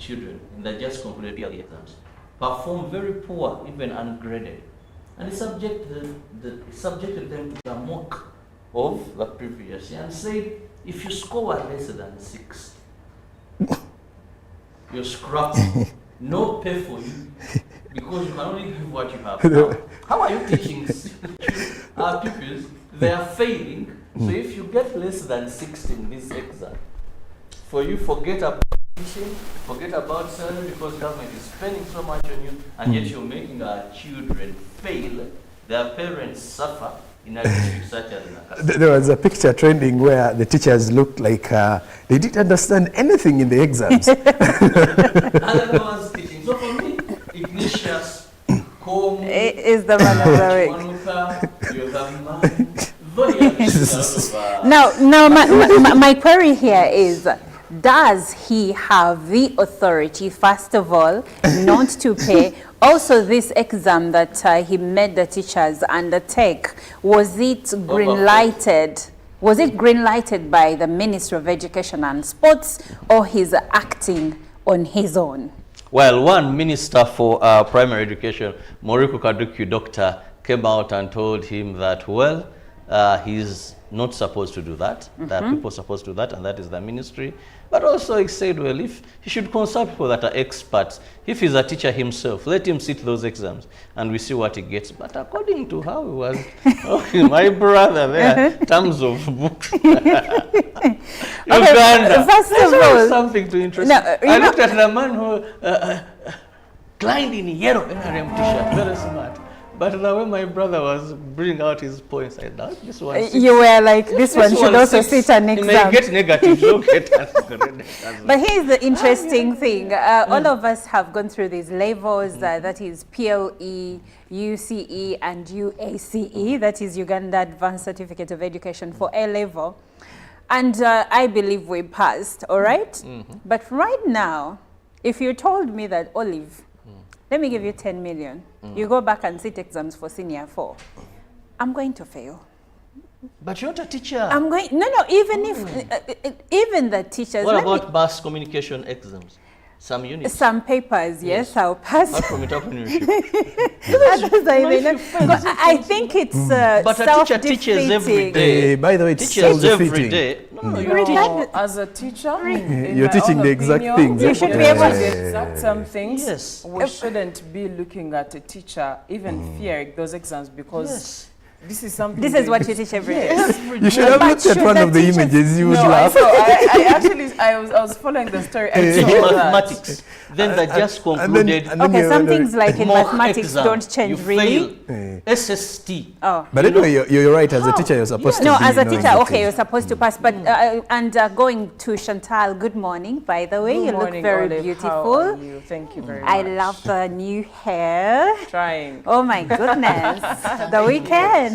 children in the just concluded yearly exams perform very poor, even ungraded, and it subjected them to the mock of the previous year and said, if you score less than 6, you're scrapped. No pay for you because you can only give what you have. Now, how are you teaching our pupils? They are failing. So if you get less than 6 in this exam, for you, forget about teaching, forget about salary because government is spending so much on you, and yet you're making our children fail. Their parents suffer in a district such as Nakasa. There was a picture trending where the teachers looked like they didn't understand anything in the exams. And I was teaching. So for me, Ignatius, Komu, is the man of the week. Now, my query here is, does he have the authority, first of all, not to pay? Also, this exam that he made the teachers undertake, was it green-lighted? Was it green-lighted by the Ministry of Education and Sports, or he's acting on his own? Well, one minister for primary education, Moriku Kaduki Doctor, came out and told him that, well, he's not supposed to do that. There are people supposed to do that, and that is the ministry. But also he said, well, if he should consult people that are experts. If he's a teacher himself, let him sit those exams and we see what he gets. But according to how he was, my brother there, terms of books. Uganda. First of all, something to interest. I looked at the man who climbed in a yellow NRM t-shirt, very smart. But the way my brother was bringing out his points, I thought this one. You were like, this one should also sit an exam. You may get negative, don't get But here's the interesting thing. All of us have gone through these levels, that is PLE, UCE, and UACE, that is Uganda Advanced Certificate of Education for A level. And I believe we passed, all right? But right now, if you told me that, Olive, let me give you 10 million. You go back and sit exams for senior 4. I'm going to fail. But you're not a teacher. I'm going, no, even if, even the teachers. What about mass communication exams? Some units? Some papers, yes, I'll pass. Apart from entrepreneurship. I think it's but a teacher teaches every day. By the way, it's teaches every day. No, as a teacher, you're teaching the exact things. You should be able to exact some things. Yes. We shouldn't be looking at a teacher, even fearing those exams, because this is something. This is what you teach every day. You should have looked at one of the images. You would laugh. I was following the story. I saw mathematics. Then they just concluded. Okay, some things like in mathematics don't change really. SST. Oh. But anyway, you're right. As a teacher, you're supposed to. No, as a teacher, okay, you're supposed to pass. But and going to Chantal, good morning. By the way, you look very beautiful. How are you? Thank you very much. I love the new hair. Trying. Oh my goodness, the weekend.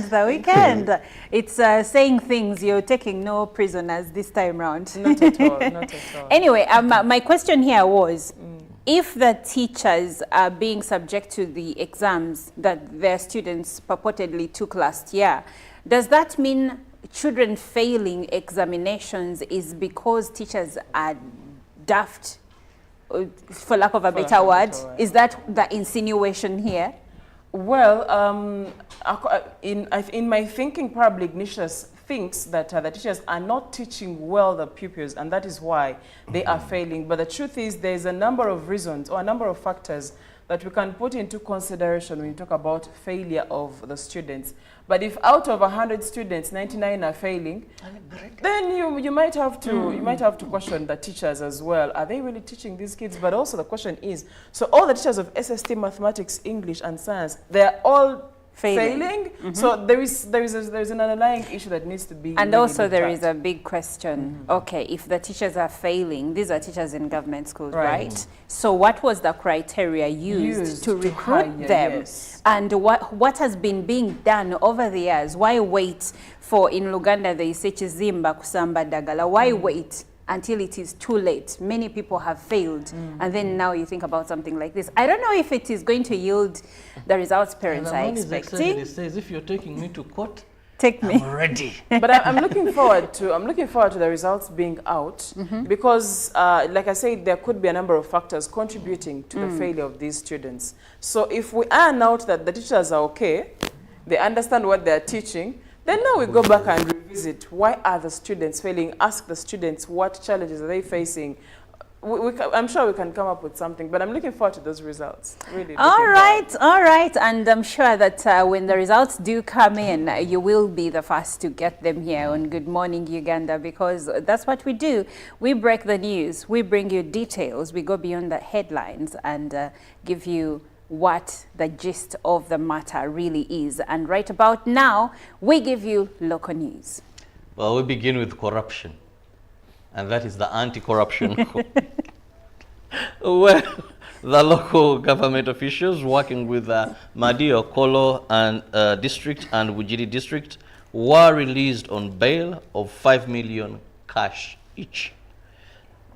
It's saying things. You're taking no prisoners this time round. Not at all. Not at all. Anyway, my question here was, if the teachers are being subject to the exams that their students purportedly took last year, does that mean children failing examinations is because teachers are daft, for lack of a better word? Is that the insinuation here? Well, in my thinking, probably Ignatius thinks that the teachers are not teaching well the pupils, and that is why they are failing. But the truth is, there's a number of reasons or a number of factors that we can put into consideration when you talk about failure of the students. But if out of 100 students, 99 are failing, then you might have to question the teachers as well. Are they really teaching these kids? But also the question is, so all the teachers of SST, mathematics, English, and science, they're all failing. So there's an underlying issue that needs to be. And really also there is a big question. Okay, if the teachers are failing, these are teachers in government schools, right? So what was the criteria used to recruit them? Yes. And what has been being done over the years? Why wait for, in Uganda they say chizimba kusamba dagala? Why wait until it is too late? Many people have failed, and then now you think about something like this. I don't know if it is going to yield the results parents are expecting. It says, if you're taking me to court, Take me. I'm ready. But I'm looking forward to the results being out. But I'm looking forward to the results being out because, like I said, there could be a number of factors contributing to the failure of these students. So if we iron out that the teachers are okay, they understand what they're teaching, then now we go back and revisit why are the students failing, ask the students what challenges are they facing. I'm sure we can come up with something, but I'm looking forward to those results. Really. All right. And I'm sure that when the results do come in, you will be the first to get them here on Good Morning Uganda, because that's what we do. We break the news, we bring you details, we go beyond the headlines and give you what the gist of the matter really is. And right about now, we give you local news. Well, we begin with corruption, and that is the anti-corruption code. Well, the local government officials working with Madi Okolo and district and Wujiri district were released on bail of 5 million cash each.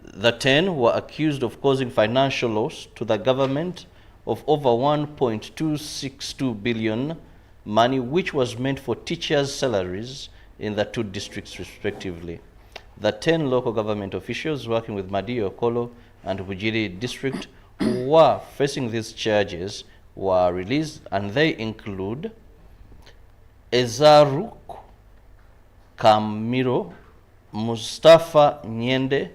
The 10 were accused of causing financial loss to the government of over 1.262 billion money, which was meant for teachers' salaries in the two districts respectively. The 10 local government officials working with Madi Okolo and Wujiri district who were facing these charges were released, and they include Ezaruk Kamiro, Mustafa Nyende,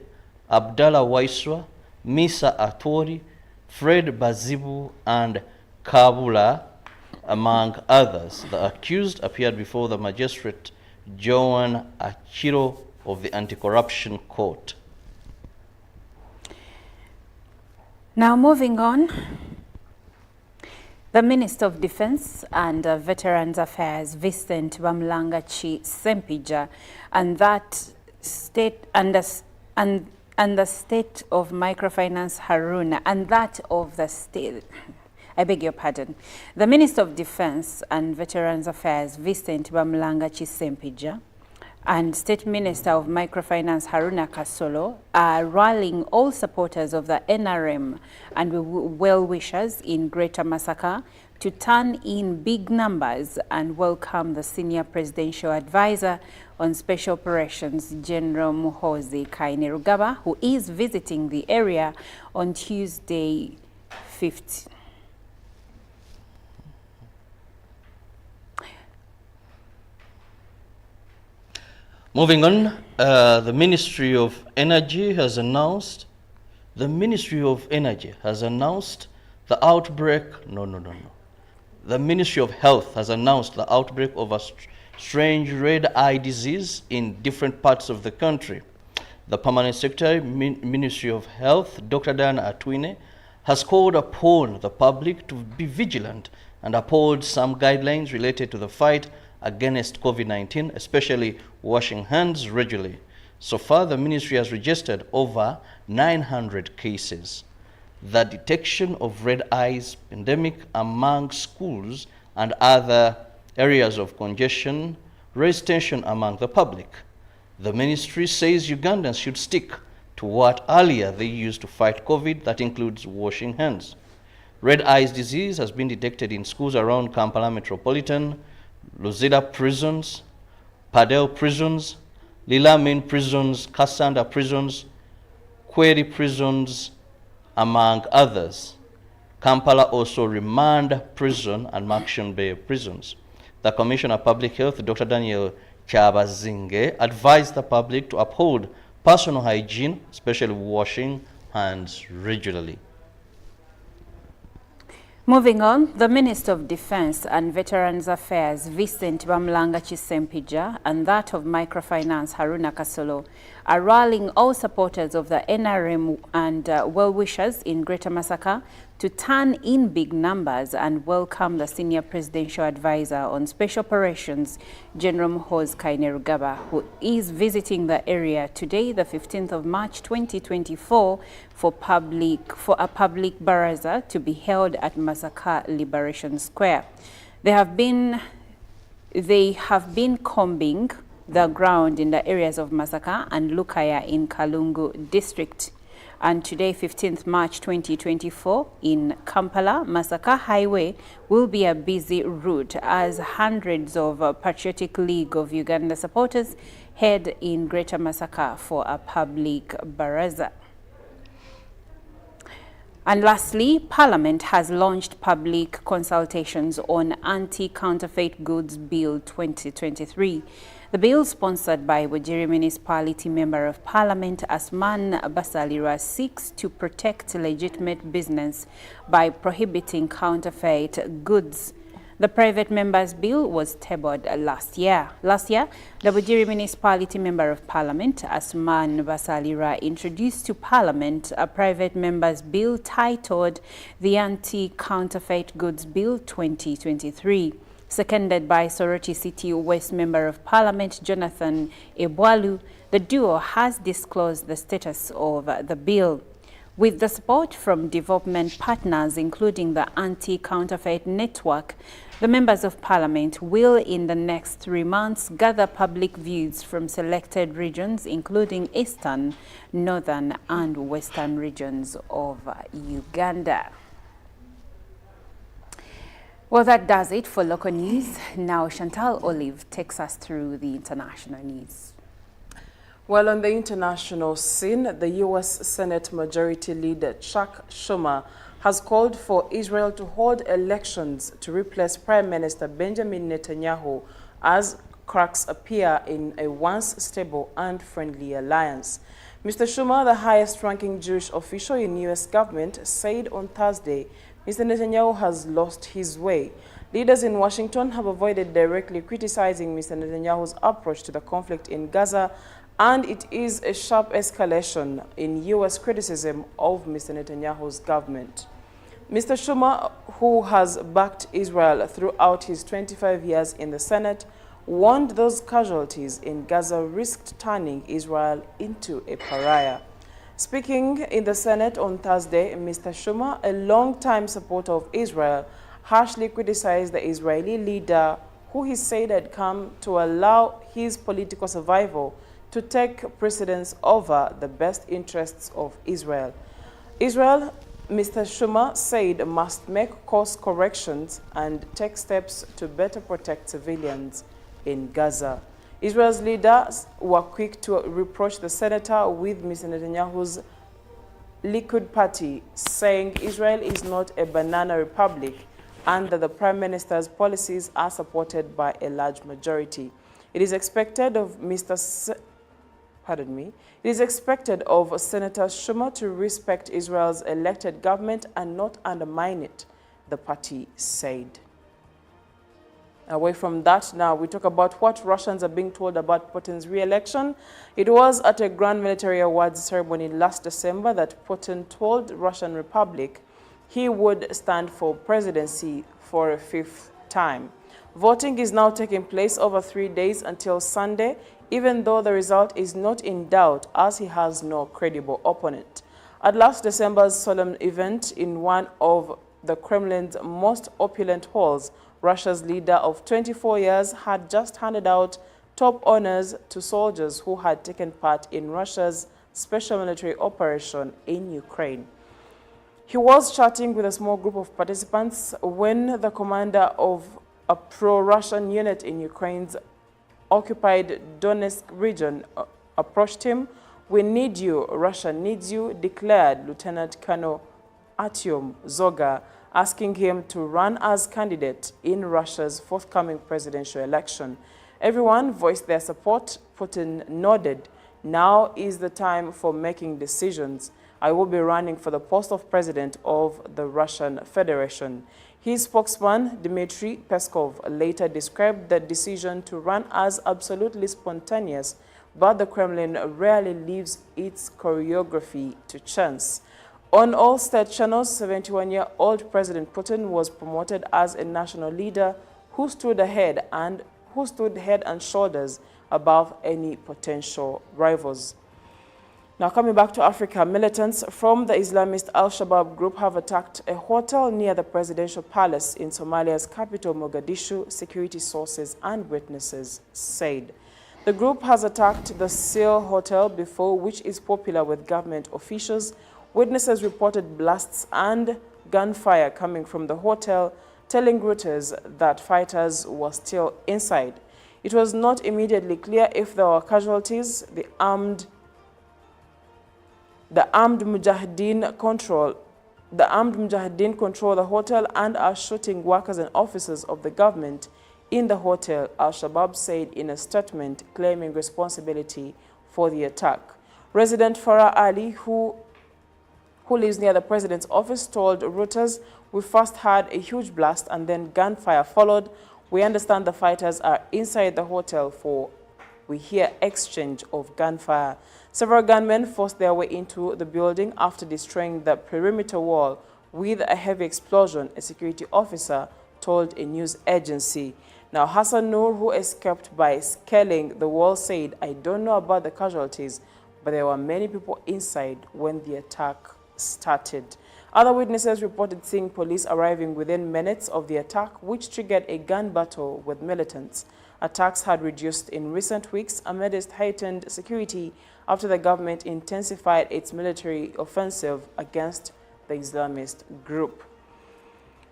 Abdallah Waiswa, Misa Atori, Fred Bazibu, and Kabula, among others. The accused appeared before the magistrate Joan Achiro of the Anti-Corruption Court. Now moving on, the Minister of Defense and Veterans Affairs, Vincent Bamlangachi Sempija, and that state and the state of microfinance Haruna, and that of the state, I beg your pardon. The Minister of Defense and Veterans Affairs, Vincent Bamlangachi Sempija, and State Minister of Microfinance Haruna Kasolo are rallying all supporters of the NRM and well-wishers in Greater Masaka to turn in big numbers and welcome the Senior Presidential Advisor on Special Operations, General Muhoozi Kainerugaba, who is visiting the area on Tuesday 15th. Moving on, the Ministry of Energy has announced the outbreak, The Ministry of Health has announced the outbreak of a strange red eye disease in different parts of the country. The Permanent Secretary, Ministry of Health, Dr. Diana Atwine, has called upon the public to be vigilant and uphold some guidelines related to the fight against COVID-19, especially washing hands regularly. So far, the ministry has registered over 900 cases. The detection of red eyes pandemic among schools and other areas of congestion raised tension among the public. The ministry says Ugandans should stick to what earlier they used to fight COVID, that includes washing hands. Red eyes disease has been detected in schools around Kampala Metropolitan, Luzira prisons, Padel prisons, Lila main prisons, Kasanda prisons, Kweri prisons, among others. Kampala also remand prison and Makshan Bay prisons. The Commissioner of Public Health, Dr. Daniel Chabazinge, advised the public to uphold personal hygiene, especially washing hands regularly. Moving on, the Minister of Defense and Veterans Affairs, Vincent Bamlangachi Sempija, and that of Microfinance, Haruna Kasolo, are rallying all supporters of the NRM and well-wishers in Greater Masaka to turn in big numbers and welcome the Senior Presidential Advisor on Special Operations, General Muhoozi Kainerugaba, who is visiting the area today, the 15th of March 2024, for a public baraza to be held at Masaka Liberation Square. They have been combing the ground in the areas of Masaka and Lukaya in Kalungu district. And today, 15th March 2024, in Kampala, Masaka Highway will be a busy route as hundreds of Patriotic League of Uganda supporters head in Greater Masaka for a public baraza. And lastly, Parliament has launched public consultations on Anti-Counterfeit Goods Bill 2023. The bill, sponsored by Wajiri Municipality Member of Parliament Asman Basalira, seeks to protect legitimate business by prohibiting counterfeit goods. The private member's bill was tabled last year. The Wajiri Municipality Member of Parliament, Asman Basalira, introduced to Parliament a private member's bill titled the Anti-Counterfeit Goods Bill 2023. Seconded by Soroti City West Member of Parliament, Jonathan Ebwalu, the duo has disclosed the status of the bill. With the support from development partners, including the Anti-Counterfeit Network, the members of Parliament will, in the next 3 months, gather public views from selected regions, including Eastern, Northern, and Western regions of Uganda. Well, that does it for local news. Now, Chantal Olive takes us through the international news. Well, on the international scene, the U.S. Senate Majority Leader Chuck Schumer has called for Israel to hold elections to replace Prime Minister Benjamin Netanyahu as cracks appear in a once stable and friendly alliance. Mr. Schumer, the highest-ranking Jewish official in U.S. government, said on Thursday Mr. Netanyahu has lost his way. Leaders in Washington have avoided directly criticizing Mr. Netanyahu's approach to the conflict in Gaza, and it is a sharp escalation in U.S. criticism of Mr. Netanyahu's government. Mr. Schumer, who has backed Israel throughout his 25 years in the Senate, warned those casualties in Gaza risked turning Israel into a pariah. Speaking in the Senate on Thursday, Mr. Schumer, a longtime supporter of Israel, harshly criticized the Israeli leader, who he said had come to allow his political survival to take precedence over the best interests of Israel. Israel, Mr. Schumer said, must make course corrections and take steps to better protect civilians in Gaza. Israel's leaders were quick to reproach the senator with Mr. Netanyahu's Likud party, saying Israel is not a banana republic and that the prime minister's policies are supported by a large majority. It is expected of It is expected of Senator Schumer to respect Israel's elected government and not undermine it, the party said. Away from that, now we talk about what Russians are being told about Putin's re-election. It was at a grand military awards ceremony last December that Putin told Russian Republic he would stand for presidency for a 5th time. Voting is now taking place over 3 days until Sunday, even though the result is not in doubt as he has no credible opponent. At last December's solemn event in one of the Kremlin's most opulent halls, Russia's leader of 24 years had just handed out top honors to soldiers who had taken part in Russia's special military operation in Ukraine. He was chatting with a small group of participants when the commander of a pro-Russian unit in Ukraine's occupied Donetsk region approached him. "We need you, Russia needs you," declared Lieutenant Colonel Artyom Zoga, asking him to run as candidate in Russia's forthcoming presidential election. Everyone voiced their support. Putin nodded. "Now is the time for making decisions. I will be running for the post of president of the Russian Federation." His spokesman, Dmitry Peskov, later described the decision to run as absolutely spontaneous, but the Kremlin rarely leaves its choreography to chance. On all state channels, 71-year-old President Putin was promoted as a national leader who stood head and shoulders above any potential rivals. Now, coming back to Africa, militants from the Islamist Al-Shabaab group have attacked a hotel near the presidential palace in Somalia's capital, Mogadishu, security sources and witnesses said. The group has attacked the Seal Hotel before, which is popular with government officials. Witnesses reported blasts and gunfire coming from the hotel, telling Reuters that fighters were still inside. It was not immediately clear if there were casualties. The armed Mujahideen control the hotel and are shooting workers and officers of the government in the hotel, Al-Shabaab said in a statement claiming responsibility for the attack. Resident Farah Ali, who lives near the president's office, told Reuters, "We first had a huge blast and then gunfire followed. We understand the fighters are inside the hotel for we hear exchange of gunfire." Several gunmen forced their way into the building after destroying the perimeter wall with a heavy explosion, a security officer told a news agency. Now, Hassan Noor, who escaped by scaling the wall, said, "I don't know about the casualties, but there were many people inside when the attack started." Other witnesses reported seeing police arriving within minutes of the attack, which triggered a gun battle with militants. Attacks had reduced in recent weeks amidst heightened security after the government intensified its military offensive against the Islamist group.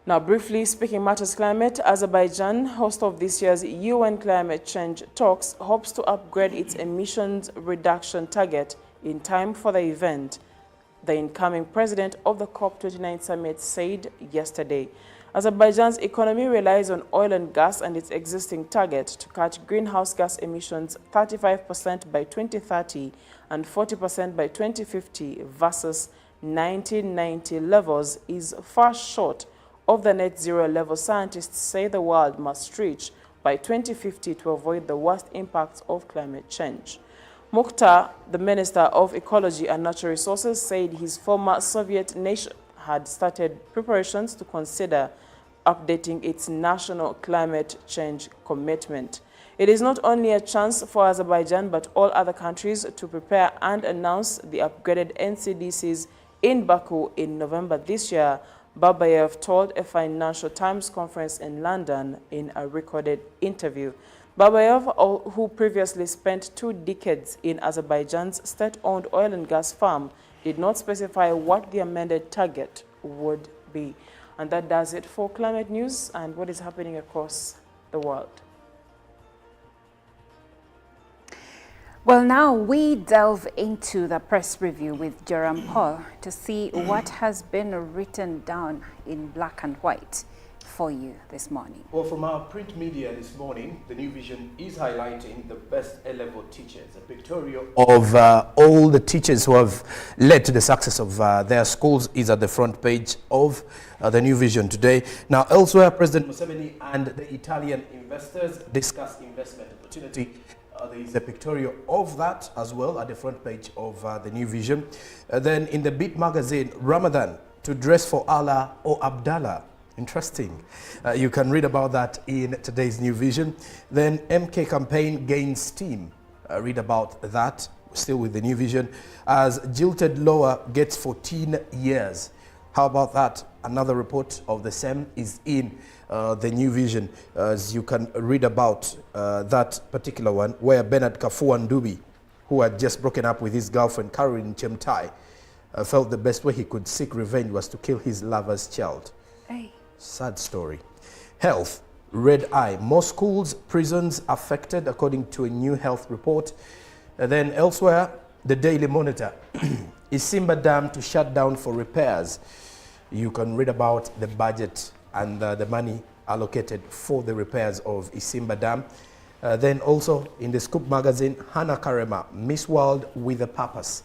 Now, briefly speaking matters climate, Azerbaijan, host of this year's UN climate change talks, hopes to upgrade its emissions reduction target in time for the event, the incoming president of the COP29 summit said yesterday. Azerbaijan's economy relies on oil and gas, and its existing target to cut greenhouse gas emissions 35% by 2030 and 40% by 2050 versus 1990 levels is far short of the net zero level scientists say the world must reach by 2050 to avoid the worst impacts of climate change. Mukhtar, the Minister of Ecology and Natural Resources, said his former Soviet nation had started preparations to consider updating its national climate change commitment. It is not only a chance for Azerbaijan but all other countries to prepare and announce the upgraded NCDCs in Baku in November this year, Babayev told a Financial Times conference in London in a recorded interview. Babayev, who previously spent 2 decades in Azerbaijan's state-owned oil and gas farm, did not specify what the amended target would be. And that does it for climate news and what is happening across the world. Well, now we delve into the press review with Jerome Paul to see what has been written down in black and white for you this morning. Well, from our print media this morning, the New Vision is highlighting the best A-level teachers, a pictorial of all the teachers who have led to the success of their schools is at the front page of the New Vision today. Now, elsewhere, President Museveni and the Italian investors discuss investment opportunity. There is a pictorial of that as well at the front page of the New Vision. Then in the Beat magazine, Ramadan, to dress for Allah or Abdallah. Interesting. You can read about that in today's New Vision. Then MK campaign gains steam. Read about that, still with the New Vision. As jilted lower gets 14 years. How about that? Another report of the same is in the New Vision, as you can read about that particular one, where Bernard Kafua Ndubi, who had just broken up with his girlfriend Caroline Chemtai, felt the best way he could seek revenge was to kill his lover's child. Hey. Sad story. Health, red eye. More schools, prisons affected, according to a new health report. Then elsewhere, the Daily Monitor. Isimba Dam to shut down for repairs. You can read about the budget and the money allocated for the repairs of Isimba Dam. Then also in the Scoop magazine, Hannah Karema, Miss World with a Purpose.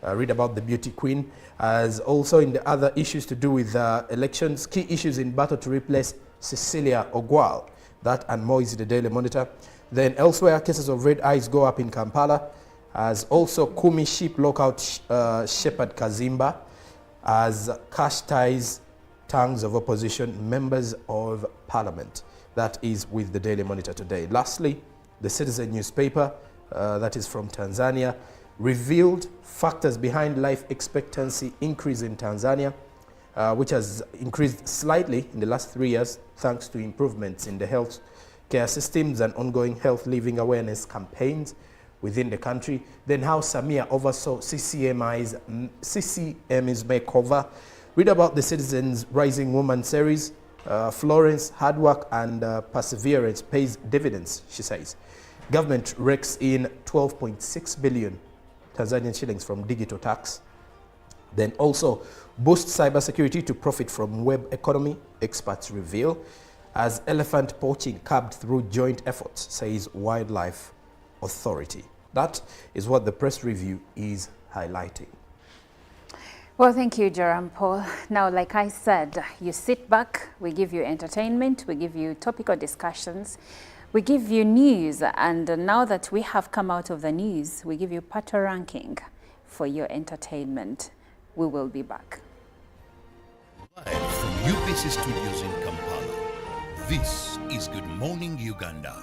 Read about the beauty queen. As also in the other issues to do with elections, key issues in battle to replace Cecilia Ogwal. That and more is the Daily Monitor. Then elsewhere, cases of red eyes go up in Kampala. As also Kumi sheep lockout Shepherd Kazimba. As cash ties tongues of opposition members of parliament. That is with the Daily Monitor today. Lastly, the Citizen newspaper, that is from Tanzania, revealed factors behind life expectancy increase in Tanzania, which has increased slightly in the last 3 years thanks to improvements in the health care systems and ongoing health living awareness campaigns within the country. Then how Samia oversaw CCM's makeover. Read about the Citizens Rising Woman series. Florence, hard work and perseverance pays dividends, she says. Government rakes in 12.6 billion Tanzanian shillings from digital tax. Then also boost cybersecurity to profit from web economy, experts reveal. As elephant poaching curbed through joint efforts, says Wildlife Authority. That is what the press review is highlighting. Well, thank you, Jerome Paul. Now, like I said, you sit back, we give you entertainment, we give you topical discussions, we give you news, and now that we have come out of the news, we give you Pato ranking for your entertainment. We will be back. Live from MUBS Studios in Kampala, this is Good Morning Uganda.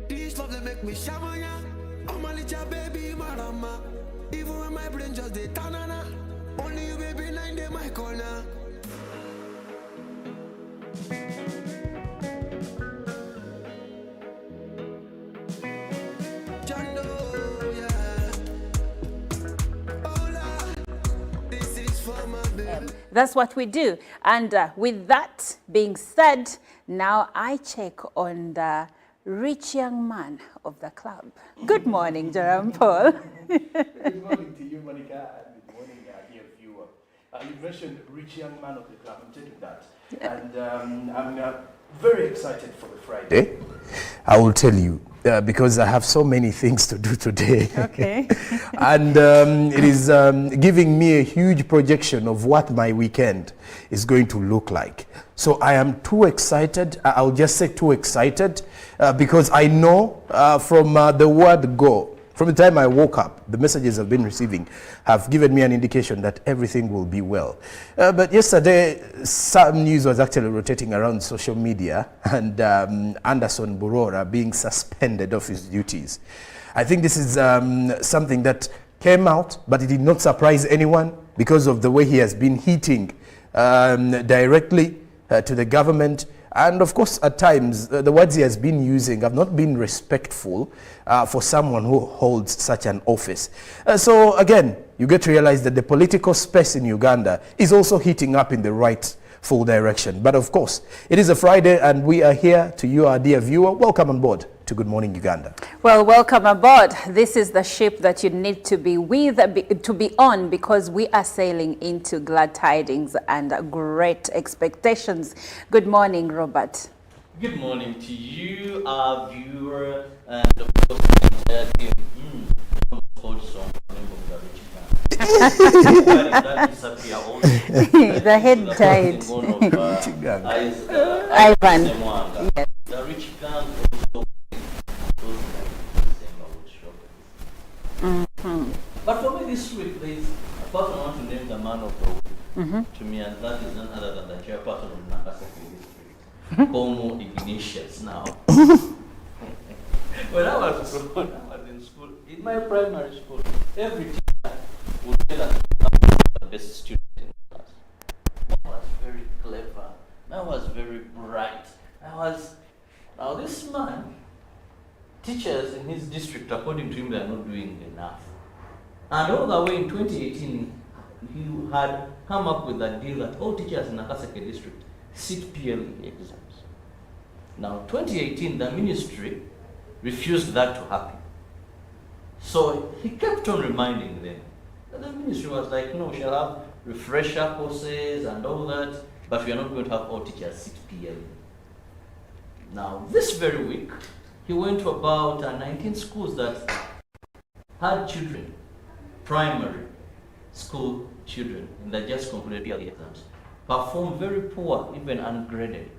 This love they make me shamanya. I'm a little baby marama. Even when my brain just dey tanana. Only you baby nine day my corner. Jando, yeah. Hola, this is for my baby. That's what we do. And with that being said, now I check on the rich young man of the club. Good morning, Jerome Paul. Good morning to you, Monica, and good morning, dear viewer. You mentioned rich young man of the club. I'm taking that. And I'm very excited for the Friday. I will tell you, because I have so many things to do today. Okay. And it is giving me a huge projection of what my weekend is going to look like. So I am too excited. I'll just say too excited because I know from the word go, from the time I woke up, the messages I've been receiving have given me an indication that everything will be well. But yesterday, some news was actually rotating around social media and Anderson Burora being suspended of his duties. I think this is something that came out, but it did not surprise anyone because of the way he has been hitting directly to the government. And of course, at times, the words he has been using have not been respectful for someone who holds such an office. So again, you get to realize that the political space in Uganda is also heating up in the rightful direction. But of course, it is a Friday and we are here to you, our dear viewer. Welcome on board to Good Morning Uganda. Well, welcome aboard. This is the ship that you need to be with, to be on, because we are sailing into glad tidings and great expectations. Good morning, Robert. Good morning to you, our viewer, and of course, the entire team. That disappear also. The head died. Ivan. Yes. The rich gang also. But for me this week, there is a person I want to name the man of the week to me, and that is none other than the chairperson of Nakasaki District, Homo Ignatius now. When I was in school, in my primary school, every teacher would tell us the best student in class. I was very clever. I was very bright. Now this man, teachers in his district, according to him, they are not doing enough. And all the way in 2018, he had come up with a deal that all teachers in Nakasaki district sit PLE exams. Now, 2018, the ministry refused that to happen. So he kept on reminding them. And the ministry was like, no, we shall have refresher courses and all that, but we are not going to have all teachers sit PLE. Now, this very week, he went to about 19 schools that had children, primary school children, and they just completed PLE exams, performed very poor, even ungraded.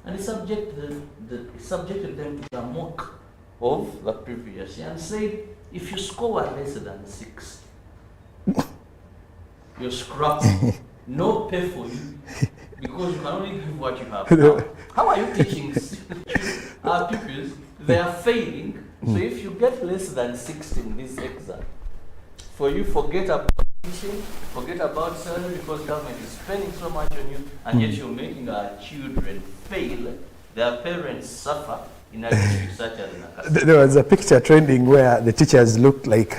And he subjected them to the mock of the previous year and said, if you score less than 6, you're scrapped. No pay for you, because you can only give what you have. Now, how are you teaching our pupils? They are failing. So if you get less than 6 in this exam, for you, forget about teaching, forget about salary, because government is spending so much on you, and yet you're making our children fail, their parents suffer in a district such as Nakasero. There was a picture trending where the teachers looked like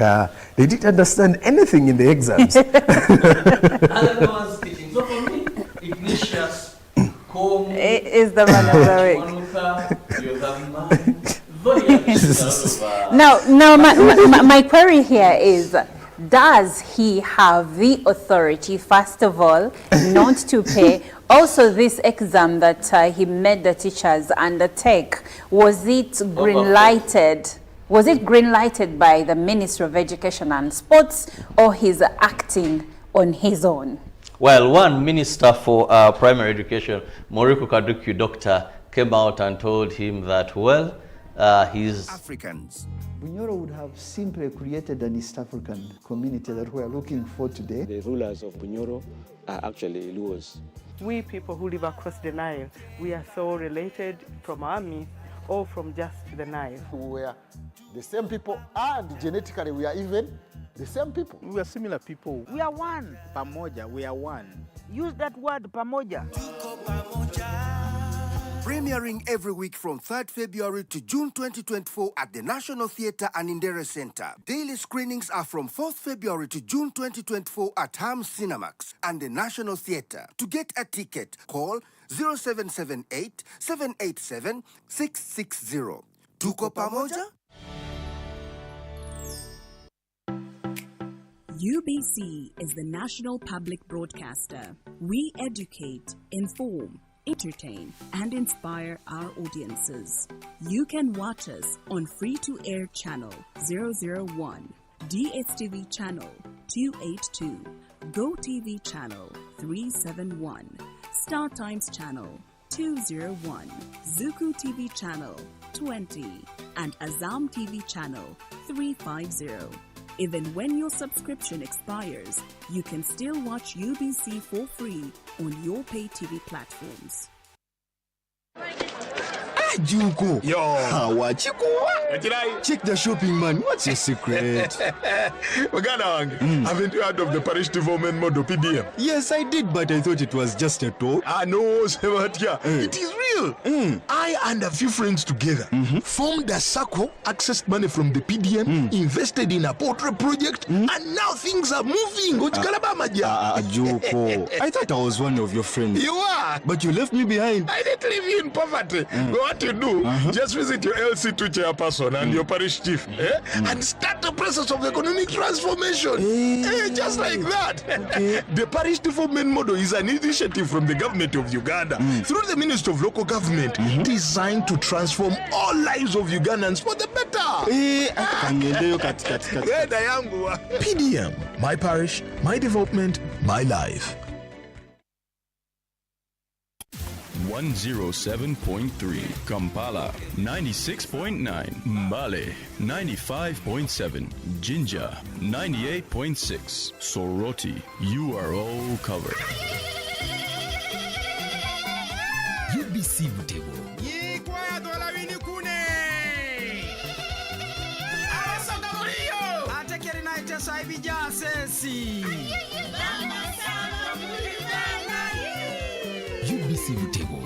they didn't understand anything in the exams. And the ones teaching. So for me, Ignatius, Komu, Is the man of the week. Wanuka, you have man. Very ambitious out of, Now, my query here is, does he have the authority, first of all, not to pay? Also, this exam that he made the teachers undertake, was it green-lighted? Was it green-lighted by the Ministry of Education and Sports, or he's acting on his own? Well, one minister for primary education, Moriku Kaduki doctor, came out and told him that, well, he's Africans. Bunyoro would have simply created an East African community that we are looking for today. The rulers of Bunyoro are actually Luos. We people who live across the Nile, we are so related from our myth or from just the Nile. We are the same people, and genetically we are even the same people. We are similar people. We are one. Pamoja, we are one. Use that word, pamoja. Premiering every week from 3rd February to June 2024 at the National Theatre and Indere Center. Daily screenings are from 4th February to June 2024 at Ham Cinemax and the National Theatre. To get a ticket, call 0778 787 660. Tuko pamoja? UBC is the national public broadcaster. We educate, inform, entertain, and inspire our audiences. You can watch us on free-to-air channel 001, DSTV channel 282, GoTV channel 371, Star Times channel 201, Zuku TV channel 20, and Azam TV channel 350. Even when your subscription expires, you can still watch UBC for free on your pay TV platforms. Juko. Yo. Check the shopping, man. What's your secret? Haven't you heard of the parish development model PDM? Yes, I did, but I thought it was just a talk. No, Sebatia. It is real. I and a few friends together formed a circle, accessed money from the PDM, invested in a portrait project, and now things are moving. Juko. I thought I was one of your friends. You are. But you left me behind. I didn't leave you in poverty. What you do, just visit your LC2 chairperson and your parish chief and start the process of economic transformation. Just like that. The parish development model is an initiative from the government of Uganda through the Ministry of Local Government designed to transform all lives of Ugandans for the better. PDM, my parish, my development, my life. 107.3 Kampala, 96.9 Mbale, 95.7 Jinja, 98.6 Soroti. You are all covered. UBC Butego. UBC Butego.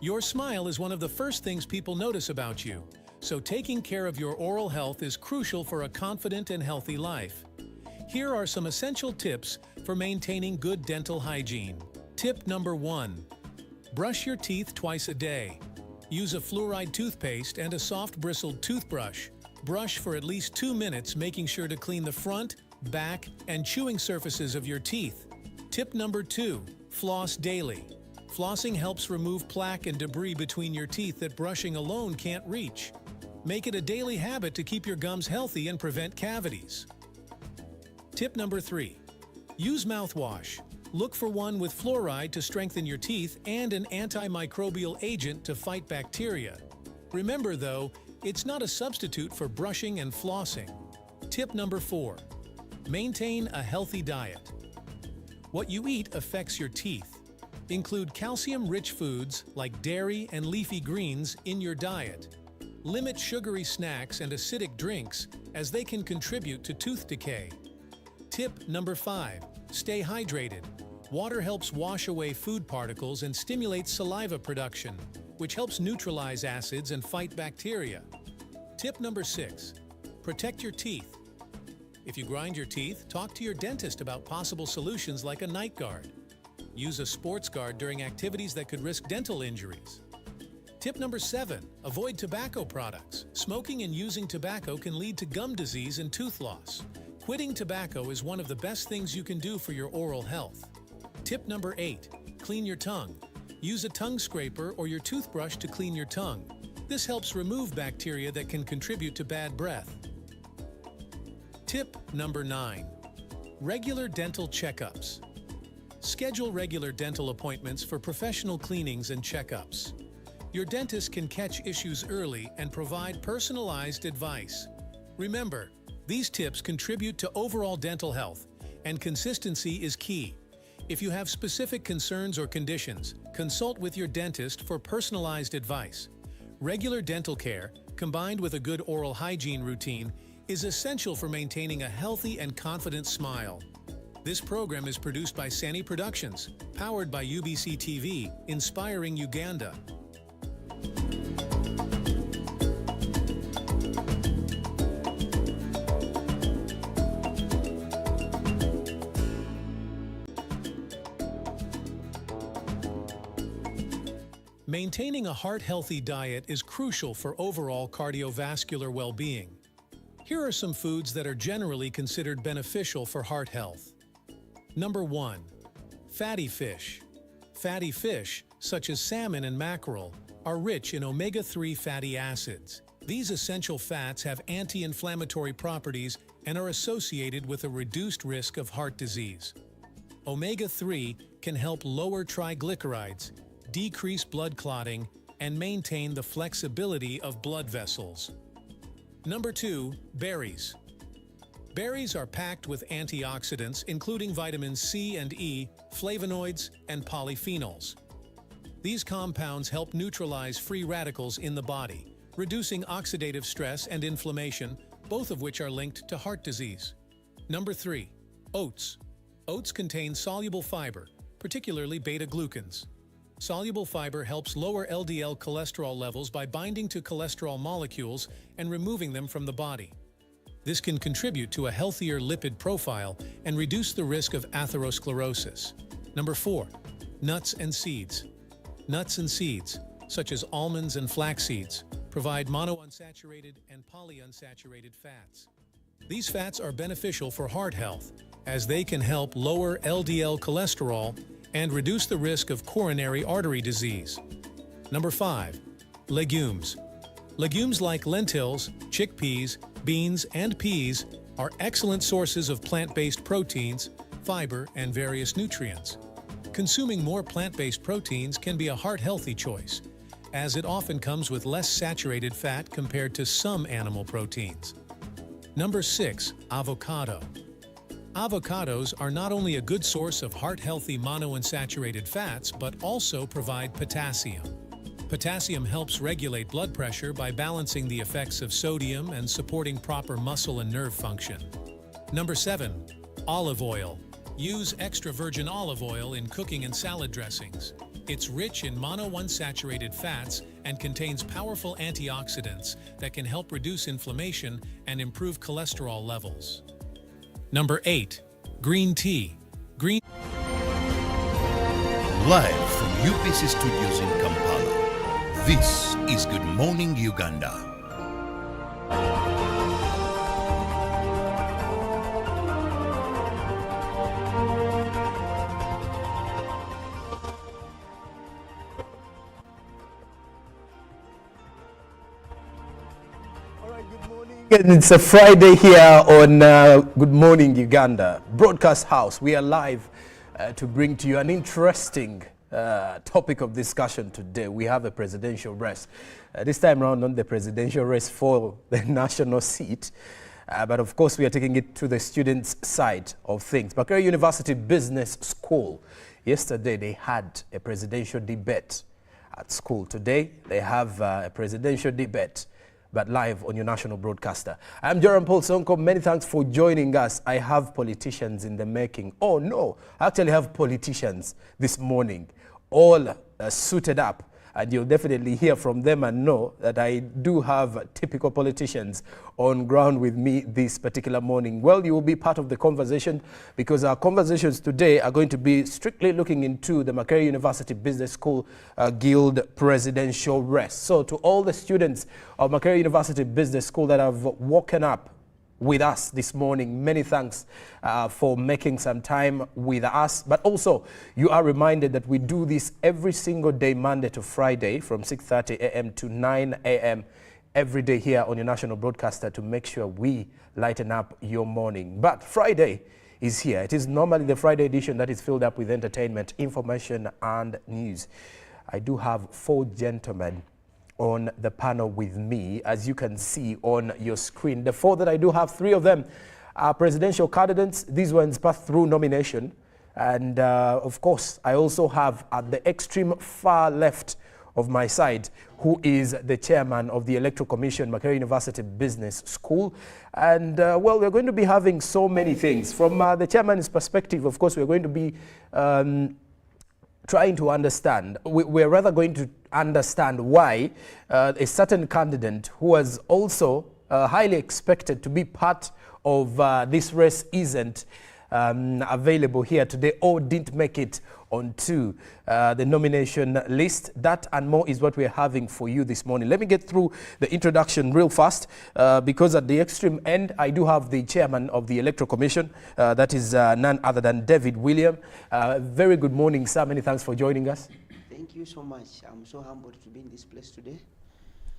Your smile is one of the first things people notice about you, so taking care of your oral health is crucial for a confident and healthy life. Here are some essential tips for maintaining good dental hygiene. Tip number 1. Brush your teeth twice a day. Use a fluoride toothpaste and a soft bristled toothbrush. Brush for at least 2 minutes, making sure to clean the front, back, and chewing surfaces of your teeth. Tip number 2. Floss daily. Flossing helps remove plaque and debris between your teeth that brushing alone can't reach. Make it a daily habit to keep your gums healthy and prevent cavities. Tip number 3. Use mouthwash. Look for one with fluoride to strengthen your teeth and an antimicrobial agent to fight bacteria. Remember though, it's not a substitute for brushing and flossing. Tip number 4. Maintain a healthy diet. What you eat affects your teeth. Include calcium-rich foods like dairy and leafy greens in your diet. Limit sugary snacks and acidic drinks as they can contribute to tooth decay. Tip number 5. Stay hydrated. Water helps wash away food particles and stimulates saliva production, which helps neutralize acids and fight bacteria. Tip number 6. Protect your teeth. If you grind your teeth, talk to your dentist about possible solutions like a night guard. Use a sports guard during activities that could risk dental injuries. Tip number 7. Avoid tobacco products. Smoking and using tobacco can lead to gum disease and tooth loss. Quitting tobacco is one of the best things you can do for your oral health. Tip number 8. Clean your tongue. Use a tongue scraper or your toothbrush to clean your tongue. This helps remove bacteria that can contribute to bad breath. Tip number 9. Regular dental checkups. Schedule regular dental appointments for professional cleanings and checkups. Your dentist can catch issues early and provide personalized advice. Remember, these tips contribute to overall dental health, and consistency is key. If you have specific concerns or conditions, consult with your dentist for personalized advice. Regular dental care, combined with a good oral hygiene routine, is essential for maintaining a healthy and confident smile. This program is produced by Sani Productions, powered by UBC TV, inspiring Uganda. Maintaining a heart-healthy diet is crucial for overall cardiovascular well-being. Here are some foods that are generally considered beneficial for heart health. Number 1. Fatty fish. Fatty fish, such as salmon and mackerel, are rich in omega-3 fatty acids. These essential fats have anti-inflammatory properties and are associated with a reduced risk of heart disease. Omega-3 can help lower triglycerides, decrease blood clotting, and maintain the flexibility of blood vessels. Number 2. Berries. Berries are packed with antioxidants including vitamins C and E, flavonoids, and polyphenols. These compounds help neutralize free radicals in the body, reducing oxidative stress and inflammation, both of which are linked to heart disease. Number 3. Oats. Oats contain soluble fiber, particularly beta-glucans. Soluble fiber helps lower LDL cholesterol levels by binding to cholesterol molecules and removing them from the body. This can contribute to a healthier lipid profile and reduce the risk of atherosclerosis. Number 4. Nuts and seeds. Nuts and seeds, such as almonds and flax seeds, provide monounsaturated and polyunsaturated fats. These fats are beneficial for heart health, as they can help lower LDL cholesterol and reduce the risk of coronary artery disease. Number 5. Legumes. Legumes like lentils, chickpeas, beans, and peas are excellent sources of plant-based proteins, fiber, and various nutrients. Consuming more plant-based proteins can be a heart-healthy choice, as it often comes with less saturated fat compared to some animal proteins. Number 6. Avocado. Avocados are not only a good source of heart-healthy monounsaturated fats, but also provide potassium. Potassium helps regulate blood pressure by balancing the effects of sodium and supporting proper muscle and nerve function. Number 7. Olive oil. Use extra virgin olive oil in cooking and salad dressings. It's rich in monounsaturated fats and contains powerful antioxidants that can help reduce inflammation and improve cholesterol levels. Number 8. Green tea. Green. Live from UPC Studios in Kampala, this is Good Morning Uganda. And it's a Friday here on Good Morning Uganda Broadcast House. We are live to bring to you an interesting topic of discussion today. We have a presidential race. This time around, not the presidential race for the national seat, but of course we are taking it to the students' side of things. Makerere University Business School, yesterday they had a presidential debate at school. Today they have a presidential debate, but live on your national broadcaster. I'm Joram Paul Sonko. Many thanks for joining us. I have politicians in the making. Oh no, I actually have politicians this morning, all suited up. And you'll definitely hear from them and know that I do have typical politicians on ground with me this particular morning. Well, you will be part of the conversation because our conversations today are going to be strictly looking into the Makerere University Business School Guild presidential race. So to all the students of Makerere University Business School that have woken up with us this morning, many thanks for making some time with us. But also, you are reminded that we do this every single day, Monday to Friday, from 6:30 a.m. to 9 a.m. every day here on your national broadcaster to make sure we lighten up your morning. But Friday is here. It is normally the Friday edition that is filled up with entertainment, information, and news. I do have 4 gentlemen on the panel with me, as you can see on your screen. The 4 that I do have, 3 of them are presidential candidates. These ones passed through nomination. And of course, I also have at the extreme far left of my side, who is the chairman of the Electoral Commission, Makerere University Business School. And well, we're going to be having so many things. From the chairman's perspective, of course, we're going to be trying to understand, we're rather going to understand why a certain candidate who was also highly expected to be part of this race isn't available here today or didn't make it onto the nomination list. That and more is what we're having for you this morning. Let me get through the introduction real fast because at the extreme end, I do have the chairman of the Electoral Commission. That is none other than David William. Very good morning, sir. Many thanks for joining us. Thank you so much. I'm so humbled to be in this place today.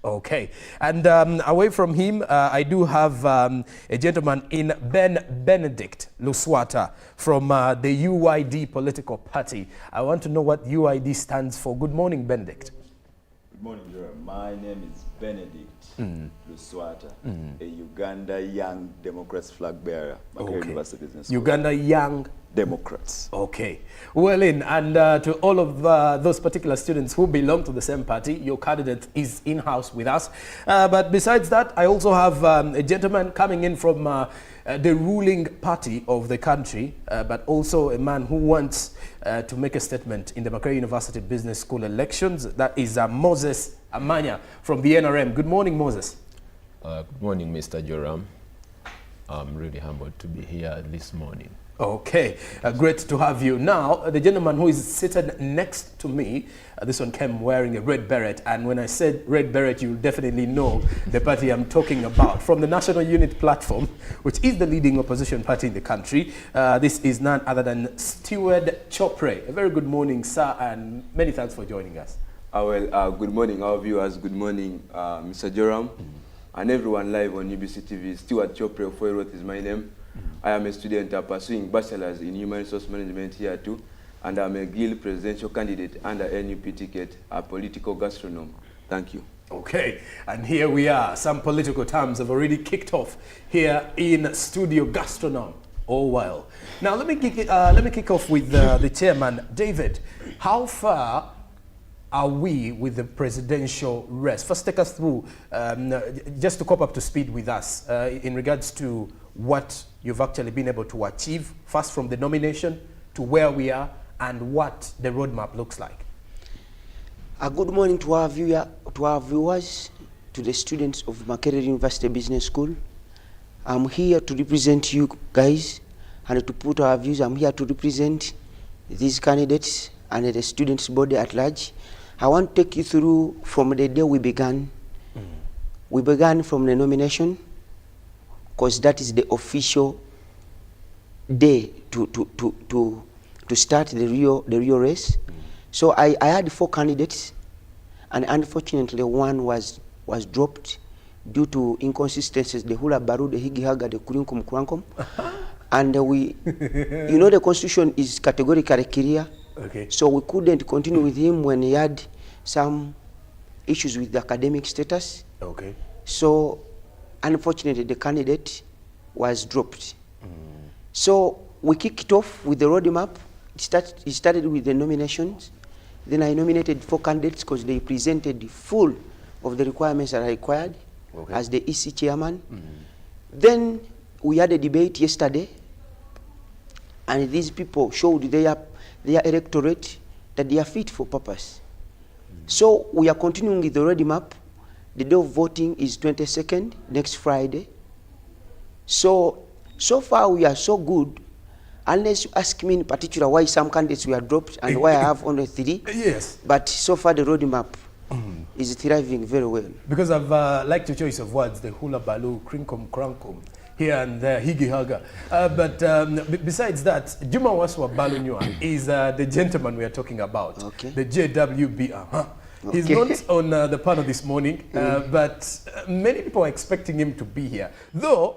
Okay, and away from him, I do have a gentleman in Benedict Luswata from the UID political party. I want to know what UID stands for. Good morning, Benedict. Good morning, Jerome. My name is Benedict Luswata, a Uganda Young Democrats flag bearer, Makerere University Business School. Uganda Young Democrats. Okay. Well in, and to all of those particular students who belong to the same party, your candidate is in-house with us. But besides that, I also have a gentleman coming in from the ruling party of the country, but also a man who wants to make a statement in the Makerere University Business School elections. That is Moses Amanya from the NRM. Good morning, Moses. Good morning, Mr. Joram. I'm really humbled to be here this morning. Okay, great to have you. Now, the gentleman who is seated next to me, this one came wearing a red beret, and when I said red beret, you'll definitely know the party I'm talking about. From the National Unit Platform, which is the leading opposition party in the country, this is none other than Stewart Chopre. A very good morning, sir, and many thanks for joining us. Well, good morning, our viewers. Good morning, Mr. Joram, and everyone live on UBC TV. Stewart Chopre Foyroth is my name. I am a student pursuing bachelor's in human resource management here too, and I'm a Guild presidential candidate under NUP ticket, a political gastronom. Thank you. Okay, and here we are. Some political terms have already kicked off here in Studio Gastronom. Oh well. Now let me kick off with the chairman, David. How far are we with the presidential race? First, take us through, just to cop up to speed with us in regards to what you've actually been able to achieve, first from the nomination to where we are and what the roadmap looks like. Good morning to our viewers, to the students of Makerere University Business School. I'm here to represent you guys and to put our views. I'm here to represent these candidates and the students' body at large. I want to take you through from the day we began. We began from the nomination, because that is the official day to start the real race. So I had 4 candidates, and unfortunately one was dropped due to inconsistencies. The hula baru, the higihaga, the kurinkum kurankum. And the constitution is categorically clear. Okay. So we couldn't continue with him when he had some issues with the academic status. Okay. So unfortunately the candidate was dropped. So we kicked it off with the roadmap. It started with the nominations. Then I nominated 4 candidates because they presented the full of the requirements that are required as the EC chairman. Then we had a debate yesterday, and these people showed their electorate that they are fit for purpose. So we are continuing with the roadmap. The day of voting is 22nd, next Friday. So far we are so good, unless you ask me in particular why some candidates were dropped and why I have only 3. Yes. But so far the roadmap is thriving very well. Because I've liked your choice of words, the hula balu, krinkum krankum, here and there, higi haga. But besides that, Juma Waswa Balunywa is the gentleman we are talking about, the JWB. He's not on the panel this morning, but many people are expecting him to be here. Though,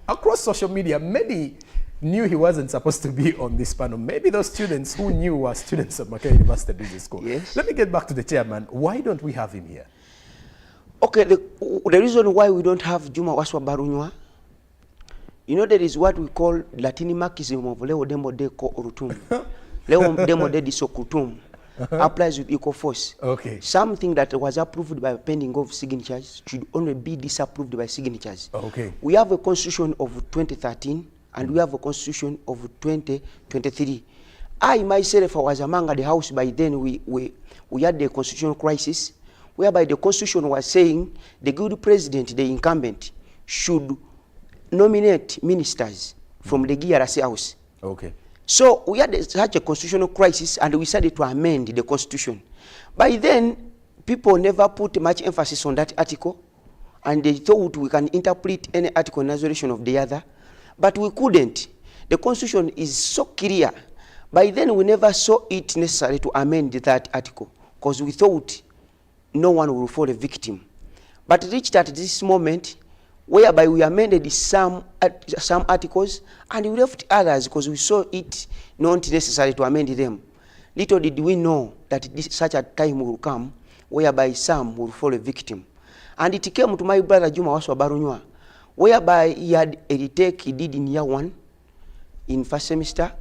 across social media, many knew he wasn't supposed to be on this panel. Maybe those students who knew were students of Makerere University Business School. Yes. Let me get back to the chairman. Why don't we have him here? Okay, the reason why we don't have Juma Waswa Barunywa, there is what we call Latini Marxism of Leo Demo de Ko Urutum. Leo Demo de Disokutum applies with equal force. Okay. Something that was approved by pending of signatures should only be disapproved by signatures. Okay. We have a constitution of 2013 and we have a constitution of 2023. I myself was among the house by then. We had the constitutional crisis, whereby the constitution was saying the good president, the incumbent, should nominate ministers from the GRC house. Okay. So we had such a constitutional crisis and we decided to amend the constitution. By then, people never put much emphasis on that article, and they thought we can interpret any article in isolation of the other, but we couldn't. The constitution is so clear. By then, we never saw it necessary to amend that article because we thought no one will fall a victim. But reached at this moment, whereby we amended some articles and we left others because we saw it not necessary to amend them. Little did we know that such a time will come whereby some will fall a victim. And it came to my brother Juma Waswa Barunywa, whereby he had a retake he did in year 1 in first semester,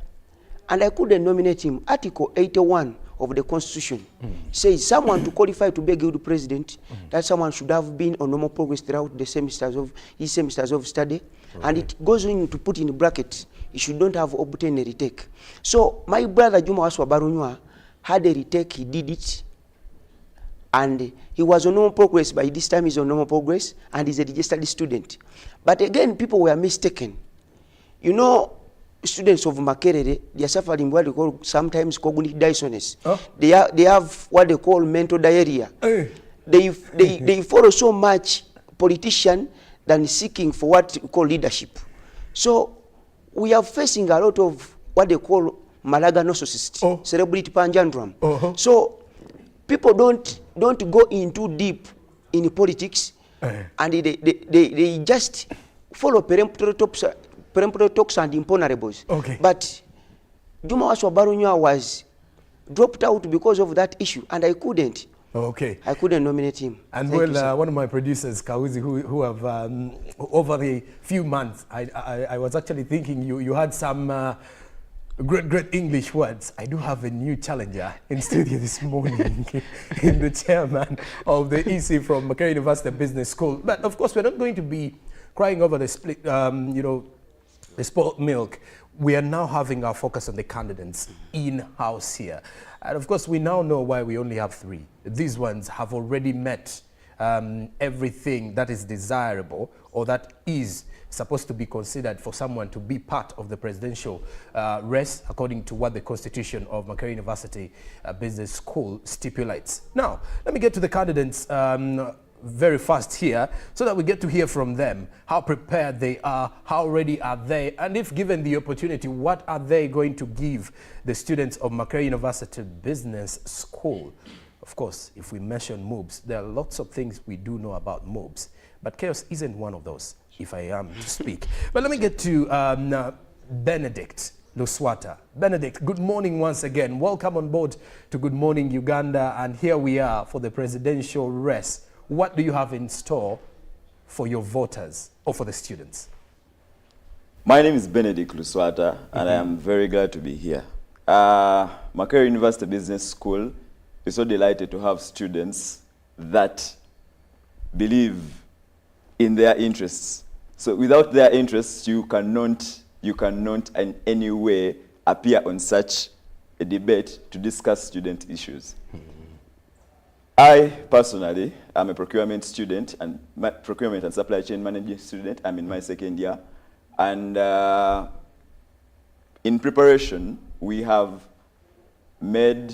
and I couldn't nominate him. Article 81 of the Constitution says someone to qualify to be a good president, that someone should have been on normal progress throughout the semesters of his semesters of study, and it goes in to put in brackets, he should not have obtained a retake. So my brother Juma Waswa Barunywa had a retake, he did it, and he was on normal progress. By this time he's on normal progress and he's a registered student. But again, people were mistaken. Students of Makerere, they are suffering what they call sometimes cognitive dissonance. They have what they call mental diarrhea. They follow so much politician than seeking for what we call leadership. So we are facing a lot of what they call malaga narcissist, celebrity panjandrum. So people don't go in too deep in politics, and they just follow peremptory talks and imponderables. Okay. But Juma Waswa Barunywa was dropped out because of that issue, and I couldn't. Okay. I couldn't nominate him. And Thank you, one of my producers, Kauzi, who have over the few months, I was actually thinking you had some great English words. I do have a new challenger in studio this morning, in the chairman of the EC from Makerere University Business School. But of course, we're not going to be crying over the split, the spoiled milk. we are now having our focus on the candidates in-house here. And of course, we now know why we only have 3. These ones have already met everything that is desirable or that is supposed to be considered for someone to be part of the presidential race, according to what the Constitution of Makerere University Business School stipulates. Now, let me get to the candidates very fast here so that we get to hear from them how prepared they are, how ready are they, and if given the opportunity, what are they going to give the students of Makerere University Business School. Of course, if we mention MUBS, there are lots of things we do know about MUBS, but chaos isn't one of those, if I am to speak. But let me get to Benedict Luswata. Benedict, good morning once again. Welcome on board to Good Morning Uganda, and here we are for the presidential race. What do you have in store for your voters or for the students? My name is Benedict Luswata, and I am very glad to be here. Makerere University Business School is so delighted to have students that believe in their interests. So without their interests, you cannot in any way appear on such a debate to discuss student issues. I personally am a procurement student and procurement and supply chain management student. I'm in my 2nd year. And in preparation, we have made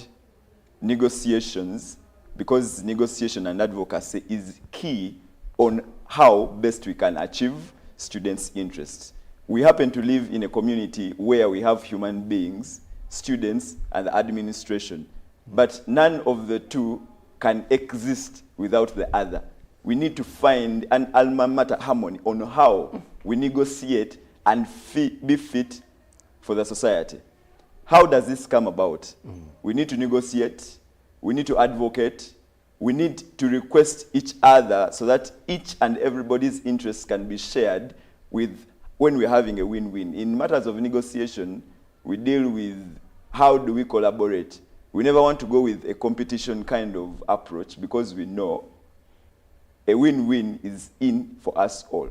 negotiations, because negotiation and advocacy is key on how best we can achieve students' interests. We happen to live in a community where we have human beings, students, and the administration, but none of the two can exist without the other. We need to find an alma mater harmony on how we negotiate and be fit for the society. How does this come about? We need to negotiate, we need to advocate, we need to request each other so that each and everybody's interests can be shared with when we're having a win-win. In matters of negotiation, we deal with how do we collaborate. We never want to go with a competition kind of approach because we know a win-win is in for us all.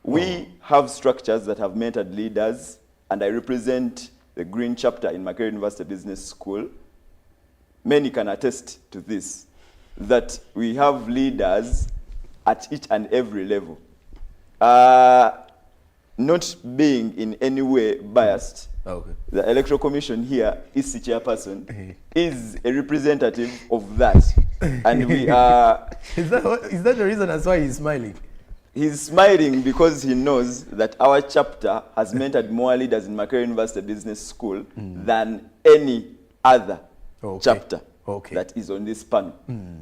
We have structures that have mentored leaders, and I represent the Green Chapter in Makerere University Business School. Many can attest to this, that we have leaders at each and every level. Not being in any way biased, the Electoral Commission here, EC Chairperson, is a representative of that. And we are... Is that the reason that's why he's smiling? He's smiling because he knows that our chapter has mentored more leaders in Makerere University Business School than any other chapter that is on this panel.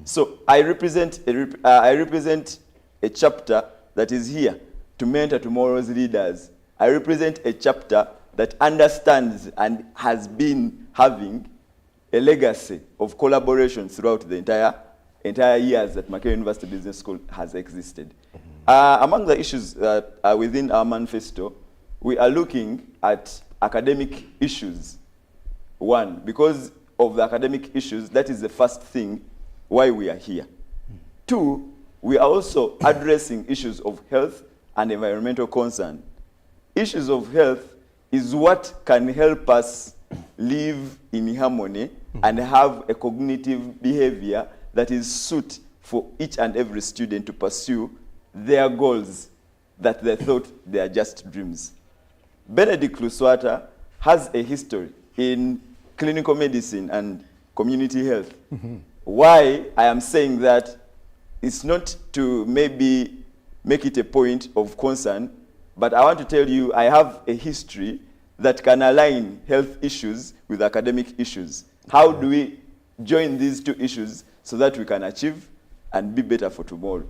So I represent a chapter that is here to mentor tomorrow's leaders. I represent a chapter that understands and has been having a legacy of collaboration throughout the entire years that Makerere University Business School has existed. Among the issues that are within our manifesto, we are looking at academic issues. One, because of the academic issues, that is the first thing why we are here. Two, we are also addressing issues of health and environmental concern. Issues of health is what can help us live in harmony and have a cognitive behavior that is suited for each and every student to pursue their goals that they thought they are just dreams. Benedict Luswata has a history in clinical medicine and community health. Why I am saying that, it's not to maybe make it a point of concern, but I want to tell you I have a history that can align health issues with academic issues. How do we join these two issues so that we can achieve and be better for tomorrow?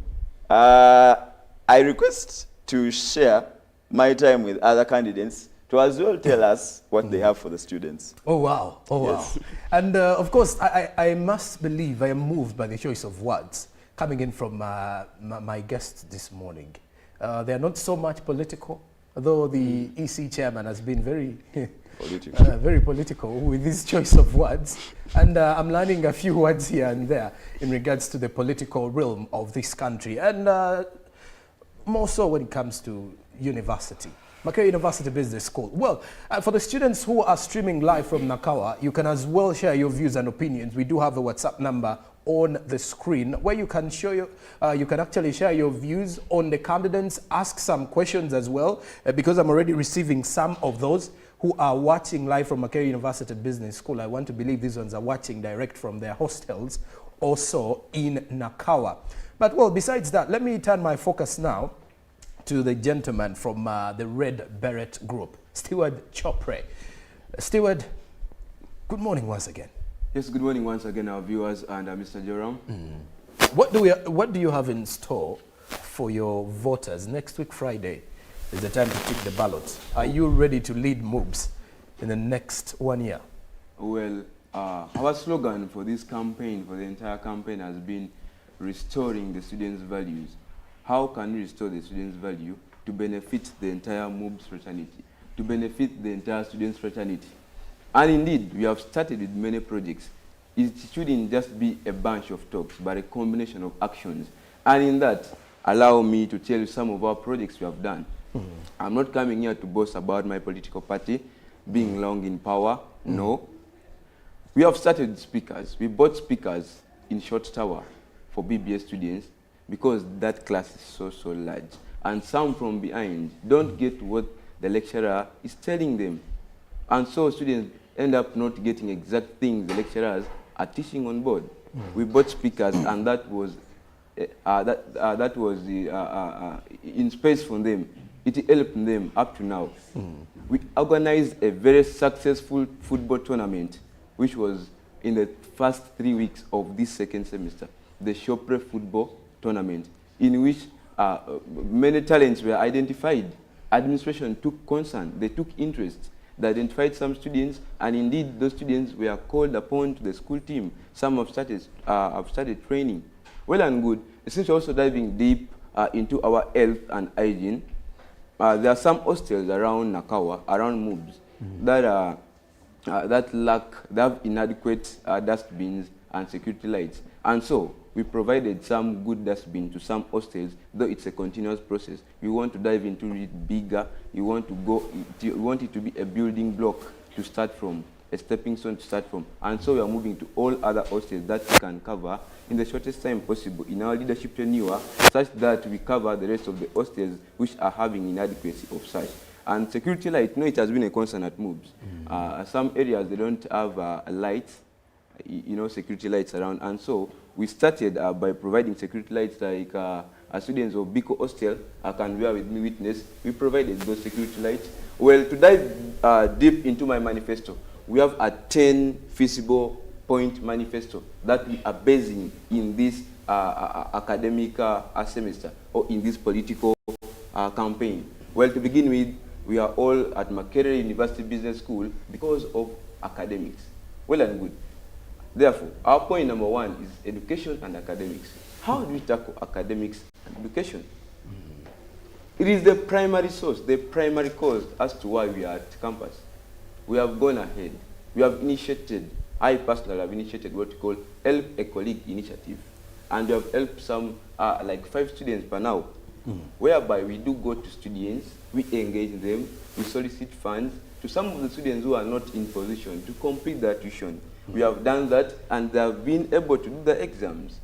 I request to share my time with other candidates to as well tell us what they have for the students. Oh, wow. Oh, yes. Wow. And of course, I must believe I am moved by the choice of words coming in from my guests this morning. They are not so much political, though the EC chairman has been very very political with his choice of words. And I'm learning a few words here and there in regards to the political realm of this country, and more so when it comes to university. Makerere University Business School. Well, for the students who are streaming live from Nakawa, you can as well share your views and opinions. We do have a WhatsApp number on the screen where you can show you can actually share your views on the candidates, ask some questions as well, because I'm already receiving some of those who are watching live from Makerere University Business School. I want to believe these ones are watching direct from their hostels, also in Nakawa. But well, besides that, let me turn my focus now to the gentleman from the Red Beret Group, Steward Chopre. Steward, good morning once again. Yes, good morning once again, our viewers and Mr. Joram. What do you have in store for your voters? Next week, Friday, is the time to take the ballots. Are you ready to lead MUBS in the next 1 year? Well, our slogan for this campaign, for the entire campaign, has been restoring the students' values. How can we restore the students' value to benefit the entire MUBS fraternity, to benefit the entire students' fraternity? And indeed, we have started with many projects. It shouldn't just be a bunch of talks, but a combination of actions. And in that, allow me to tell you some of our projects we have done. I'm not coming here to boast about my political party being long in power. No. We have started speakers. We bought speakers in Short Tower for BBS students because that class is so large. And some from behind don't get what the lecturer is telling them. And so students end up not getting exact things the lecturers are teaching on board. We bought speakers, and that was in space for them. It helped them up to now. We organized a very successful football tournament, which was in the first 3 weeks of this second semester, the Chopre football tournament, in which many talents were identified. Administration took concern, they took interest. They identified some students, and indeed those students were called upon to the school team. Some have started training. Well and good. Since we're also diving deep into our health and hygiene, there are some hostels around Nakawa, around MUBS, that have inadequate dustbins and security lights. And so we provided some good dustbins to some hostels, though it's a continuous process. We want to dive into it bigger. You want it to be a building block to start from, a stepping stone to start from. And so we are moving to all other hostels that we can cover in the shortest time possible in our leadership tenure, such that we cover the rest of the hostels which are having inadequacy of such. And security light, it has been a concern at MUBS. Some areas, they don't have lights, security lights around. And so we started by providing security lights like students of Biko Hostel can bear with me witness. We provided those security lights. Well, to dive deep into my manifesto, we have a 10 feasible point manifesto that we are basing in this academic semester or in this political campaign. Well, to begin with, we are all at Makerere University Business School because of academics. Well and good. Therefore, our point number one is education and academics. How do we tackle academics and education? It is the primary source, the primary cause as to why we are at campus. We have gone ahead. We have initiated, I personally have initiated what we call Help a Colleague initiative. And we have helped some, like 5 students per now, whereby we do go to students, we engage them, we solicit funds to some of the students who are not in position to complete their tuition. We have done that, and they have been able to do the exams.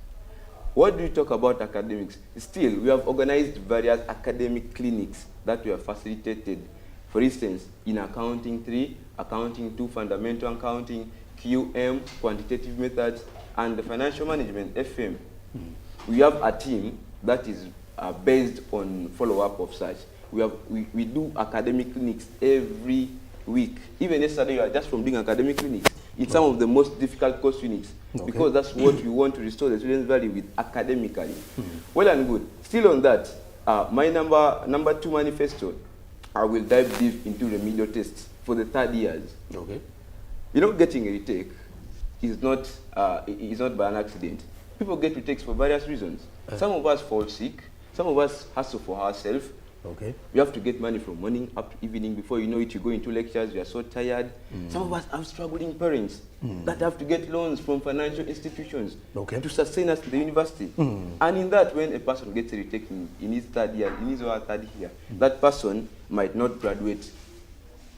What do we talk about academics? Still, we have organized various academic clinics that we have facilitated. For instance, in accounting 3, accounting 2, fundamental accounting, QM, quantitative methods, and the financial management, FM. We have a team that is based on follow-up of such. We do academic clinics every week. Even yesterday, you are just from doing academic clinics in some of the most difficult course units, because that's what we want to restore the students' value with academically. Well and good. Still on that, my number 2 manifesto, I will dive deep into remedial tests for the 3rd years. Okay. Getting a retake is not by an accident. People get retakes for various reasons. Some of us fall sick. Some of us hustle for ourselves. Okay. You have to get money from morning up to evening. Before you know it, you go into lectures, you are so tired. Some of us have struggling parents that have to get loans from financial institutions to sustain us to the university. And in that, when a person gets a retake in his third year, in his or her third year, that person might not graduate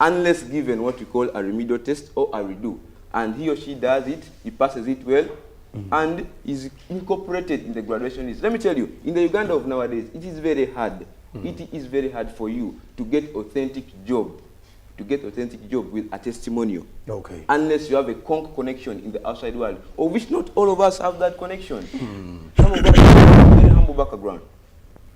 unless given what we call a remedial test or a redo. And he or she does it, he passes it well, and is incorporated in the graduation list. Let me tell you, in the Uganda of nowadays, it is very hard. It is very hard for you to get authentic job, with a testimonial. Okay. Unless you have a conk connection in the outside world, of which not all of us have that connection. Some of us have a very humble background.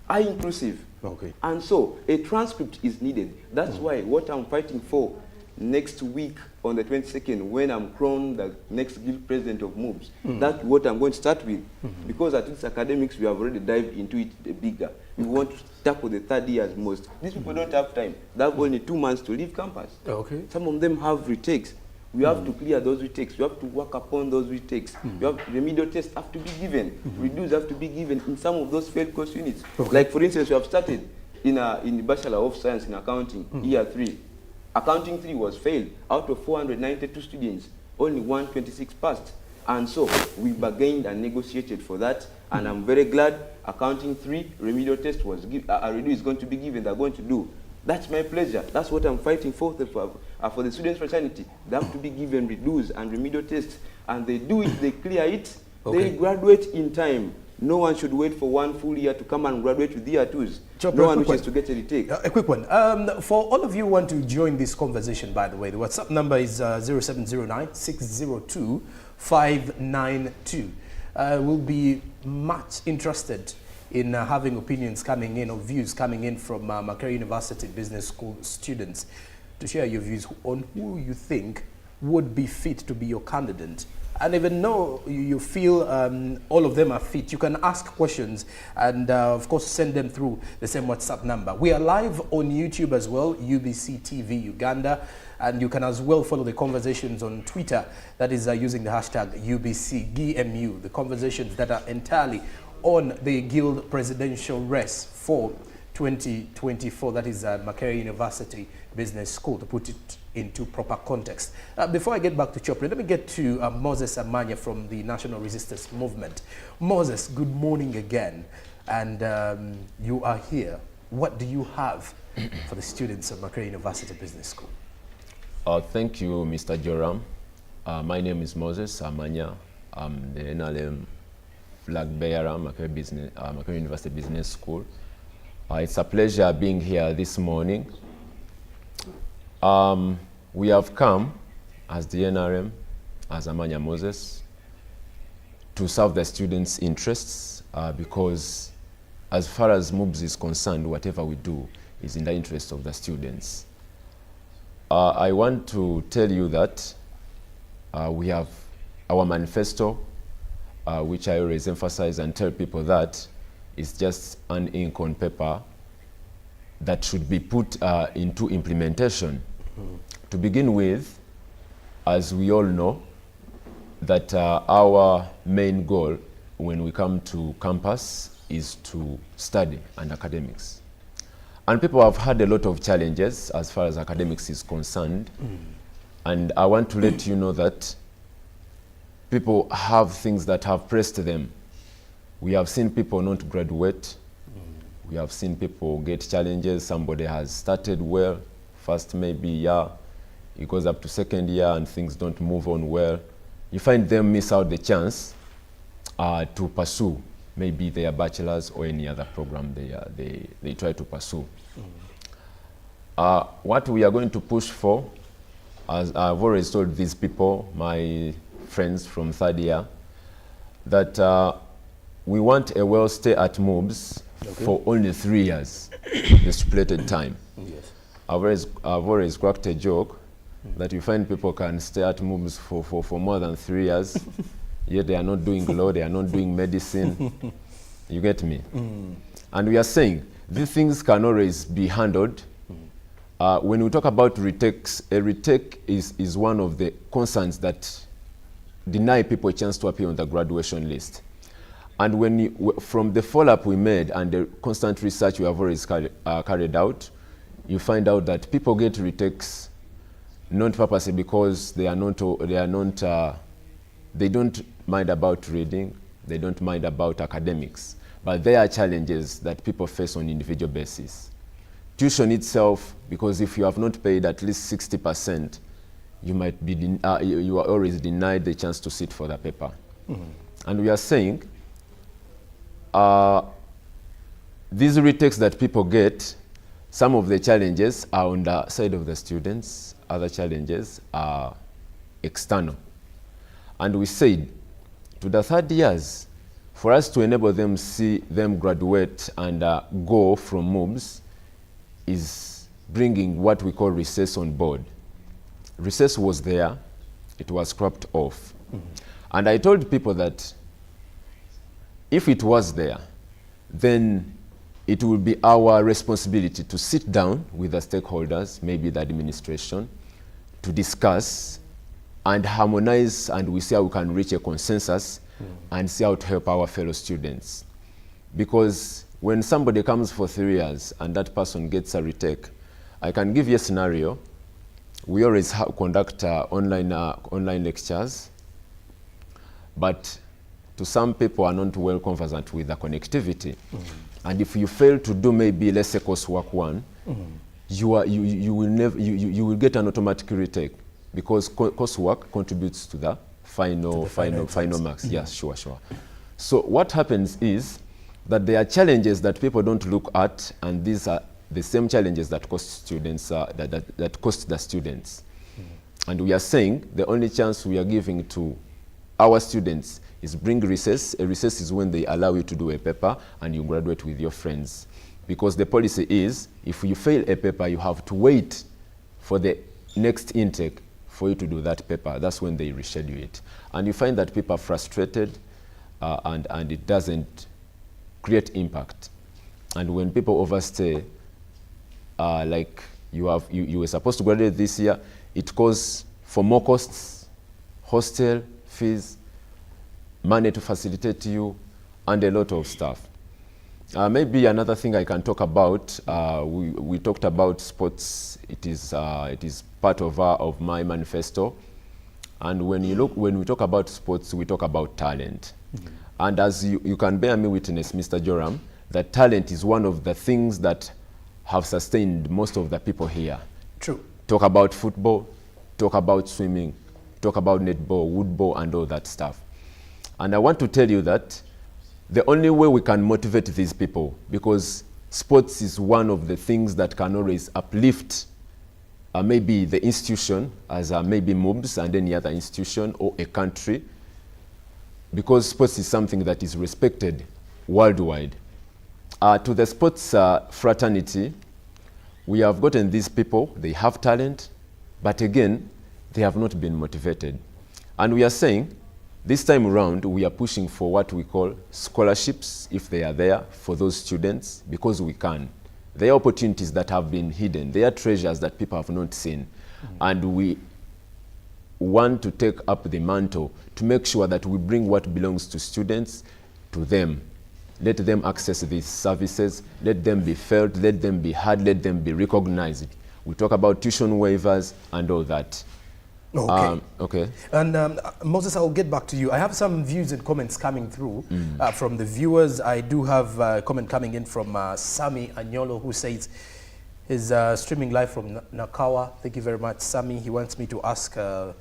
Are inclusive. Okay. And so a transcript is needed. That's why what I'm fighting for next week on the 22nd, when I'm crowned the next guild president of MUBS, that's what I'm going to start with. Because at least academics, we have already dived into it bigger. We want to tackle the third years most. These people don't have time. They have only 2 months to leave campus. Okay. Some of them have retakes. We have to clear those retakes. You have to work upon those retakes. You have remedial tests have to be given. Redos have to be given in some of those failed course units. Like for instance, we have started in the Bachelor of Science in Accounting, year 3. Accounting 3 was failed. Out of 492 students, only 126 passed. And so we bargained and negotiated for that. And I'm very glad Accounting 3 remedial test was given. A redo is going to be given. They're going to do. That's my pleasure. That's what I'm fighting for the students' fraternity. They have to be given redos and remedial tests. And they do it, they clear it, they graduate in time. No one should wait for 1 full year to come and graduate with year 2s. No one wishes to get a retake. A quick one. For all of you who want to join this conversation, by the way, the WhatsApp number is 0709-602-592. We'll be much interested in having opinions coming in or views coming in from Makerere University Business School students to share your views on who you think would be fit to be your candidate. And even though you feel all of them are fit, you can ask questions and, of course, send them through the same WhatsApp number. We are live on YouTube as well, UBC TV Uganda, and you can as well follow the conversations on Twitter, that is using the hashtag UBCGMU, the conversations that are entirely on the Guild presidential race for 2024, that is Makerere University Business School, to put it into proper context. Before I get back to Chopra, let me get to Moses Amanya from the National Resistance Movement. Moses, good morning again, and you are here. What do you have for the students of Makerere University Business School? Thank you, Mr. Joram. My name is Moses Amanya. I'm the NLM flag bearer, Makerere University Business School. It's a pleasure being here this morning. We have come as the NRM, as Amanya Moses, to serve the students' interests because as far as MUBS is concerned, whatever we do is in the interest of the students. I want to tell you that we have our manifesto, which I always emphasize and tell people that it's just an ink on paper that should be put into implementation. To begin with, as we all know, that our main goal when we come to campus is to study and academics. And people have had a lot of challenges as far as academics is concerned. And I want to let you know that people have things that have pressed them. We have seen people not graduate. We have seen people get challenges. Somebody has started well, first maybe year, it goes up to second year and things don't move on well. You find them miss out the chance to pursue maybe their bachelor's or any other program they try to pursue. What we are going to push for, as I've always told these people, my friends from third year, that we want a well stay at MUBS for only 3 years, the stipulated time. Yes. I've always cracked a joke that you find people can stay at MUBS for more than 3 years, yet they are not doing law, they are not doing medicine. You get me? And we are saying these things can always be handled. When we talk about retakes, a retake is one of the concerns that deny people a chance to appear on the graduation list. And when from the follow-up we made and the constant research we have always carried out, you find out that people get retakes not purposely because they don't mind about reading, they don't mind about academics, but there are challenges that people face on individual basis. Tuition itself, because if you have not paid at least 60%, you might be you are always denied the chance to sit for the paper. And we are saying these retakes that people get, some of the challenges are on the side of the students, other challenges are external. And we said to the third years, for us to enable them see them graduate and go from MUBS is bringing what we call recess on board. Recess was there, it was scrapped off. And I told people that if it was there, then it will be our responsibility to sit down with the stakeholders, maybe the administration, to discuss and harmonize, and we see how we can reach a consensus and see how to help our fellow students. Because when somebody comes for 3 years and that person gets a retake, I can give you a scenario. We always conduct online lectures, but to some people are not well conversant with the connectivity. And if you fail to do maybe, let's say, coursework 1, you will get an automatic retake because coursework contributes to the final marks. Yes, sure. So what happens is that there are challenges that people don't look at, and these are the same challenges that cost students that cost the students. And we are saying the only chance we are giving to our students is bring recess. A recess is when they allow you to do a paper and you graduate with your friends. Because the policy is, if you fail a paper, you have to wait for the next intake for you to do that paper. That's when they reschedule it. And you find that people are frustrated and it doesn't create impact. And when people overstay, like you were supposed to graduate this year, it calls for more costs, hostel fees, money to facilitate you, and a lot of stuff. Maybe another thing I can talk about, we talked about sports. It is part of my manifesto. And when we talk about sports, we talk about talent. And as you can bear me witness, Mr. Joram, that talent is one of the things that have sustained most of the people here. True. Talk about football, talk about swimming, talk about netball, woodball, and all that stuff. And I want to tell you that the only way we can motivate these people, because sports is one of the things that can always uplift maybe the institution as maybe MUBS and any other institution or a country, because sports is something that is respected worldwide. To the sports fraternity, we have gotten these people, they have talent, but again, they have not been motivated. And we are saying, this time around, we are pushing for what we call scholarships, if they are there, for those students, because we can. There are opportunities that have been hidden. There are treasures that people have not seen. And we want to take up the mantle to make sure that we bring what belongs to students to them. Let them access these services, let them be felt, let them be heard, let them be recognized. We talk about tuition waivers and all that. Okay. Okay. And Moses, I'll get back to you. I have some views and comments coming through from the viewers. I do have a comment coming in from Sami Anyolo, who says he's streaming live from Nakawa. Thank you very much, Sami. He wants me to ask, I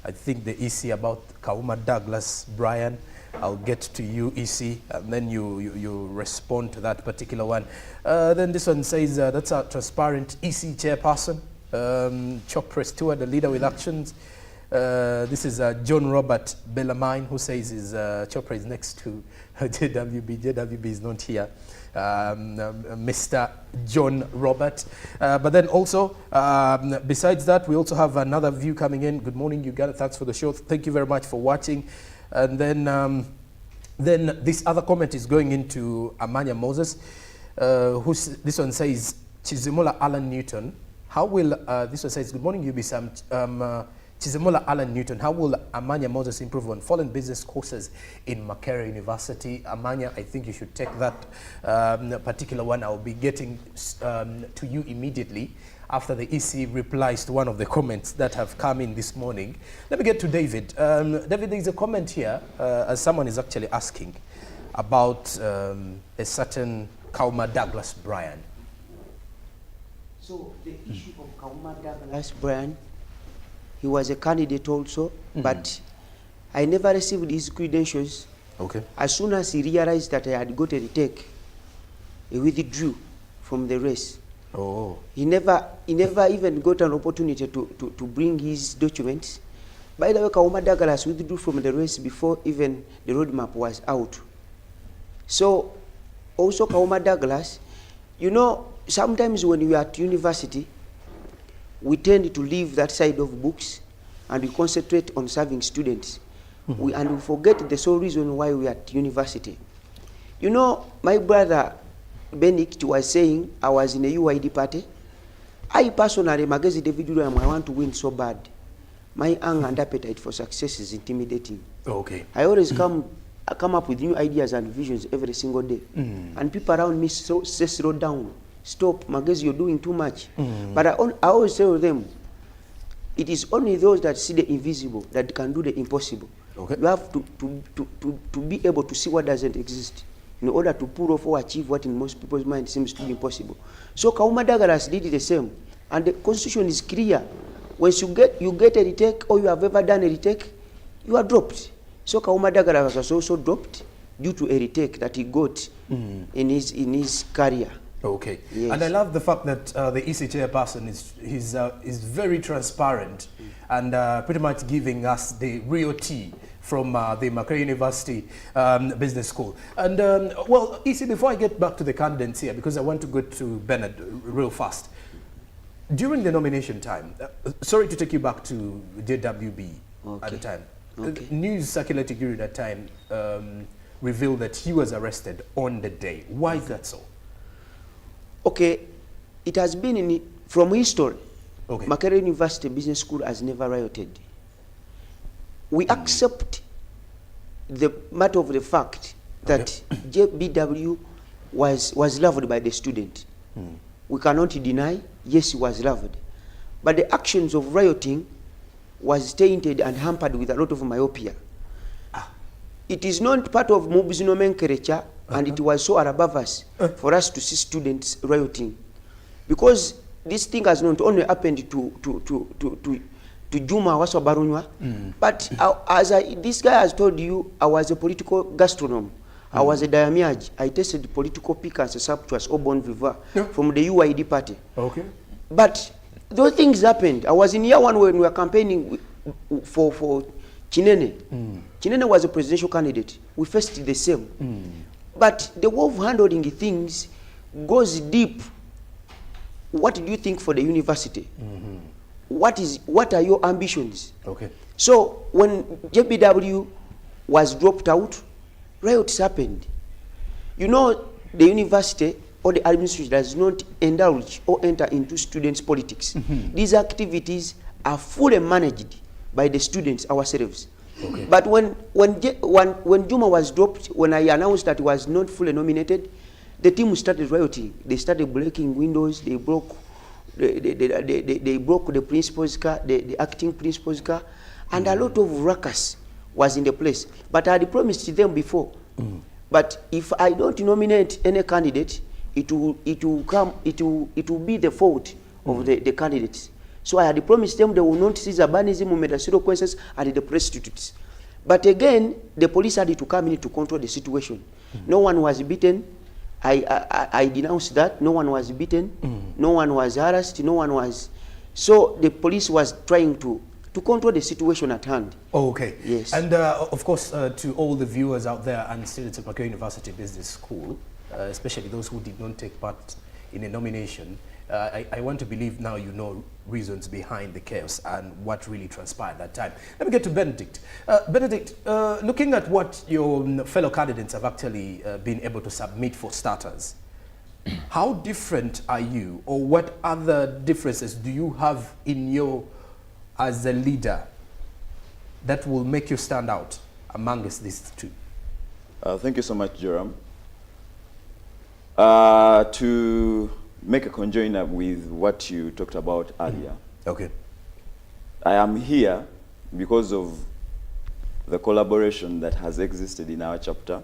think, the EC about Kauma Douglas Brian. I'll get to you, EC, and then you respond to that particular one. Then this one says that's a transparent EC chairperson. Chop Press Tour, the leader with actions. This is John Robert Bellarmine, who says his Chopra is next to JWB. JWB is not here. Mr. John Robert. But then also, besides that, we also have another view coming in. Good morning, Uganda. Thanks for the show. Thank you very much for watching. And then this other comment is going into Amanya Moses. This one says, Chizimola Alan Newton. How will, this one says, good morning, UBSAM. Chizemola Alan Newton, how will Amanya Moses improve on fallen business courses in Makerere University? Amanya, I think you should take that particular one. I'll be getting to you immediately after the EC replies to one of the comments that have come in this morning. Let me get to David. David, there's a comment here, as someone is actually asking about a certain Kauma Douglas Bryan. So the issue of Kauma Douglas Bryan, he was a candidate also, but I never received his credentials. Okay. As soon as he realized that I had got a retake, he withdrew from the race. Oh. He never even got an opportunity to bring his documents. By the way, Kauma Douglas withdrew from the race before even the roadmap was out. So, also Kauma Douglas, you know, sometimes when we are at university, we tend to leave that side of books and we concentrate on serving students. And we forget the sole reason why we are at university. You know, my brother Benedict was saying I was in a UID party. I personally, Magezi David, I want to win so bad. My anger and appetite for success is intimidating. Okay. I always come up with new ideas and visions every single day. And people around me say, slow down. Stop, Magezi, you're doing too much. But I always tell them, it is only those that see the invisible that can do the impossible. Okay. You have to be able to see what doesn't exist in order to pull off or achieve what in most people's mind seems to be impossible. So Kauma Douglas did the same. And the constitution is clear. Once you get a retake or you have ever done a retake, you are dropped. So Kauma Douglas was also dropped due to a retake that he got in his career. Okay. Yes. And I love the fact that the EC chairperson is very transparent and pretty much giving us the real tea from the Makerere University Business School. And well, EC, before I get back to the candidates here, because I want to go to Bernard real fast. During the nomination time, sorry to take you back to JWB at the time. Okay. News circulated during that time revealed that he was arrested on the day. Why is that so? Okay, it has been from history. Okay. Makerere University Business School has never rioted. We accept the matter of the fact that JBW was loved by the student. We cannot deny, yes, he was loved. But the actions of rioting was tainted and hampered with a lot of myopia. It is not part of MUBS nomenclature, and it was so above us for us to see students rioting. Because this thing has not only happened to Juma Wasobarunywa, but as this guy has told you, I was a political gastronome. I was a diamiage. I tasted political piquants, sumptuous, or bon vivant from the UID party. Okay. But those things happened. I was in year one when we were campaigning for Chinene. Chinene was a presidential candidate. We faced the same. But the way of handling things goes deep. What do you think for the university? What are your ambitions? Okay. So when JBW was dropped out, riots happened. You know, the university or the administration does not indulge or enter into students' politics. These activities are fully managed by the students ourselves. Okay. But when Juma was dropped, when I announced that he was not fully nominated, the team started rioting. They started breaking windows. They broke the principal's car, the acting principal's car, and a lot of ruckus was in the place. But I had promised them before. But if I don't nominate any candidate, it will be the fault of the candidates. So I had promised them they will not seize urbanism, medicinal consequences, and the prostitutes. But again, the police had to come in to control the situation. No one was beaten. I denounced that. No one was beaten. No one was harassed. No one was. So the police was trying to control the situation at hand. Okay. Yes. And of course, to all the viewers out there and students at Makerere University Business School, especially those who did not take part in a nomination, I want to believe now you know reasons behind the chaos and what really transpired that time. Let me get to Benedict. Benedict, looking at what your fellow candidates have actually been able to submit for starters, how different are you, or what other differences do you have in your as a leader that will make you stand out amongst these two? Thank you so much, Joram. To make a conjoiner with what you talked about earlier. Okay. I am here because of the collaboration that has existed in our chapter.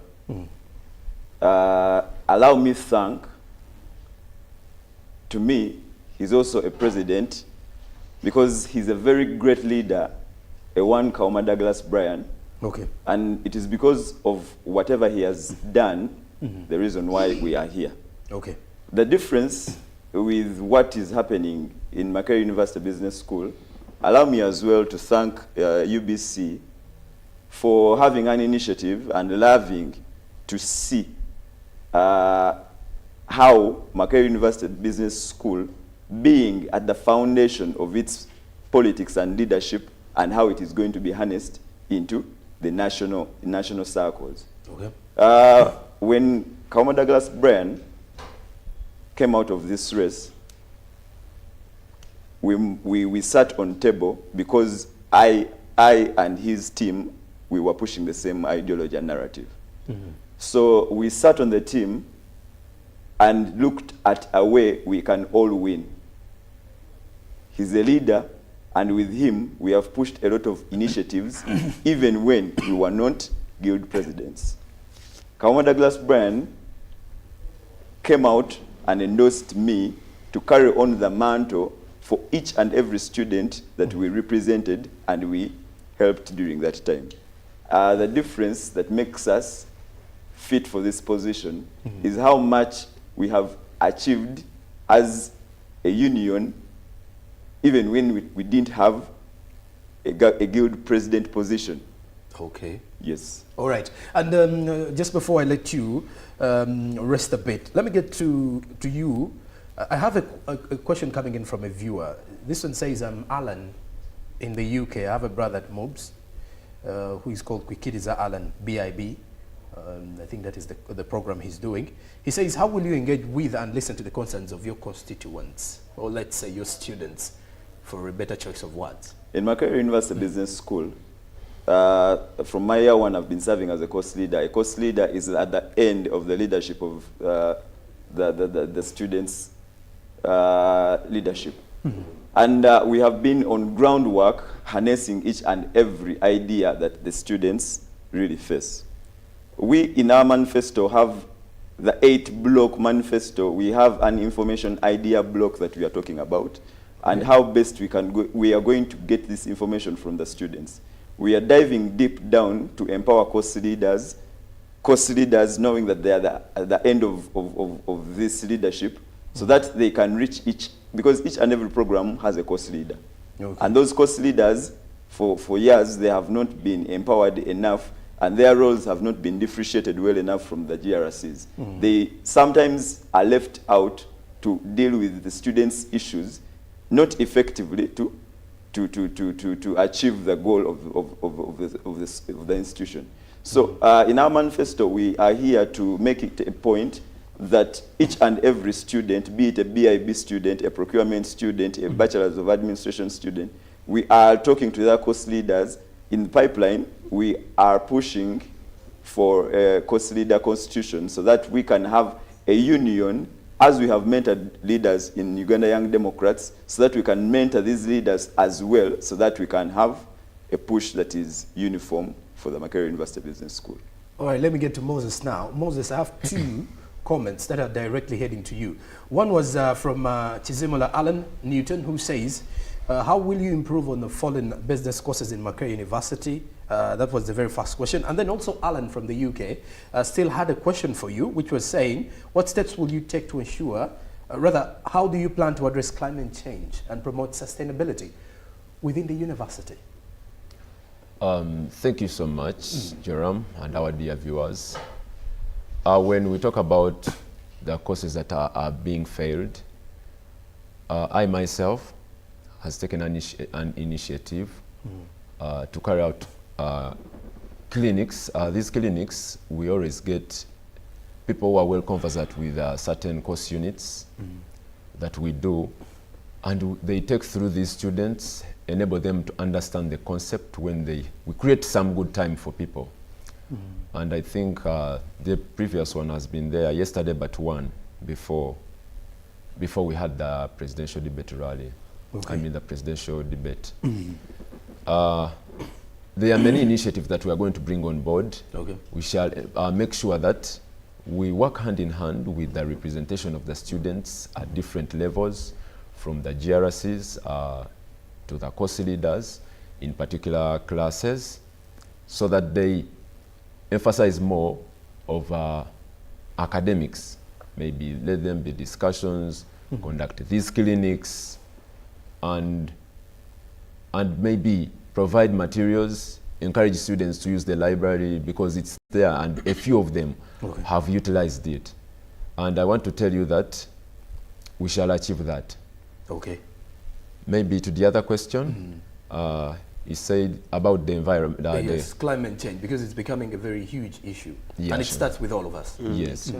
Allow me thank, to me, he's also a president because he's a very great leader, a one Kauma Douglas Bryan. Okay. And it is because of whatever he has done, the reason why we are here. Okay. The difference with what is happening in Makerere University Business School, allow me as well to thank UBC for having an initiative and loving to see how Makerere University Business School being at the foundation of its politics and leadership and how it is going to be harnessed into the national circles. Okay. When Kauma Douglas Bryan came out of this race, we sat on table because I and his team, we were pushing the same ideology and narrative. So we sat on the team and looked at a way we can all win. He's a leader, and with him, we have pushed a lot of initiatives, even when we were not guild presidents. Kauma Douglas Bryan came out and endorsed me to carry on the mantle for each and every student that we represented and we helped during that time. The difference that makes us fit for this position is how much we have achieved as a union, even when we didn't have a guild president position. Okay. Yes. All right. And just before I let you rest a bit, let me get to you. I have a question coming in from a viewer. This one says, I'm Alan in the UK. I have a brother at MUBS who is called Kwikiriza Alan, BIB. I think that is the program he's doing. He says, how will you engage with and listen to the concerns of your constituents, or let's say your students, for a better choice of words? In Makerere University Business School, from my year one, I've been serving as a course leader. A course leader is at the end of the leadership of the students' leadership. And we have been on groundwork, harnessing each and every idea that the students really face. We, in our manifesto, have the 8-block manifesto. We have an information idea block that we are talking about, and how best we are going to get this information from the students. We are diving deep down to empower course leaders knowing that they are at the end of this leadership, so that they can reach because each and every program has a course leader. Okay. And those course leaders, for years, they have not been empowered enough, and their roles have not been differentiated well enough from the GRCs. They sometimes are left out to deal with the students' issues, not effectively to achieve the goal of the institution. So in our manifesto, we are here to make it a point that each and every student, be it a BIB student, a procurement student, a Bachelor's of Administration student, we are talking to their course leaders. In the pipeline, we are pushing for a course leader constitution so that we can have a union, as we have mentored leaders in Uganda Young Democrats, so that we can mentor these leaders as well, so that we can have a push that is uniform for the Makerere University Business School. All right, let me get to Moses now. Moses, I have two comments that are directly heading to you. One was from Chizimola Alan Newton, who says, how will you improve on the fallen business courses in Makerere University? That was the very first question. And then also Alan from the UK still had a question for you, which was saying, what steps will you take to ensure, rather, how do you plan to address climate change and promote sustainability within the university? Thank you so much, Jerome, and our dear viewers. When we talk about the courses that are being failed, I myself has taken an initiative to carry out clinics. These clinics, we always get people who are well conversant with certain course units that we do, and they take through these students enable them to understand the concept when we create some good time for people. And I think the previous one has been there yesterday, but one before we had the presidential debate rally. Okay. I mean the presidential debate. There are many initiatives that we are going to bring on board. Okay. We shall make sure that we work hand in hand with the representation of the students at different levels, from the GRCs to the course leaders in particular classes, so that they emphasize more of academics. Maybe let them be discussions, conduct these clinics, and maybe provide materials, encourage students to use the library because it's there and a few of them have utilized it. And I want to tell you that we shall achieve that. Okay. Maybe to the other question, he said about the environment. Yes, climate change, because it's becoming a very huge issue. Yeah, and it sure. starts with all of us. Yes.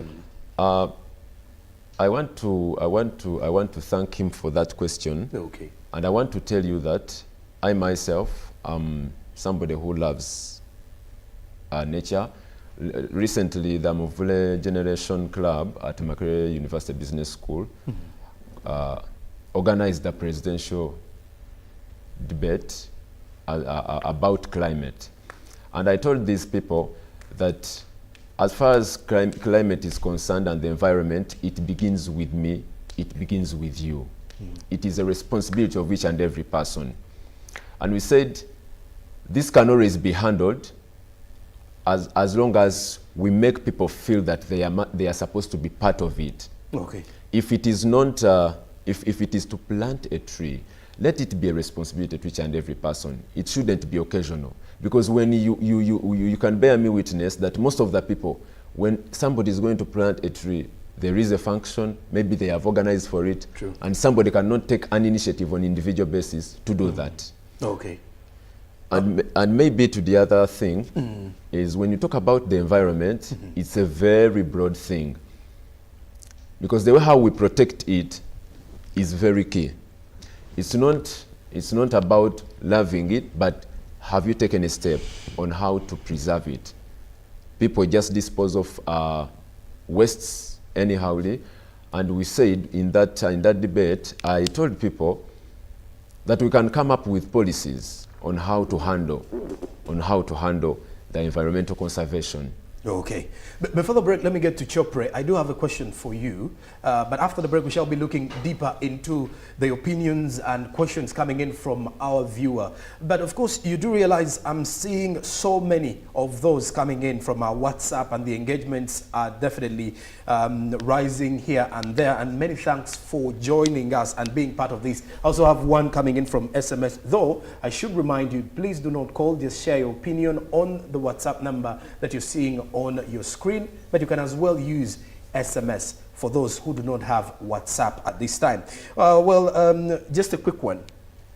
I want to thank him for that question. Okay. And I want to tell you that I myself am somebody who loves nature. Recently, the Muvule Generation Club at Makerere University Business School organized the presidential debate about climate. And I told these people that as far as climate is concerned and the environment, it begins with me, it begins with you. It is a responsibility of each and every person. And we said this can always be handled as long as we make people feel that they are supposed to be part of it. Okay. If it is not, if it is to plant a tree, let it be a responsibility to each and every person. It shouldn't be occasional. Because when you can bear me witness that most of the people, when somebody is going to plant a tree, there is a function, maybe they have organized for it, True. and somebody cannot take an initiative on an individual basis to do that. Okay. And maybe to the other thing is when you talk about the environment, it's a very broad thing. Because the way how we protect it is very key. It's not about loving it, but have you taken a step on how to preserve it? People just dispose of wastes anyhowly, and we said in that debate, I told people that we can come up with policies on how to handle the environmental conservation. Okay. But before the break, let me get to Chopre. I do have a question for you. But after the break, we shall be looking deeper into the opinions and questions coming in from our viewer. But of course, you do realize I'm seeing so many of those coming in from our WhatsApp, and the engagements are definitely rising here and there. And many thanks for joining us and being part of this. I also have one coming in from SMS. Though, I should remind you, please do not call, just share your opinion on the WhatsApp number that you're seeing on your screen, but you can as well use SMS for those who do not have WhatsApp at this time. Just a quick one.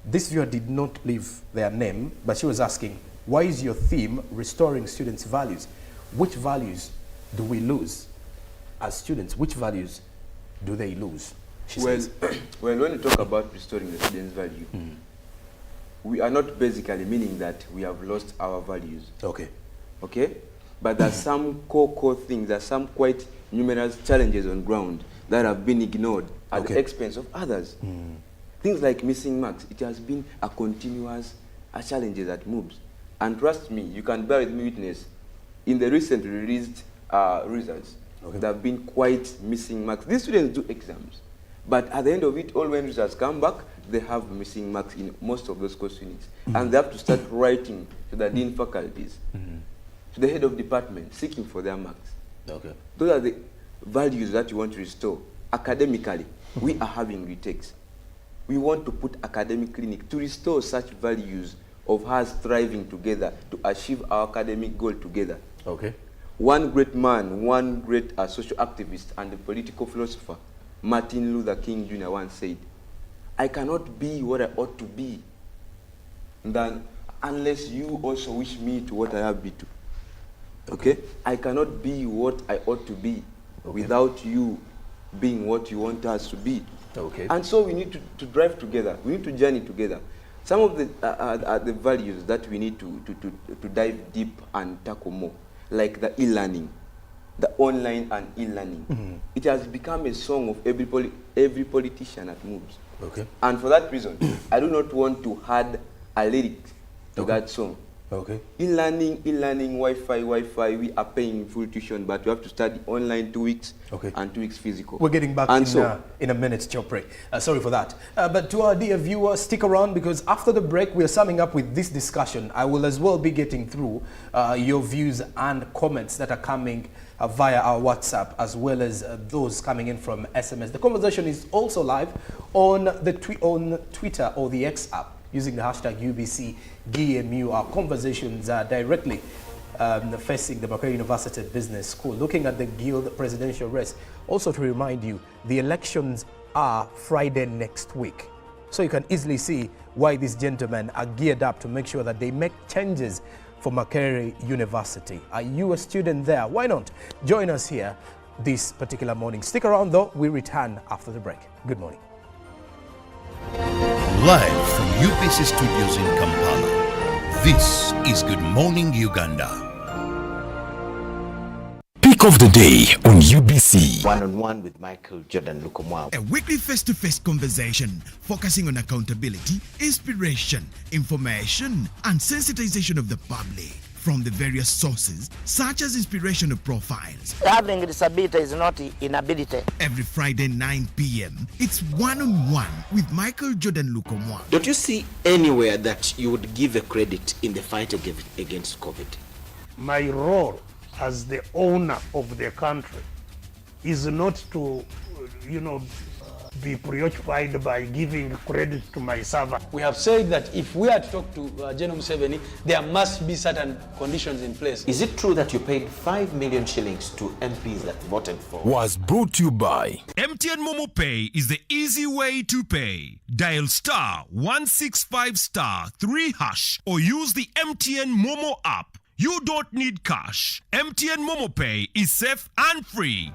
This viewer did not leave their name, but she was asking, why is your theme restoring students' values? Which values do we lose as students? Which values do they lose? She says. Well, when you talk about restoring the students' value, we are not basically meaning that we have lost our values. Okay. Okay? But there's some core things, there's some quite numerous challenges on ground that have been ignored at the expense of others. Things like missing marks, it has been a continuous challenges at MUBS. And trust me, you can bear with me witness, in the recently released results, there have been quite missing marks. These students do exams, but at the end of it, all when results come back, they have missing marks in most of those course units. And they have to start writing to the dean faculties, to the head of department, seeking for their marks. Okay. Those are the values that you want to restore. Academically, we are having retakes. We want to put academic clinic to restore such values of us thriving together to achieve our academic goal together. Okay. One great man, one great social activist and a political philosopher, Martin Luther King Jr. once said, I cannot be what I ought to be unless you also wish me to what I have been to. Okay? I cannot be what I ought to be without you being what you want us to be. Okay. And so we need to drive together. We need to journey together. Some of the values that we need to dive deep and tackle more, like the e-learning, the online and e-learning. It has become a song of every politician at MUBS. Okay. And for that reason, I do not want to add a lyric to that song. Okay. E-learning, Wi-Fi, we are paying full tuition, but we have to study online 2 weeks and 2 weeks physical. We're getting back in a minute, Chopre. Sorry for that. But to our dear viewers, stick around, because after the break, we are summing up with this discussion. I will as well be getting through your views and comments that are coming via our WhatsApp, as well as those coming in from SMS. The conversation is also live on Twitter or the X app using the hashtag UBCGMU. Our conversations are directly facing the Macquarie University Business School, looking at the Guild presidential race. Also to remind you, the elections are Friday next week. So you can easily see why these gentlemen are geared up to make sure that they make changes for Macquarie University. Are you a student there? Why not join us here this particular morning? Stick around though, we return after the break. Good morning. Live from UPC Studios in Kampala, this is Good Morning Uganda. Pick of the day on UBC. One-on-one with Michael Jordan Lukomwa. A weekly face-to-face conversation focusing on accountability, inspiration, information, and sensitization of the public from the various sources, such as inspirational profiles. Having disability is not inability. Every Friday 9 p.m., it's one-on-one with Michael Jordan Lukomwa. Don't you see anywhere that you would give a credit in the fight against COVID? My role as the owner of the country is not to, be preoccupied by giving credit to my servant. We have said that if we are to talk to General Museveni, there must be certain conditions in place. Is it true that you paid 5 million shillings to MPs that voted for? Was brought to you by MTN Momo Pay is the easy way to pay. Dial *165*3# or use the MTN Momo app. You don't need cash. MTN Momo Pay is safe and free.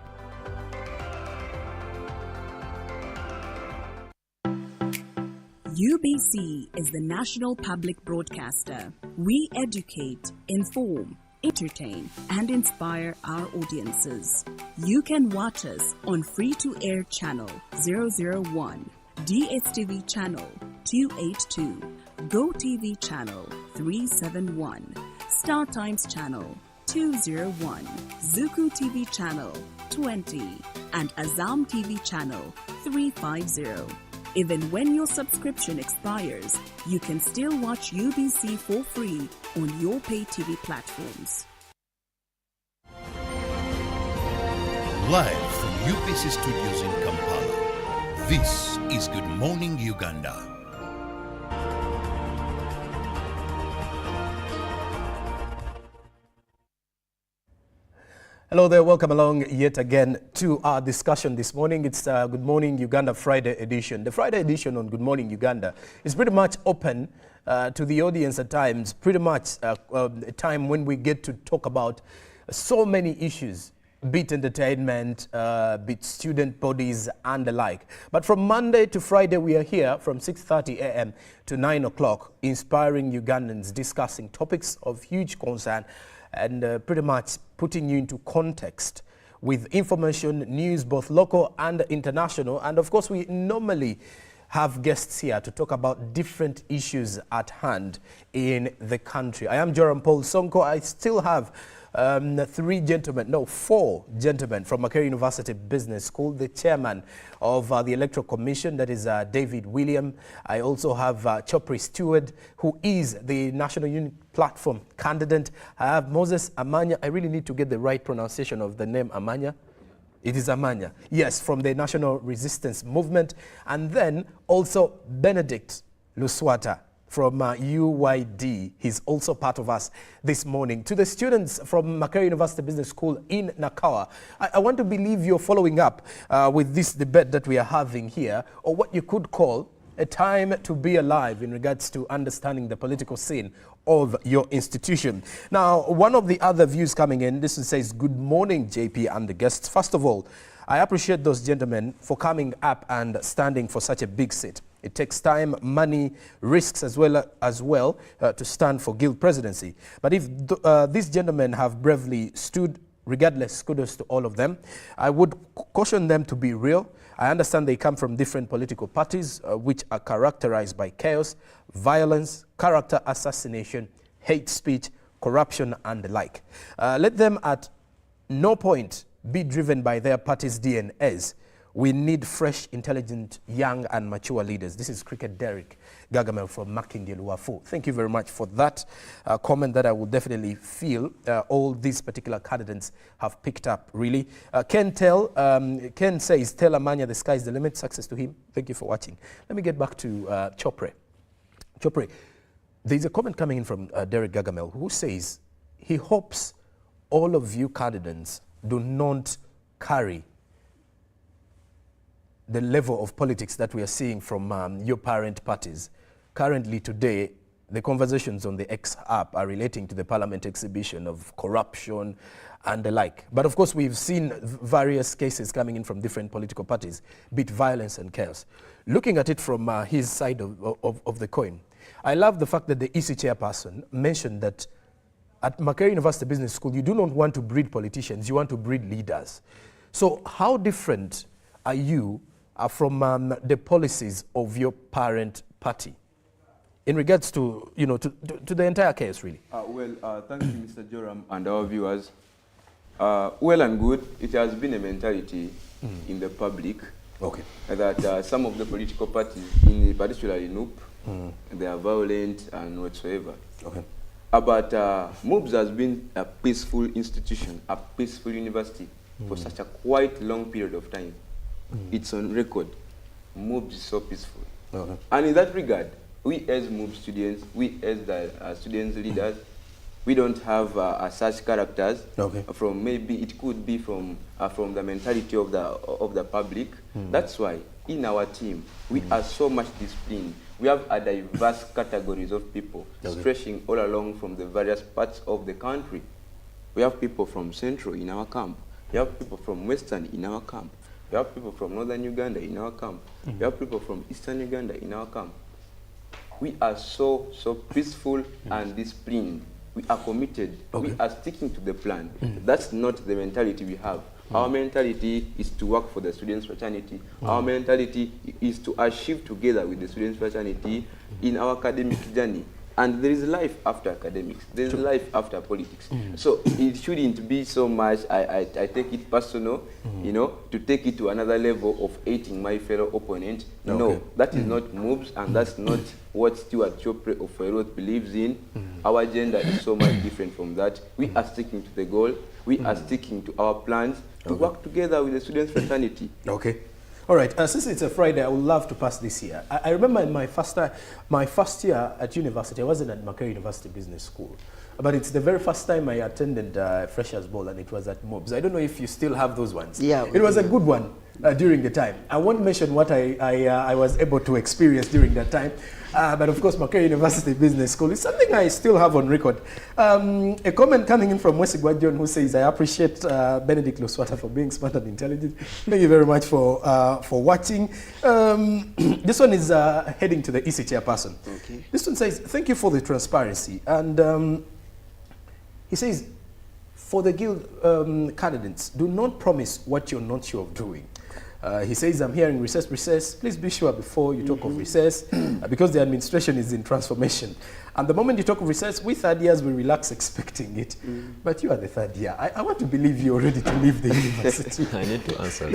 UBC is the national public broadcaster. We educate, inform, entertain, and inspire our audiences. You can watch us on free-to-air channel 001, DSTV channel 282, GoTV channel 371, Star Times channel 201, Zuku TV channel 20, and Azam TV channel 350. Even when your subscription expires, you can still watch UBC for free on your pay TV platforms. Live from UPC Studios in Kampala, this is Good Morning Uganda. Hello there, welcome along yet again to our discussion this morning. It's Good Morning Uganda Friday edition. The Friday edition on Good Morning Uganda is pretty much open to the audience at times, pretty much a time when we get to talk about so many issues, be it entertainment, be it student bodies and the like. But from Monday to Friday, we are here from 6:30 a.m. to 9 o'clock, inspiring Ugandans, discussing topics of huge concern, and pretty much putting you into context with information, news, both local and international. And of course, we normally have guests here to talk about different issues at hand in the country. I am Joram Paul Sonko. I still have four gentlemen from Macquarie University Business School, the chairman of the Electoral Commission, that is David William. I also have Chopri Stewart, who is the National Unity Platform candidate. I have Moses Amanya. I really need to get the right pronunciation of the name Amanya. It is Amanya. Yes, from the National Resistance Movement. And then also Benedict Luswata from UYD. He's also part of us this morning. To the students from Macquarie University Business School in Nakawa, I want to believe you're following up with this debate that we are having here, or what you could call a time to be alive in regards to understanding the political scene of your institution. Now, one of the other views coming in, this says, good morning, JP and the guests. First of all, I appreciate those gentlemen for coming up and standing for such a big seat. It takes time, money, risks as well to stand for guild presidency. But if these gentlemen have bravely stood, regardless, kudos to all of them. I would caution them to be real. I understand they come from different political parties which are characterized by chaos, violence, character assassination, hate speech, corruption, and the like. Let them at no point be driven by their party's DNAs. We need fresh, intelligent, young, and mature leaders. This is Cricket Derek Gagamel from Makindye Luafu. Thank you very much for that comment that I will definitely feel all these particular candidates have picked up, really. Ken says, tell Amanya the sky is the limit. Success to him. Thank you for watching. Let me get back to Chopre. Chopre, there's a comment coming in from Derek Gagamel who says he hopes all of you candidates do not carry the level of politics that we are seeing from your parent parties. Currently today, the conversations on the X app are relating to the parliament exhibition of corruption and the like. But of course, we've seen various cases coming in from different political parties, be it violence and chaos. Looking at it from his side of the coin, I love the fact that the EC chairperson mentioned that at Makerere University Business School, you do not want to breed politicians, you want to breed leaders. So how different are you from the policies of your parent party in regards to, to the entire case, really? Thank you, Mr. Joram, and our viewers. Well and good, it has been a mentality in the public that some of the political parties, particularly NUP, they are violent and whatsoever. But MUBS has been a peaceful institution, a peaceful university for such a quite long period of time. It's on record. MUBS is so peaceful. And in that regard, we as MUBS students, we as the students leaders, we don't have such characters from, maybe it could be from the mentality of the public. That's why in our team, we are so much disciplined. We have a diverse categories of people stretching all along from the various parts of the country. We have people from Central in our camp. We have people from Western in our camp. We have people from Northern Uganda in our camp. We have people from Eastern Uganda in our camp. We are so peaceful and disciplined. We are committed. We are sticking to the plan. That's not the mentality we have. Our mentality is to work for the students' fraternity. Our mentality is to achieve together with the students' fraternity in our academic journey. And there is life after academics. There is life after politics. So it shouldn't be so much, I take it personal, to take it to another level of hating my fellow opponent. No, that is not MUBS, and that's not what Stuart Chopre of Fairoth believes in. Our agenda is so much different from that. We are sticking to the goal. We are sticking to our plans to work together with the students' fraternity. All right, since it's a Friday, I would love to pass this year. I remember in my first year at university, I wasn't at Makerere University Business School, but it's the very first time I attended Freshers' Ball, and it was at MUBS. I don't know if you still have those ones. Yeah. It was a good one during the time. I won't mention what I was able to experience during that time, but of course, Makerere University Business School is something I still have on record. A comment coming in from Wesigwa John, who says, I appreciate Benedict Luswata for being smart and intelligent. Thank you very much for watching. This one is heading to the EC chairperson. This one says, thank you for the transparency. And he says, for the guild candidates, do not promise what you're not sure of doing. He says, I'm hearing recess. Please be sure before you talk of recess, because the administration is in transformation. And the moment you talk of recess, we third years will relax expecting it. But you are the third year. I want to believe you're ready to leave the university. I need to answer.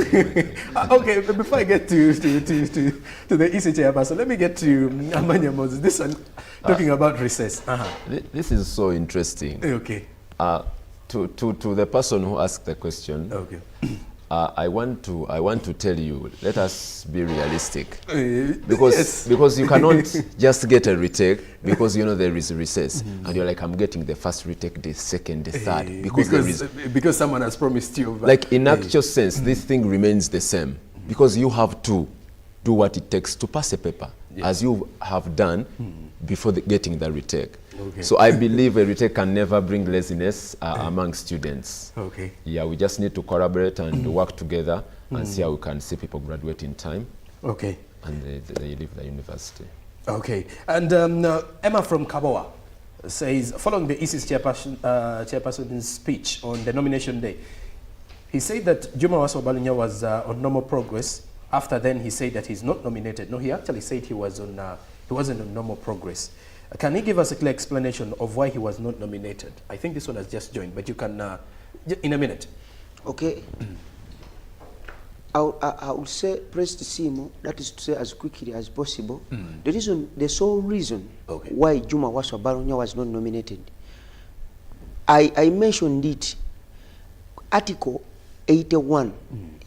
Okay, but before I get to the EC chairperson, let me get to Amanya Moses. This one, talking about recess. This is so interesting. Okay. To the person who asked the question, I want to tell you, let us be realistic, because you cannot just get a retake because there is a recess and you're like, I'm getting the first retake, the second, the third, because someone has promised you. Like in actual sense, this thing remains the same because you have to do what it takes to pass a paper, as you have done before getting the retake. So I believe a retake can never bring laziness among students. Yeah, we just need to collaborate and work together and see how we can see people graduate in time. and they leave the university. Okay. And Emma from Kaboa says, following the EC's chairperson's speech on the nomination day, he said that Juma Waso Balunya was on normal progress. After then, he said that he's not nominated. No, he actually said he wasn't on normal progress. Can he give us a clear explanation of why he was not nominated? I think this one has just joined, but you can, in a minute. Okay. I would say press the CMO, that is to say as quickly as possible. The sole reason why Juma Waso Balunya was not nominated, I mentioned it, Article 81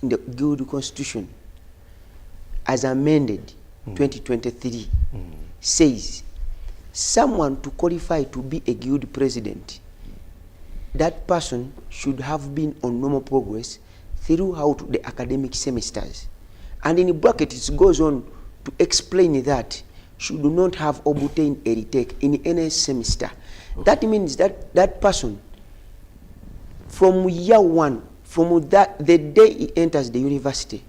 in the Guild Constitution, as amended 2023, says someone to qualify to be a guild president, that person should have been on normal progress throughout the academic semesters. And in the bracket, it goes on to explain that should not have obtained a retake in any semester. That means that that person, from year one, from the day he enters the university,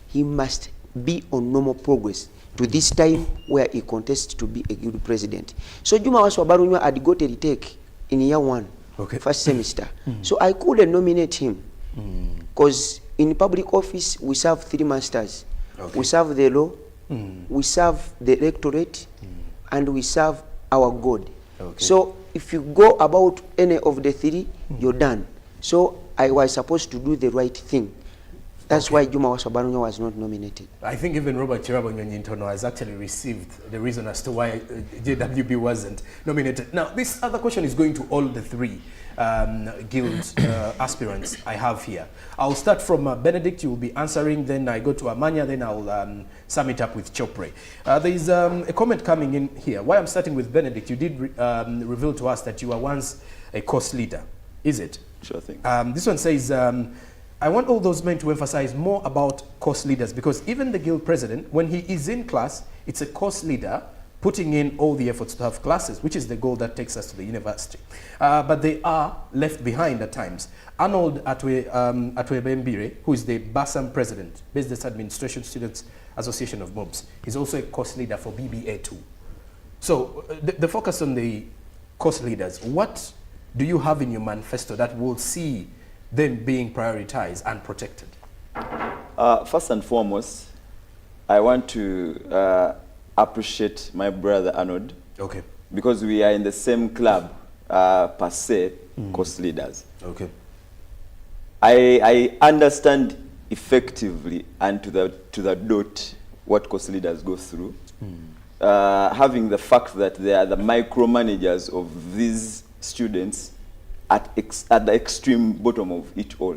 he must be on normal progress to this time where he contests to be a guild president. So Juma Waso Balunya had got a retake in year one, first semester. So I couldn't nominate him because in public office we serve 3 masters. We serve the law, we serve the electorate, and we serve our God. So if you go about any of the 3, you're done. So I was supposed to do the right thing. That's why Juma Waso Balunya was not nominated. I think even Robert Chirabo Nyonyintono has actually received the reason as to why JWB wasn't nominated. Now, this other question is going to all the 3 guild aspirants I have here. I'll start from Benedict, you will be answering, then I go to Amanya, then I'll sum it up with Chopre. There's a comment coming in here. Why I'm starting with Benedict, you did reveal to us that you were once a course leader. Is it? Sure thing. This one says, I want all those men to emphasize more about course leaders, because even the guild president, when he is in class, it's a course leader putting in all the efforts to have classes, which is the goal that takes us to the university. But they are left behind at times. Arnold Atwebembire, who is the BASAM president, Business Administration Students Association of MUBS, he's also a course leader for BBA too. So the focus on the course leaders, what do you have in your manifesto that will see them being prioritized and protected? First and foremost, I want to appreciate my brother Arnold. Okay. Because we are in the same club, per se, course leaders. Okay. I understand effectively and to the dot what course leaders go through. Having the fact that they are the micromanagers of these students at the extreme bottom of it all.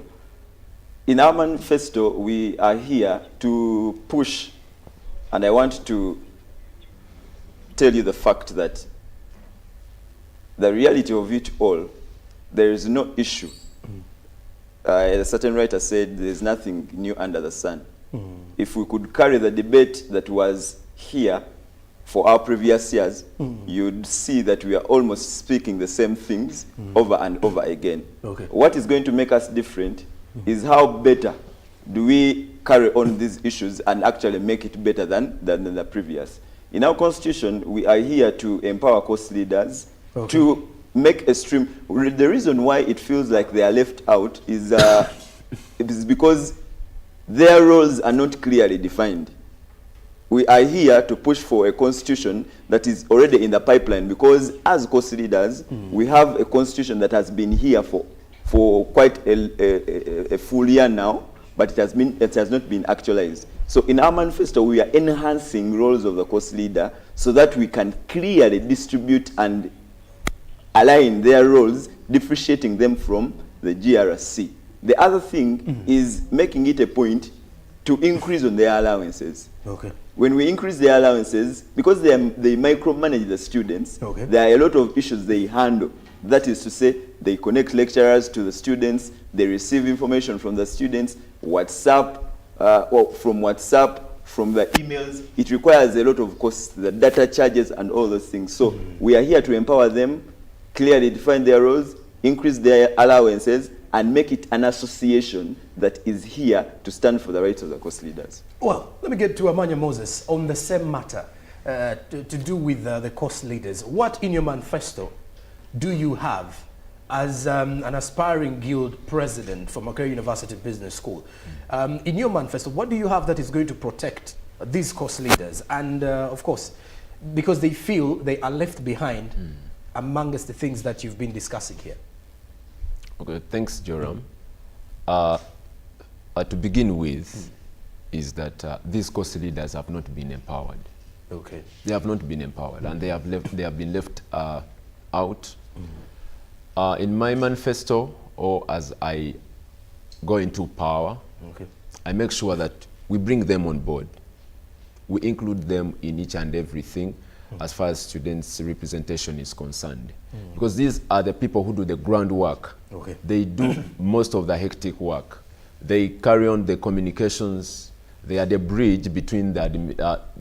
In our manifesto, we are here to push, and I want to tell you the fact that the reality of it all, there is no issue. A certain writer said there is nothing new under the sun. If we could carry the debate that was here for our previous years, you'd see that we are almost speaking the same things over and over again. Okay. What is going to make us different is how better do we carry on these issues and actually make it better than the previous. In our constitution, we are here to empower course leaders to make a stream. The reason why it feels like they are left out is, it is because their roles are not clearly defined. We are here to push for a constitution that is already in the pipeline, because as course leaders, we have a constitution that has been here for quite a full year now, but it has not been actualized. So in our manifesto, we are enhancing roles of the course leader so that we can clearly distribute and align their roles, differentiating them from the GRC. The other thing is making it a point to increase on their allowances. Okay. When we increase their allowances, because they micromanage the students, there are a lot of issues they handle. That is to say, they connect lecturers to the students, they receive information from the students, WhatsApp, from the emails. It requires a lot of costs, the data charges and all those things. So we are here to empower them, clearly define their roles, increase their allowances, and make it an association that is here to stand for the rights of the coast leaders. Well, let me get to Amanya Moses on the same matter to do with the coast leaders. What in your manifesto do you have as an aspiring guild president from Makerere University Business School? In your manifesto, what do you have that is going to protect these coast leaders? And of course, because they feel they are left behind amongst the things that you've been discussing here. Okay, thanks, Joram. To begin with, is that these coast leaders have not been empowered. Okay. They have not been empowered, and they have been left out. In my manifesto, or as I go into power, I make sure that we bring them on board. We include them in each and everything as far as students' representation is concerned. Because these are the people who do the groundwork. Okay. They do most of the hectic work. They carry on the communications. They are the bridge between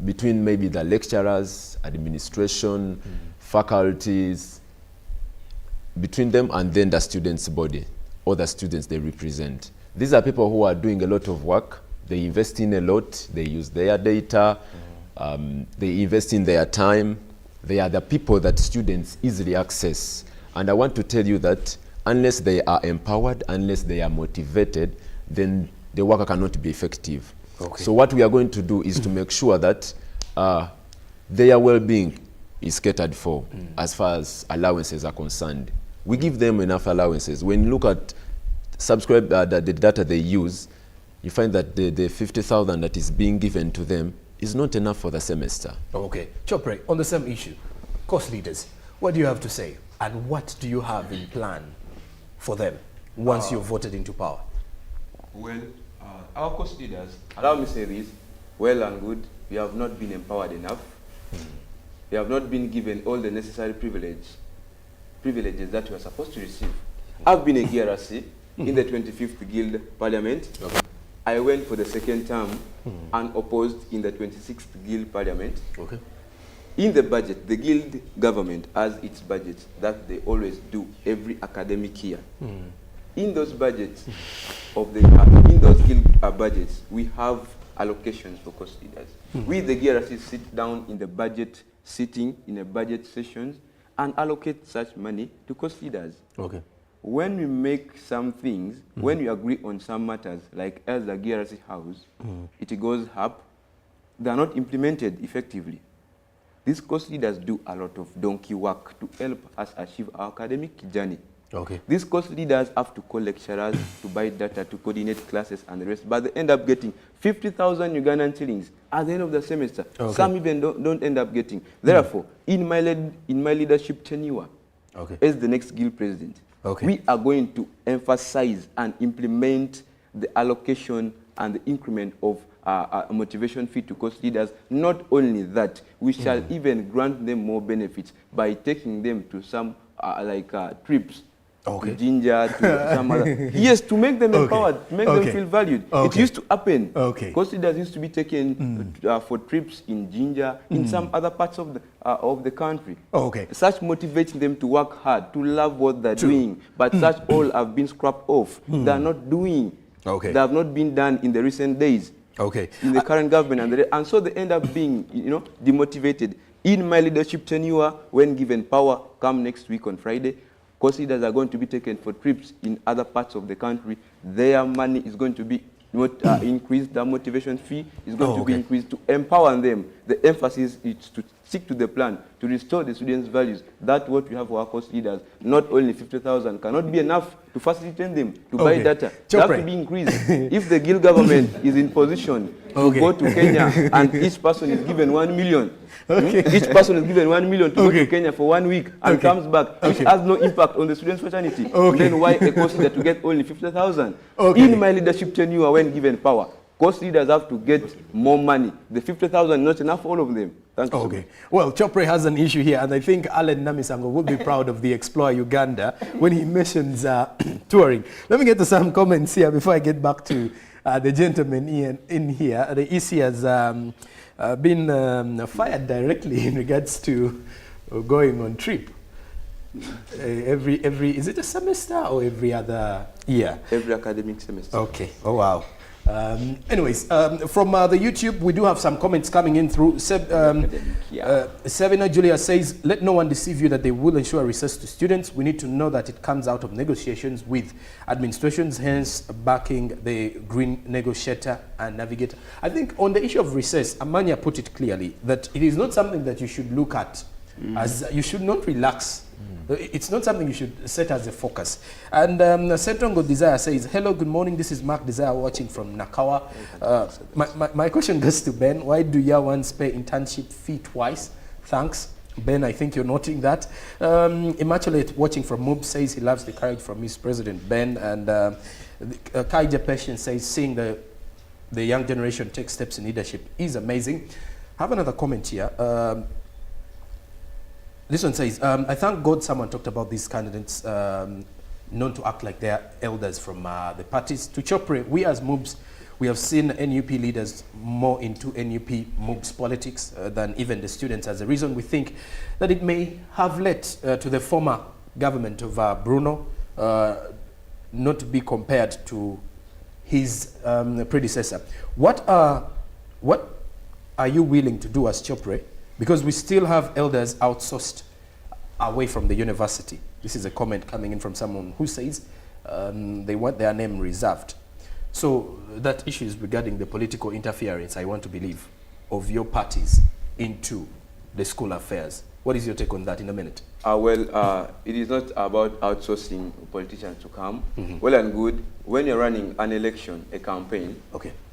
between maybe the lecturers, administration, faculties, between them and then the students' body, or the students they represent. These are people who are doing a lot of work. They invest in a lot. They use their data. They invest in their time. They are the people that students easily access. And I want to tell you that unless they are empowered, unless they are motivated, then the work cannot be effective. Okay. So what we are going to do is to make sure that their well-being is catered for as far as allowances are concerned. We give them enough allowances. When you look at the data they use, you find that the 50,000 that is being given to them is not enough for the semester. Okay. Chopre, on the same issue, coast leaders, what do you have to say? And what do you have in plan for them once you're voted into power? Well, our coast leaders, allow me to say this, well and good, we have not been empowered enough. We have not been given all the necessary privileges that we are supposed to receive. I've been a GRC in the 25th Guild Parliament. Okay. I went for the second term unopposed in the 26th Guild Parliament. Okay. In the budget, the Guild government has its budget that they always do every academic year. In those budgets in those Guild budgets, we have allocations for coast leaders. We, the GRC, sit down in the budget sitting, in a budget sessions, and allocate such money to coast leaders. Okay. When we make some things, when we agree on some matters, like as the GRC house, it goes up, they are not implemented effectively. These coast leaders do a lot of donkey work to help us achieve our academic journey. Okay. These course leaders have to call lecturers to buy data, to coordinate classes and the rest, but they end up getting 50,000 Ugandan shillings at the end of the semester. Okay. Some even don't end up getting. Therefore, in my leadership tenure, as the next guild president, we are going to emphasize and implement the allocation and the increment of a motivation fee to course leaders. Not only that, we shall even grant them more benefits by taking them to some trips. To Ginger, to some other. Yes, to make them empowered, to make them feel valued. It used to happen. Course leaders used to be taken for trips in Ginger, in some other parts of the country. Such motivating them to work hard, to love what they're doing. But such all have been scrapped off. They're not doing. They have not been done in the recent days. In the current government, and so they end up being, demotivated. In my leadership tenure, when given power, come next week on Friday, course leaders are going to be taken for trips in other parts of the country. Their money is going to be increased. The motivation fee is going to be increased to empower them. The emphasis is to stick to the plan, to restore the students' values. That's what we have for our course leaders. Not only 50,000 cannot be enough to facilitate them to buy data. They have to be increased. If the guild government is in position to go to Kenya and each person is given 1 million, each person is given 1 million to go to Kenya for 1 week and comes back, which has no impact on the students' fraternity. Then why a course leader to get only 50,000? In my leadership tenure, when given power, course leaders have to get more money. The 50,000 not enough for all of them. Thank you. Well, Chopre has an issue here, and I think Alan Namisango will be proud of the Explore Uganda when he mentions touring. Let me get to some comments here before I get back to the gentleman in here. The EC has been fired directly in regards to going on trip. Every is it a semester or every other year? Every academic semester. Okay. Oh wow. Anyways, from the YouTube, we do have some comments coming in through. Savina Julia says, let no one deceive you that they will ensure recess to students. We need to know that it comes out of negotiations with administrations, hence backing the green negotiator and navigator. I think on the issue of recess, Amanya put it clearly that it is not something that you should look at as you should not relax. It's not something you should set as a focus. And Sentongo Desire says, hello, good morning. This is Mark Desire watching from Nakawa. My question goes to Ben. Why do year ones pay internship fee twice? Thanks. Ben, I think you're noting that. Immaculate watching from MUBS says he loves the courage from his president, Ben. And Kaija Patience says, seeing the young generation take steps in leadership is amazing. I have another comment here. This one says, I thank God someone talked about these candidates known to act like they're elders from the parties. To Chopre, we as MUBS, we have seen NUP leaders more into NUP MUBS politics than even the students. As a reason, we think that it may have led to the former government of Bruno not to be compared to his predecessor. What are you willing to do as Chopre? Because we still have elders outsourced away from the university. This is a comment coming in from someone who says they want their name reserved. So that issue is regarding the political interference, I want to believe, of your parties into the school affairs. What is your take on that in a minute? It is not about outsourcing politicians to come. Well and good, when you're running an election, a campaign,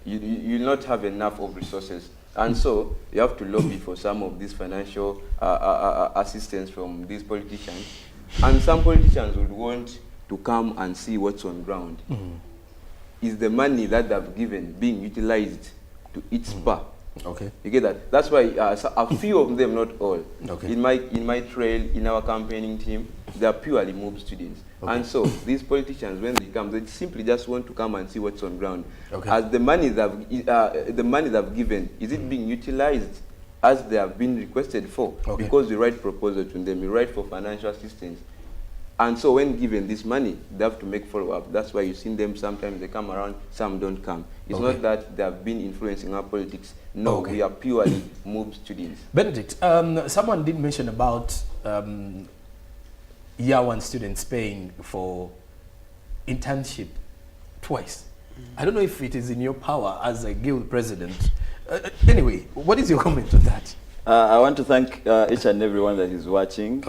you'll not have enough of resources. And so you have to lobby for some of this financial assistance from these politicians. And some politicians would want to come and see what's on ground. Is the money that they've given being utilized to its spur? Okay. You get that? That's why a few of them, not all, in my trail, in our campaigning team, they are purely MUBS students. And so these politicians, when they come, they simply just want to come and see what's on ground. As the money they've given, is it being utilized as they have been requested for? Because we write proposals to them, we write for financial assistance. And so when given this money, they have to make follow-up. That's why you've seen them, sometimes they come around, some don't come. It's not that they have been influencing our politics. No, we are purely MUBS students. Benedict, someone did mention about year one students paying for internship twice. I don't know if it is in your power as a guild president. Anyway, what is your comment on that? I want to thank each and everyone that is watching.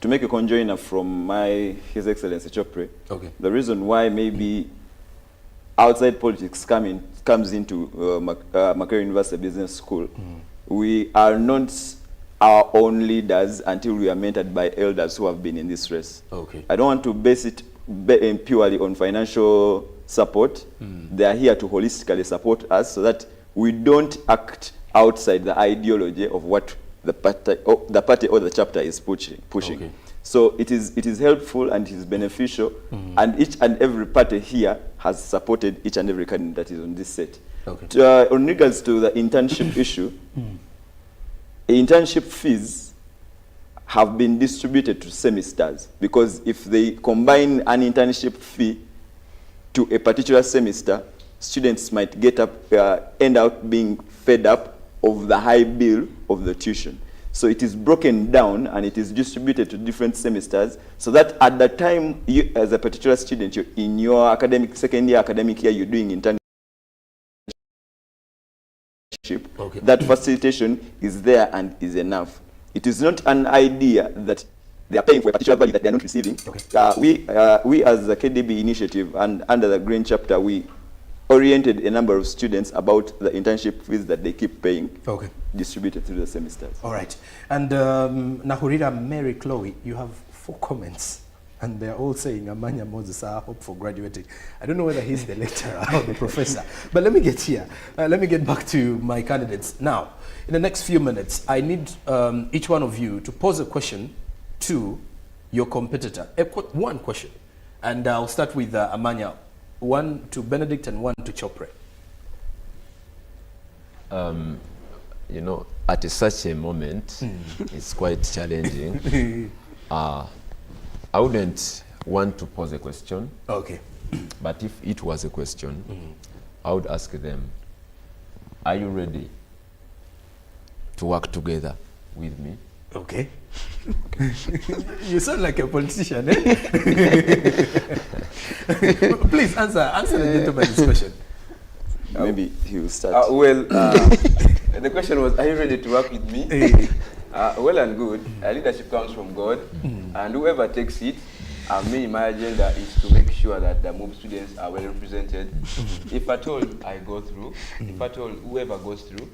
To make a conjoiner from His Excellency Chopre, the reason why maybe outside politics comes into Makerere University Business School, we are not our own leaders until we are mentored by elders who have been in this race. I don't want to base it purely on financial support. They are here to holistically support us so that we don't act outside the ideology of what the party or the chapter is pushing. So it is helpful and it is beneficial, and each and every party here has supported each and every candidate that is on this set. On regards to the internship issue, internship fees have been distributed to semesters, because if they combine an internship fee to a particular semester, students might end up being fed up of the high bill of the tuition. So it is broken down and it is distributed to different semesters, so that at the time you, as a particular student, you're in your second year academic year, you're doing internship, that facilitation is there and is enough. It is not an idea that they are paying for a particular value that they are not receiving. We as the KDB initiative and under the Green Chapter, we oriented a number of students about the internship fees that they keep paying, distributed through the semesters. All right. And Nahurira Mary Chloe, you have 4 comments, and they're all saying Amanya Moses, I hope for graduating. I don't know whether he's the lecturer or the professor, but let me get here. Let me get back to my candidates. Now, in the next few minutes, I need each one of you to pose a question to your competitor. One question. And I'll start with Amanya. 1 to Benedict and 1 to Chopre. you know, at such a moment, it's quite challenging. I wouldn't want to pose a question. Okay. But if it was a question, I would ask them, are you ready to work together with me? Okay. You sound like a politician, eh? Please answer the gentleman's question. Maybe he will start. The question was, are you ready to work with me? Well and good. Leadership comes from God, and whoever takes it, me, my agenda is to make sure that the MUBS students are well represented. If at all I go through, if at all whoever goes through,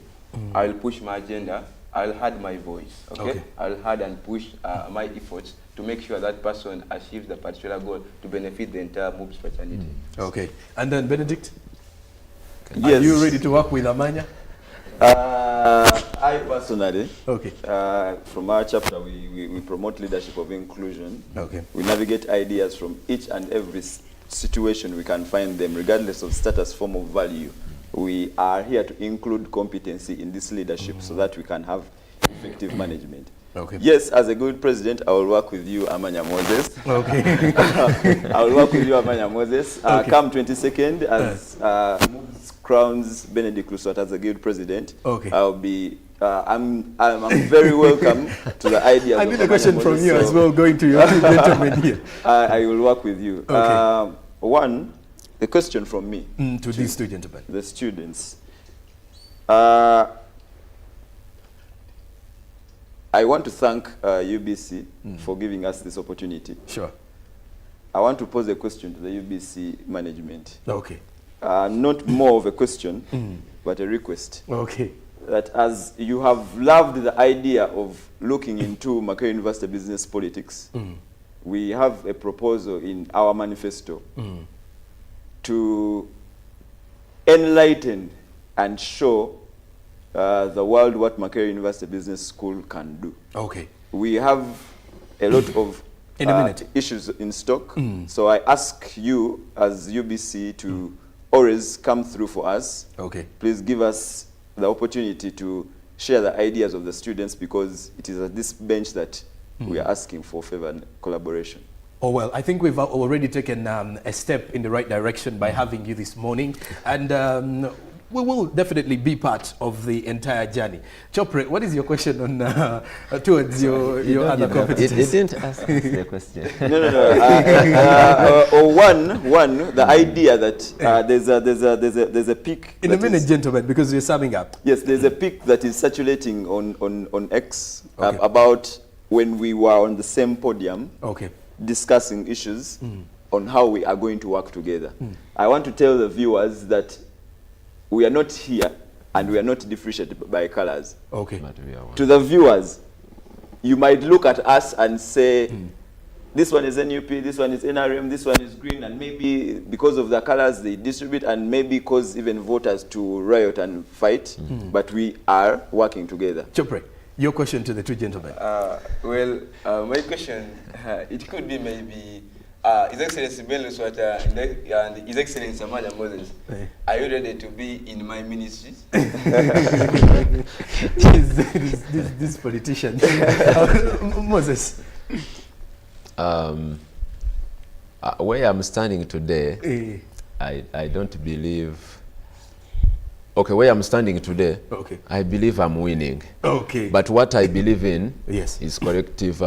I'll push my agenda, I'll add my voice, okay? I'll add and push my efforts to make sure that person achieves the particular goal to benefit the entire MUBS fraternity. Okay. And then Benedict? Yes. Are you ready to work with Amanya? I personally, from our chapter, we promote leadership of inclusion. Okay. We navigate ideas from each and every situation we can find them, regardless of status, form of value. We are here to include competency in this leadership so that we can have effective management. Okay. Yes, as a good president, I will work with you, Amanya Moses. Okay. I will work with you, Amanya Moses. Come 22nd, as MUBS crowns Benedict Luswat as a good president. Okay. I'll be. I'm very welcome to the idea. I need a question from you as well, going to your gentleman here. I will work with you. Okay. One, a question from me to these two gentlemen. The students. I want to thank UBC for giving us this opportunity. Sure. I want to pose a question to the UBC management. Okay. Not more of a question, but a request. Okay. That as you have loved the idea of looking into Makerere University business politics, we have a proposal in our manifesto to enlighten and show the world what Makerere University Business School can do. Okay. We have a lot of issues in stock, so I ask you as UBC to always come through for us. Okay. Please give us the opportunity to share the ideas of the students, because it is at this bench that we are asking for favor and collaboration. Oh, well, I think we've already taken a step in the right direction by having you this morning, and we will definitely be part of the entire journey. Chopre, what is your question on towards your other competitors? It didn't ask the question. No. One, the idea that there's a peak. In a minute, gentlemen, because we're summing up. Yes, there's a peak that is circulating on X about when we were on the same podium discussing issues on how we are going to work together. I want to tell the viewers that we are not here and we are not differentiated by colors. Okay. To the viewers, you might look at us and say, this one is NUP, this one is NRM, this one is green, and maybe because of the colors they distribute, and maybe cause even voters to riot and fight, but we are working together. Chopre, your question to the two gentlemen. My question, it could be maybe, His Excellency Ben Luswat and His Excellency Amanya Moses, are you ready to be in my ministries? this politician. Moses. Where I'm standing today, I don't believe. Okay, where I'm standing today, I believe I'm winning. Okay. But what I believe in is collective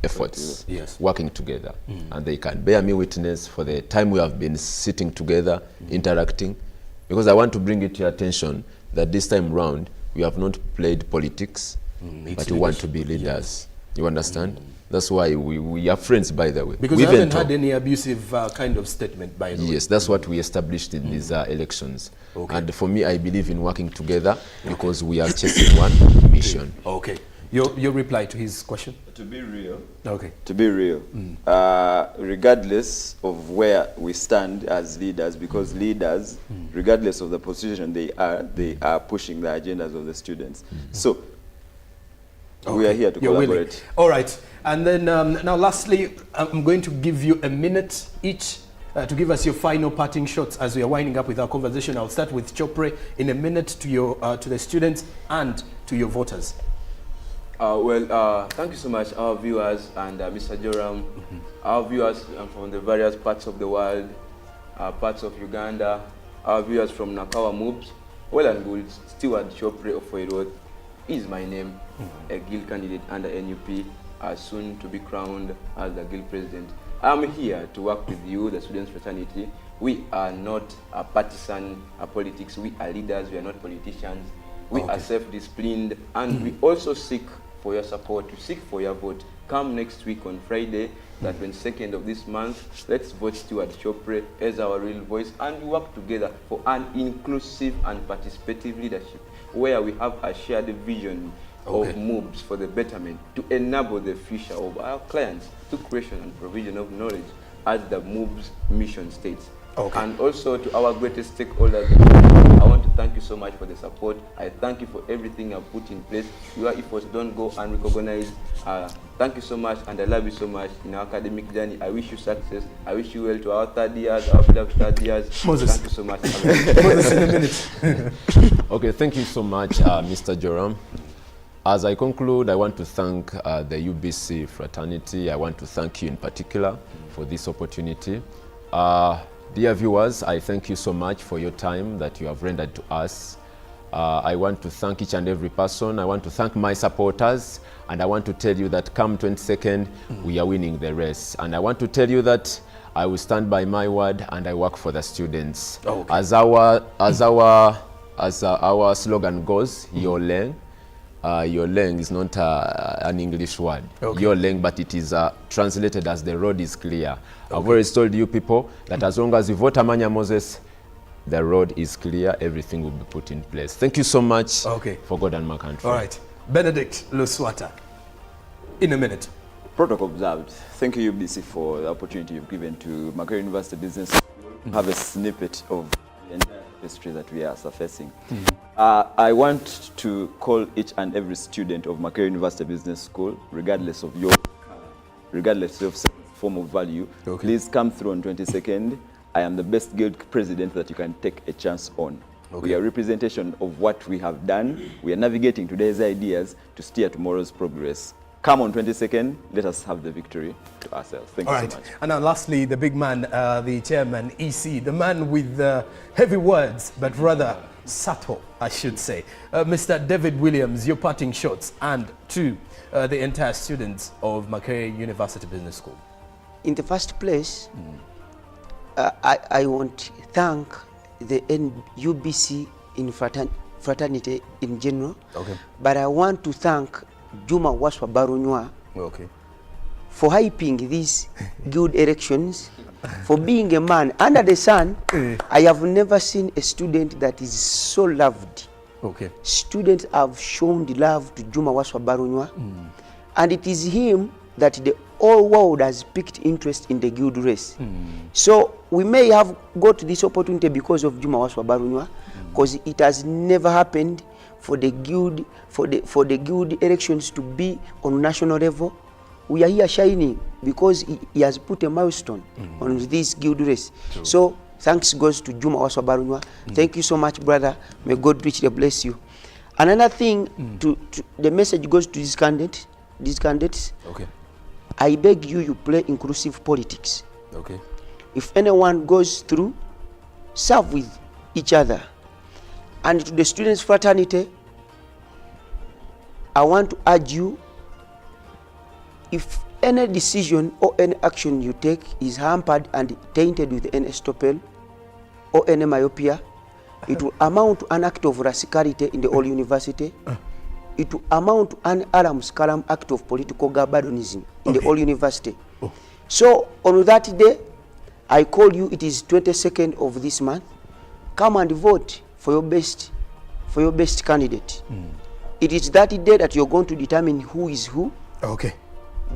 efforts, working together. And they can bear me witness for the time we have been sitting together, interacting. Because I want to bring it to your attention that this time round, we have not played politics, but we want to be leaders. You understand? That's why we are friends, by the way. Because we haven't had any abusive kind of statement, by the way. Yes, that's what we established in these elections. And for me, I believe in working together because we are chasing one mission. Okay. Your reply to his question? To be real. Okay. To be real. Regardless of where we stand as leaders, because leaders, regardless of the position they are pushing the agendas of the students. So, we are here to collaborate. All right. And then now lastly, I'm going to give you a minute each to give us your final parting shots as we are winding up with our conversation. I'll start with Chopre in a minute to the students and to your voters. Thank you so much, our viewers and Mr. Joram, our viewers from the various parts of the world, parts of Uganda, our viewers from Nakawa MUBS. Well and good, Stewart Chopre of Oiroth is my name, a guild candidate under NUP, soon to be crowned as the guild president. I'm here to work with you, the students' fraternity. We are not a partisan politics. We are leaders. We are not politicians. We are self-disciplined, and we also seek for your support, to seek for your vote. Come next week on Friday, that 22nd of this month, let's vote Stewart Chopre as our real voice, and we work together for an inclusive and participative leadership, where we have a shared vision of MUBS for the betterment, to enable the future of our clients through creation and provision of knowledge, as the MUBS mission states. And also to our greatest stakeholders, I want to thank you so much for the support. I thank you for everything I've put in place. Your efforts don't go unrecognized. Thank you so much, and I love you so much in our academic journey. I wish you success. I wish you well to our third years, our beloved third years. Moses. Thank you so much. Moses, in a minute. Okay, thank you so much, Mr. Joram. As I conclude, I want to thank the UBC fraternity. I want to thank you in particular for this opportunity. Dear viewers, I thank you so much for your time that you have rendered to us. I want to thank each and every person. I want to thank my supporters, and I want to tell you that come 22nd, we are winning the race. And I want to tell you that I will stand by my word, and I work for the students. As our slogan goes, Yoleng. Yoleng is not an English word, Yoleng, but it is translated as the road is clear. I've always told you people that as long as you vote Amanya Moses, the road is clear, everything will be put in place. Thank you so much for God and my country. All right. Benedict Luswata, in a minute. Protocol observed. Thank you, UBC, for the opportunity you've given to Macquarie University Business School. Have a snippet of the entire history that we are surfacing. I want to call each and every student of Macquarie University Business School, regardless of your form of value, please come through on 22nd. I am the best guild president that you can take a chance on. We are a representation of what we have done. We are navigating today's ideas to steer tomorrow's progress. Come on 22nd, let us have the victory to ourselves. Thank you so much. And now lastly, the big man, the chairman, EC, the man with heavy words, but rather subtle, I should say. Mr. David Williams, your parting shots, and to the entire students of Macquarie University Business School. In the first place, I want to thank the UBC in fraternity in general, but I want to thank Juma Waswa Barunywa for hyping these guild elections, for being a man under the sun. I have never seen a student that is so loved. Students have shown the love to Juma Waswa Barunywa, and it is him that the whole world has picked interest in the guild race. So we may have got this opportunity because of Juma Waswa Barunywa, because it has never happened for the guild guild elections to be on national level. We are here shining because he has put a milestone on this guild race. So thanks goes to Juma Waswa Barunywa. Thank you so much, brother. May God richly bless you. Another thing, the message goes to these candidates. I beg you, you play inclusive politics. If anyone goes through, serve with each other. And to the students' fraternity, I want to urge you, if any decision or any action you take is hampered and tainted with any stopel or any myopia, it will amount to an act of rasicality in the whole university. It will amount to an alarm act of political garbadonism in the whole university. So on that day, I call you, it is 22nd of this month, come and vote for your best candidate. It is that day that you're going to determine who is who.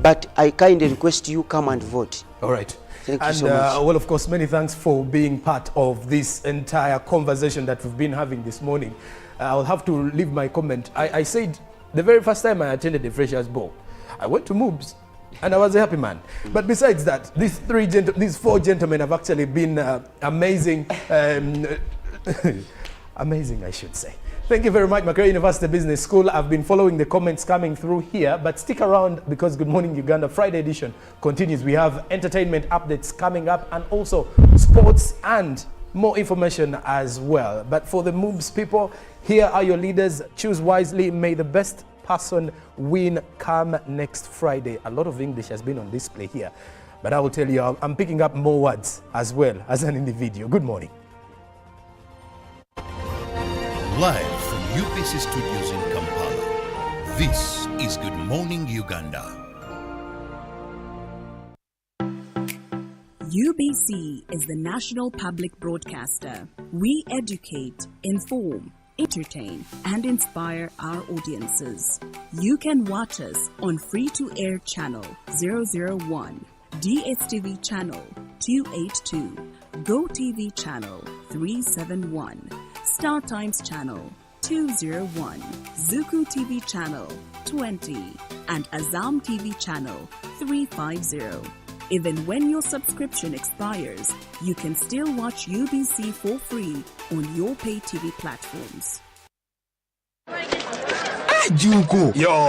But I kindly request you, come and vote. All right. Thank you so much. Well, of course, many thanks for being part of this entire conversation that we've been having this morning. I'll have to leave my comment. I said the very first time I attended the Freshers Ball, I went to MUBS and I was a happy man. But besides that, these four gentlemen have actually been amazing. Amazing, I should say. Thank you very much, Makerere University Business School. I've been following the comments coming through here, but stick around because Good Morning Uganda Friday edition continues. We have entertainment updates coming up and also sports and more information as well. But for the MUBS people, here are your leaders. Choose wisely. May the best person win come next Friday. A lot of English has been on display here, but I will tell you, I'm picking up more words as well as an individual. Good morning. Live from UBC Studios in Kampala, this is Good Morning Uganda. UBC is the national public broadcaster. We educate, inform, entertain, and inspire our audiences. You can watch us on free-to-air channel 001, DSTV channel 282, GoTV channel 371, Star Times channel 201, Zuku TV channel 20, and Azam TV channel 350. Even when your subscription expires, you can still watch UBC for free on your pay TV platforms. Juko. Yo.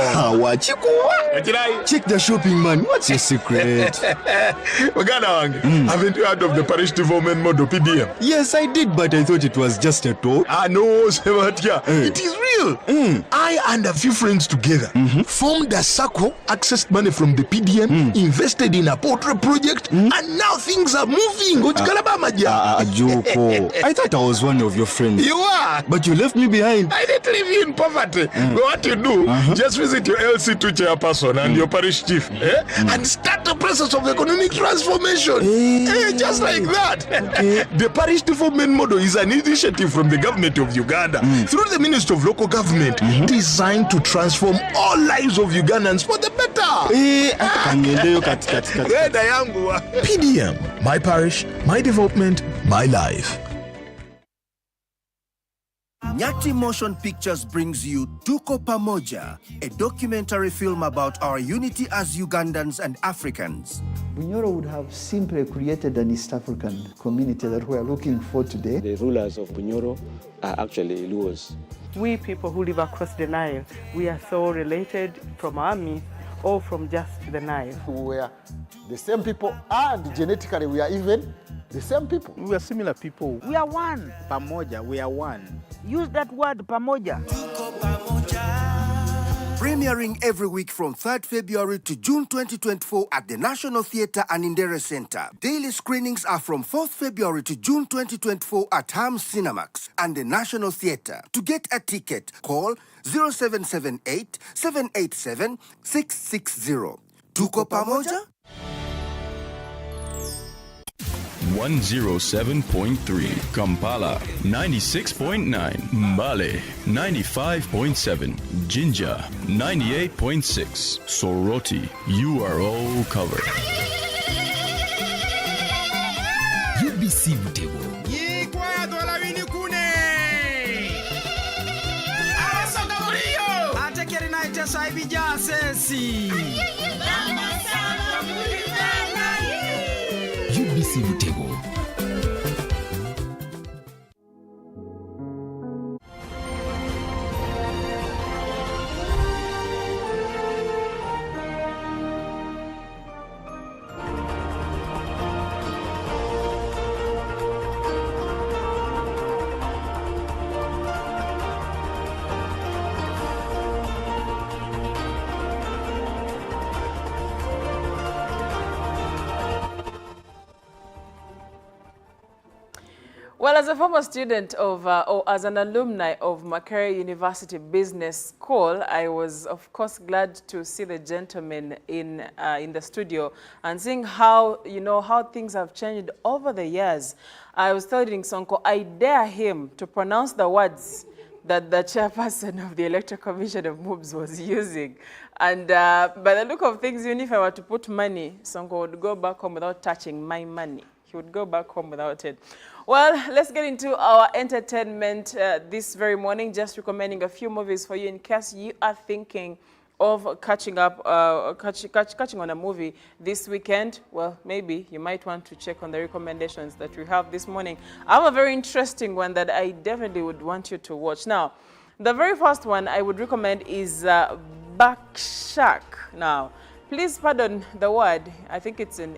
Check the shopping, man. What's your secret? Haven't you heard of the parish development model PDM? Yes, I did, but I thought it was just a talk. No, Sebatia. It is real. I and a few friends together formed a circle, accessed money from the PDM, invested in a portrait project, and now things are moving. Juko. I thought I was one of your friends. You are. But you left me behind. I didn't leave you in poverty. What you do, just visit your LC2 chairperson and your parish chief and start the process of economic transformation. Just like that. The parish development model is an initiative from the government of Uganda through the Ministry of Local Government designed to transform all lives of Ugandans for the better. PDM, my parish, my development, my life. Nyati Motion Pictures brings you Tuko Pamoja, a documentary film about our unity as Ugandans and Africans. Bunyoro would have simply created an East African community that we are looking for today. The rulers of Bunyoro are actually Luos. We people who live across the Nile, we are so related from our myth or from just the Nile. We are the same people and genetically we are even the same people. We are similar people. We are one. Pamoja, we are one. Use that word, pamoja. Premiering every week from 3rd February to June 2024 at the National Theatre and Indere Center. Daily screenings are from 4th February to June 2024 at MUBS Cinemax and the National Theatre. To get a ticket, call 0778 787 660. Tuko Pamoja? 107.3 Kampala, 96.9 Mbale, 95.7 Jinja, 98.6 Soroti. You are all covered. UBC Mutego. UBC Mutego. Well, as a former student of, or as an alumni of Makerere University Business School, I was, of course, glad to see the gentleman in the studio and seeing how, how things have changed over the years. I was telling Sonko, I dare him to pronounce the words that the chairperson of the Electoral Commission of MUBS was using. And by the look of things, even if I were to put money, Sonko would go back home without touching my money. He would go back home without it. Well, let's get into our entertainment this very morning. Just recommending a few movies for you in case you are thinking of catching up, catching on a movie this weekend, well, maybe you might want to check on the recommendations that we have this morning. I have a very interesting one that I definitely would want you to watch. Now, the very first one I would recommend is Bakshak. Now, please pardon the word. I think it's an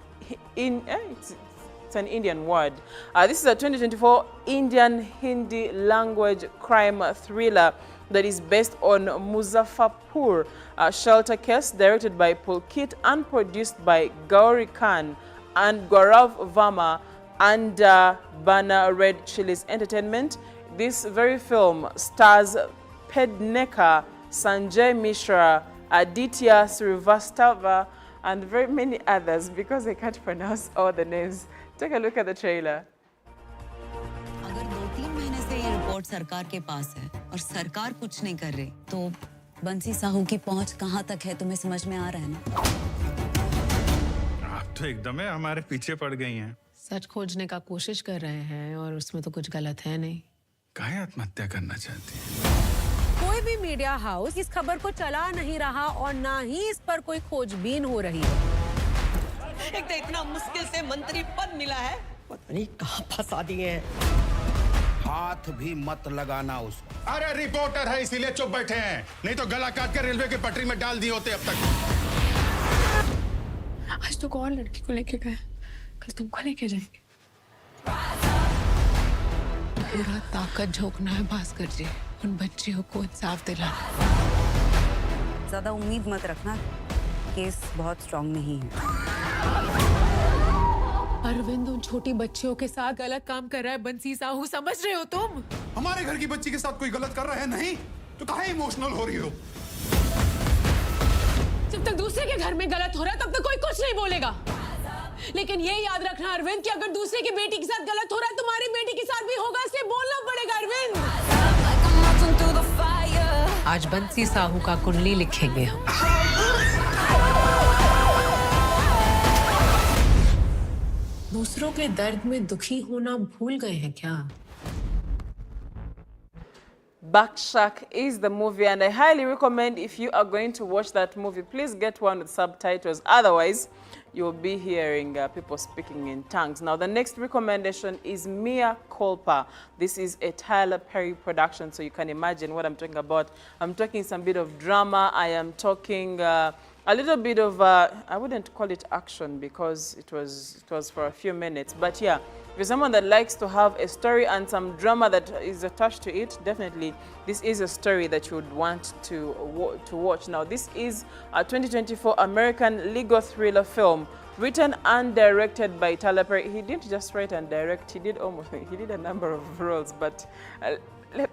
Indian word. This is a 2024 Indian Hindi language crime thriller that is based on Muzaffarpur shelter case, directed by Pulkit and produced by Gauri Khan and Gaurav Verma and Bana Red Chilies Entertainment. This very film stars Pedneka, Sanjay Mishra, Aditya Srivastava, and very many others because I can't pronounce all the names. Take a look at the trailer. अगर 2-3 महीने से ये report सरकार के पास है और सरकार कुछ नहीं कर रही तो बंसी साहू की पहुंच कहां तक है तुम्हें समझ में आ रहा है ना? आप तो एकदम है हमारे पीछे पड़ गई हैं। सच खोजने का कोशिश कर रहे हैं और उसमें तो कुछ गलत है नहीं। काहे आत्महत्या करना चाहती हैं? कोई भी मीडिया हाउस इस खबर को चला नहीं रहा और ना ही इस पर कोई खोजबीन हो रही है। एक तो इतना मुश्किल से मंत्री पद मिला है, पता नहीं कहाँ फंसा दिए हैं। हाथ भी मत लगाना उसको। अरे रिपोर्टर है इसीलिए चुप बैठे हैं, नहीं तो गला काट कर रेलवे की पटरी में डाल दिए होते अब तक। आज तो और लड़की को लेके गए, कल तुमको लेके जाएंगे। पूरा ताकत झोंकना है भास्कर जी, उन बच्चियों को इंसाफ दिला। ज्यादा उम्मीद मत रखना, केस बहुत स्ट्रांग नहीं है। अरविंद उन छोटी बच्चियों के साथ गलत काम कर रहा है बंसी साहू, समझ रहे हो तुम? हमारे घर की बच्ची के साथ कोई गलत कर रहा है नहीं तो काहे इमोशनल हो रही हो? जब तक दूसरे के घर में गलत हो रहा है तब तक कोई कुछ नहीं बोलेगा, लेकिन ये याद रखना अरविंद कि अगर दूसरे की बेटी के साथ गलत हो रहा है तुम्हारी बेटी के साथ भी होगा, इसलिए बोलना पड़ेगा अरविंद। आज बंसी साहू का कुंडली लिखेंगे हम। दूसरों के दर्द में दुखी होना भूल गए हैं क्या? Bakshak is the movie, and I highly recommend if you are going to watch that movie, please get one with subtitles. Otherwise, you'll be hearing people speaking in tongues. Now, the next recommendation is Mea Culpa. This is a Tyler Perry production, so you can imagine what I'm talking about. I'm talking some bit of drama. I am talking a little bit of, I wouldn't call it action because it was for a few minutes. But yeah, if you're someone that likes to have a story and some drama that is attached to it, definitely this is a story that you would want to watch. Now, this is a 2024 American legal thriller film written and directed by Tyler Perry. He didn't just write and direct, he did a number of roles, but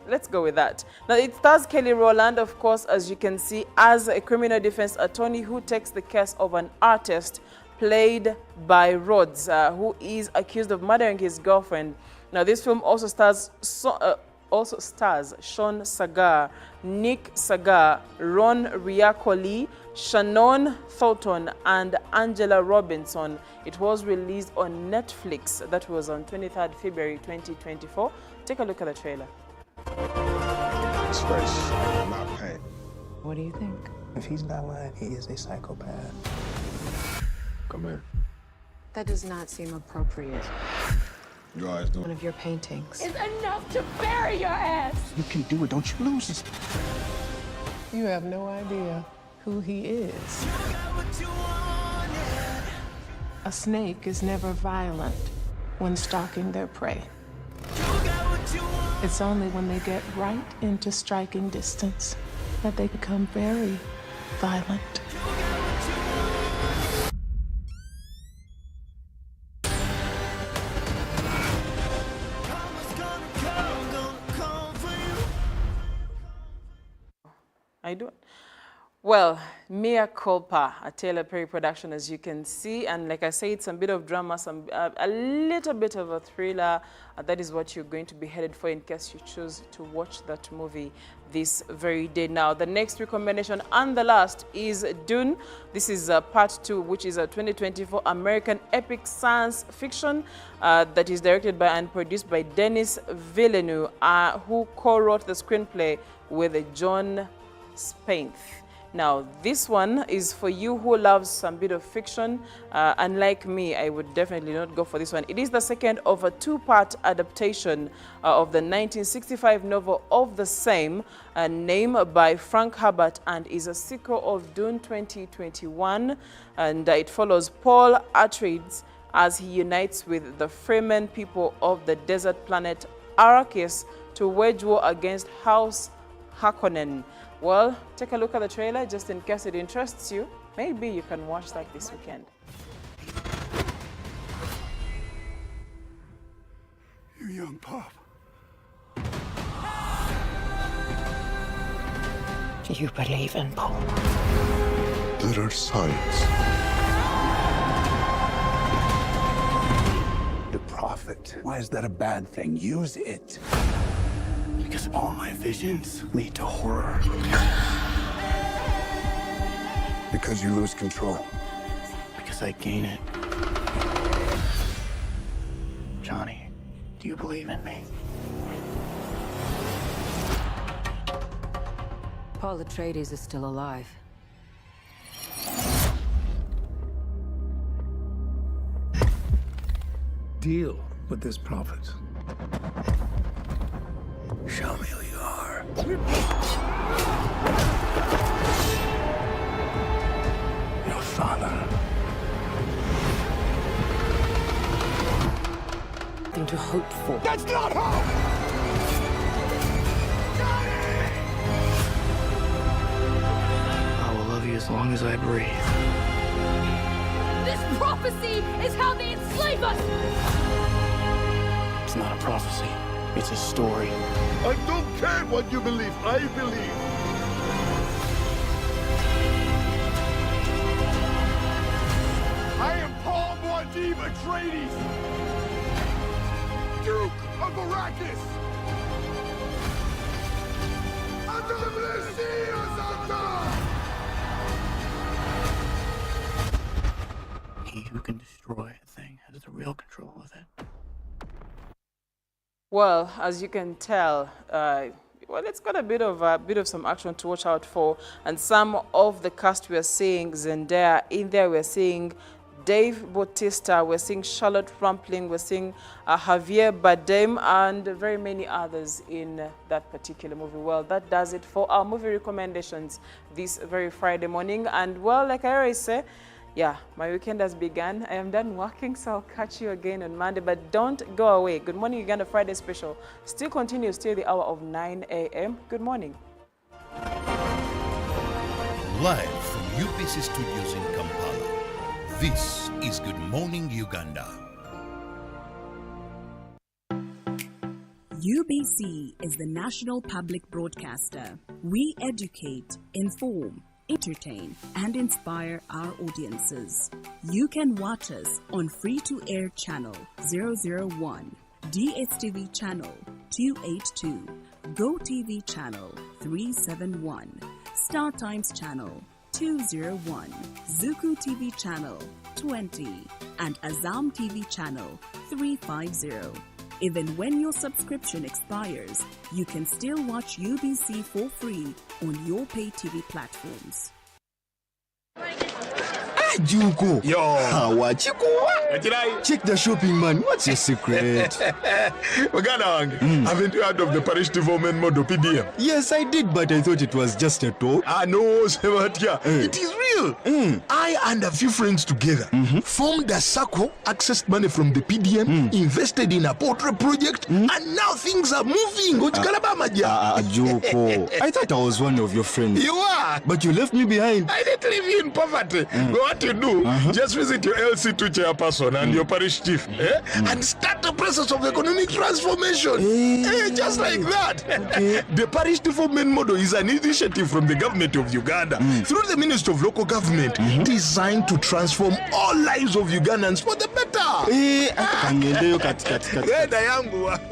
let's go with that. Now, it stars Kelly Rowland, of course, as you can see, as a criminal defense attorney who takes the case of an artist played by Rhodes, who is accused of murdering his girlfriend. Now, this film also stars Sean Sagar, Nick Sagar, Ron Riacoli, Shannon Thornton, and Angela Robinson. It was released on Netflix. That was on 23rd February 2024. Take a look at the trailer. His face, not pain. What do you think? If he's not lying, he is a psychopath. Come here. That does not seem appropriate. Your eyes do. One of your paintings. It's enough to bury your ass. You can do it, don't you lose this. You have no idea who he is. A snake is never violent when stalking their prey. It's only when they get right into striking distance that they become very violent. I do. Well, Mea Culpa, a Taylor Perry production, as you can see. And like I said, some bit of drama, a little bit of a thriller. That is what you're going to be headed for in case you choose to watch that movie this very day. Now, the next recommendation and the last is Dune. This is part 2, which is a 2024 American epic science fiction that is directed by and produced by Denis Villeneuve, who co-wrote the screenplay with John Spaeth. Now, this one is for you who loves some bit of fiction. Unlike me, I would definitely not go for this one. It is the second of a two-part adaptation of the 1965 novel of the same name by Frank Herbert, and is a sequel of Dune 2021. And it follows Paul Atreides as he unites with the Fremen people of the desert planet Arrakis to wage war against House Harkonnen. Well, take a look at the trailer just in case it interests you. Maybe you can watch that this weekend. You young pup. Do you believe in Paul? There are signs. The prophet. Why is that a bad thing? Use it. Because all my visions lead to horror. Because you lose control. Because I gain it. Johnny, do you believe in me? Paul Atreides is still alive. Deal with this prophet. Show me who you are. Your father. Nothing to hope for. That's not hope! I will love you as long as I breathe. This prophecy is how they enslave us! It's not a prophecy. It's a story. I don't care what you believe. I believe. I am Paul Muad'Dib Atreides, Duke of Arrakis. He who can destroy a thing has the real control of it. Well, as you can tell, well, it's got a bit of some action to watch out for. And some of the cast we are seeing Zendaya in there. We're seeing Dave Bautista, we're seeing Charlotte Rampling, we're seeing Javier Bardem, and very many others in that particular movie. Well, that does it for our movie recommendations this very Friday morning. And well, like I always say, yeah, my weekend has begun. I am done working, so I'll catch you again on Monday. But don't go away. Good Morning Uganda Friday special still continues till the hour of 9 a.m. Good morning. Live from UPC Studios in Kampala, this is Good Morning Uganda. UBC is the national public broadcaster. We educate, inform, entertain, and inspire our audiences. You can watch us on free-to-air channel 001, DSTV channel 282, GoTV channel 371, Star Times channel 201, Zuku TV channel 20, and Azam TV channel 350. Even when your subscription expires, you can still watch UBC for free on your pay TV platforms. Juko. Yo. What you check the shopping, man. What's your secret? Uganda, haven't you heard of the parish development model PDM? Yes, I did, but I thought it was just a talk. No, Sebatia. It is real. I and a few friends together formed a circle, accessed money from the PDM, invested in a portrait project, and now things are moving. Juko. I thought I was one of your friends. You are. But you left me behind. I didn't leave you in poverty. What you do, just visit your LC2 chairperson and your parish chief and start the process of economic transformation. Just like that. The parish development model is an initiative from the government of Uganda through the Ministry of Local Government designed to transform all lives of Ugandans for the better.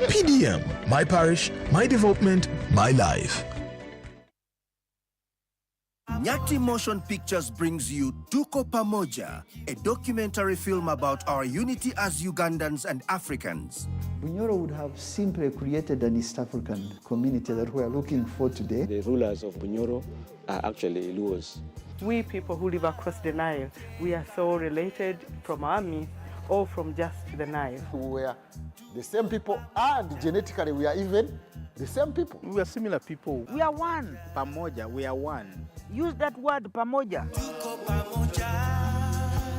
PDM, my parish, my development, my life. Nyati Motion Pictures brings you Tuko Pamoja, a documentary film about our unity as Ugandans and Africans. Bunyoro would have simply created an East African community that we are looking for today. The rulers of Bunyoro are actually Luos. We people who live across the Nile, we are so related from our myth or from just the Nile. We are the same people, and genetically we are even the same people. We are similar people. We are one. Pamoja, we are one. Use that word, pamoja.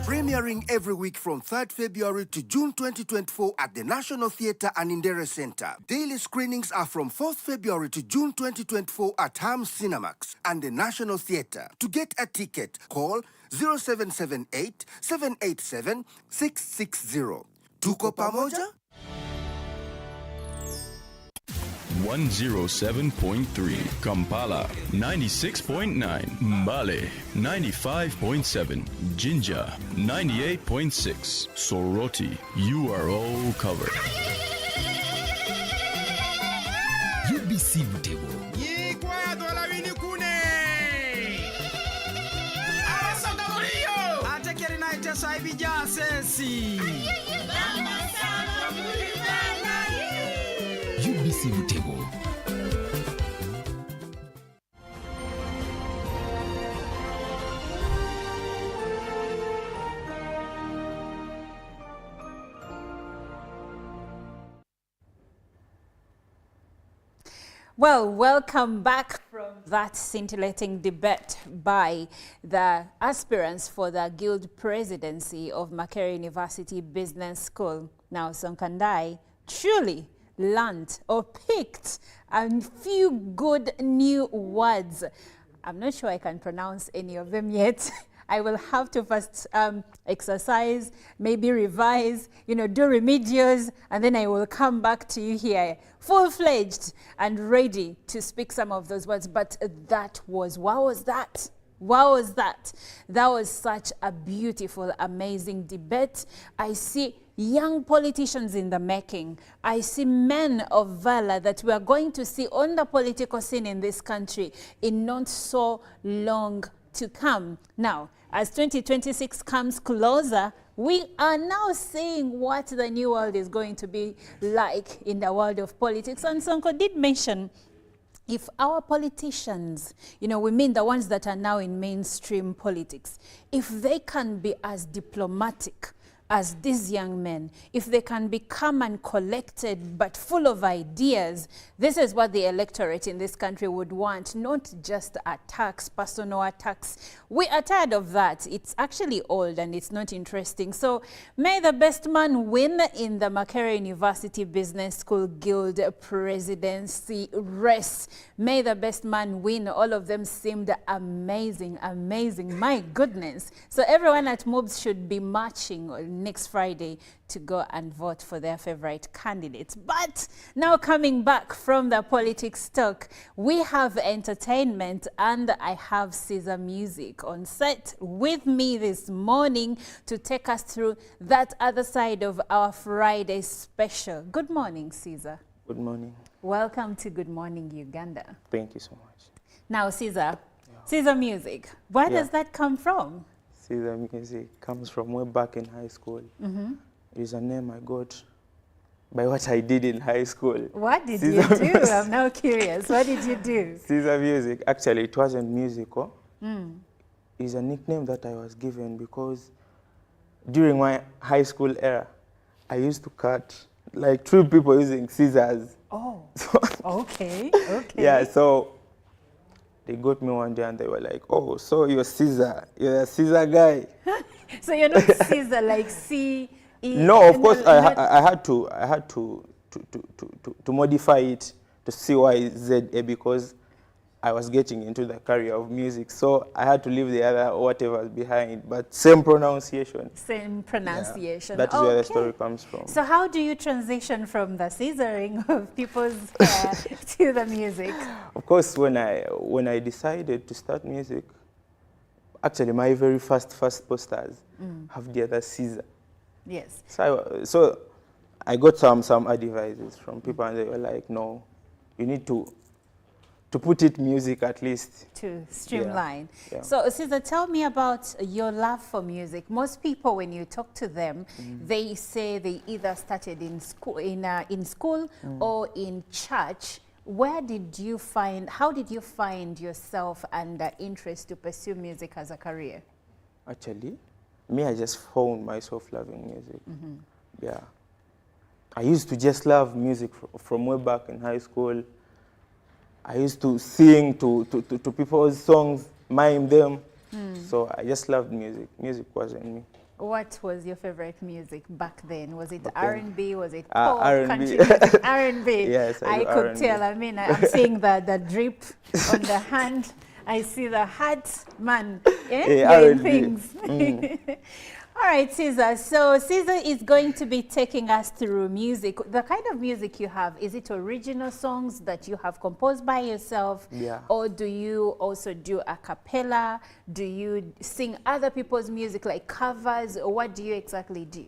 Premiering every week from 3rd February to June 2024 at the National Theatre and Indere Center. Daily screenings are from 4th February to June 2024 at HAM Cinemax and the National Theatre. To get a ticket, call 0778 787 660. Tuko Pamoja? 107.3 Kampala, 96.9 Mbale, 95.7 Jinja, 98.6 Soroti. You are all covered. UBC Mutego. UBC Mutego. Well, welcome back from that scintillating debate by the aspirants for the Guild Presidency of Makerere University Business School. Now, Sonkandai truly learned or picked a few good new words. I'm not sure I can pronounce any of them yet. I will have to first exercise, maybe revise, do remedios, and then I will come back to you here full-fledged and ready to speak some of those words. But what was that? What was that? That was such a beautiful, amazing debate. I see young politicians in the making. I see men of valor that we are going to see on the political scene in this country in not so long to come. Now, as 2026 comes closer, we are now seeing what the new world is going to be like in the world of politics. And Sonko did mention, if our politicians, we mean the ones that are now in mainstream politics, if they can be as diplomatic as these young men, if they can be calm and collected but full of ideas, this is what the electorate in this country would want, not just attacks, personal attacks. We are tired of that. It's actually old and it's not interesting. So may the best man win in the Makerere University Business School Guild Presidency race. May the best man win. All of them seemed amazing, amazing. My goodness. So everyone at MUBS should be marching next Friday to go and vote for their favorite candidates. But now coming back from the politics talk, we have entertainment and I have Caesar Music on set with me this morning to take us through that other side of our Friday special. Good morning, Caesar. Good morning. Welcome to Good Morning Uganda. Thank you so much. Now, Caesar, Caesar Music, where does that come from? Caesar Music comes from way back in high school. Mm-hmm. It is a name I got by what I did in high school. What did Caesar you do? Music. I'm now curious. What did you do? Caesar Music, actually it wasn't musical. Mm. It's a nickname that I was given because during my high school era, I used to cut like 3 people using scissors. Oh, okay, okay. Yeah, so they got me one day and they were like, oh, so you're Caesar, you're a Caesar guy. So you're not Caesar like C-E? No, of course I had to modify it to CYZA because I was getting into the career of music. So I had to leave the other whatever behind, but same pronunciation. Same pronunciation. Yeah, that is where the story comes from. So how do you transition from the scissoring of people's hair to the music? Of course, when I decided to start music, actually my very first posters have the other Caesar. Yes. So I got some advices from people and they were like, no, you need to put it music at least. To streamline. Yeah. Yeah. So, Caesar, tell me about your love for music. Most people, when you talk to them, they say they either started in school, or in church. How did you find yourself and interest to pursue music as a career? Actually, me, I just found myself loving music. Yeah. I used to just love music from way back in high school. I used to sing to people's songs, mime them. So I just loved music. Music was in me. What was your favorite music back then? Was it R&B? Was it pop? R&B. Country music? R&B. Yes, I could R&B. tell. I mean, I'm seeing the drip on the hand. I see the hat, man. Doing things. All right, Caesar. So Caesar is going to be taking us through music. The kind of music you have, is it original songs that you have composed by yourself? Yeah. Or do you also do a cappella? Do you sing other people's music like covers? Or what do you exactly do?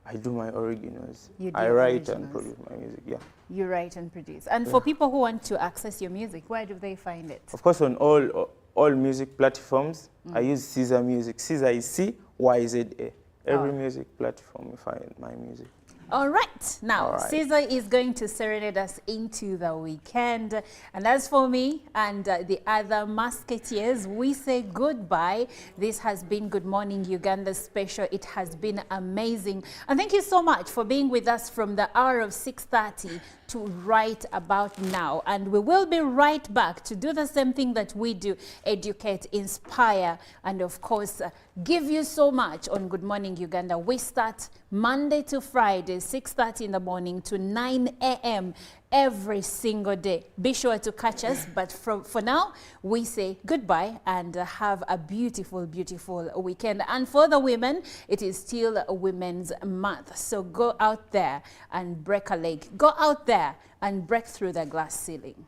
I do my originals. You do I write originals. and produce my music, yeah. You write and produce. And for people who want to access your music, where do they find it? Of course, on all music platforms, I use Caesar Music. Caesar is C-Y-Z-A. Every music platform you find my music. All right. Now, Caesar is going to serenade us into the weekend. And as for me and the other musketeers, we say goodbye. This has been Good Morning Uganda special. It has been amazing. And thank you so much for being with us from the hour of 6:30 to right about now. And we will be right back to do the same thing that we do, educate, inspire, and of course, give you so much on Good Morning Uganda. We start Monday to Friday, 6:30 in the morning to 9 a.m. every single day. Be sure to catch us, but for now, we say goodbye and have a beautiful, beautiful weekend. And for the women, it is still Women's Month. So go out there and break a leg. Go out there and break through the glass ceiling.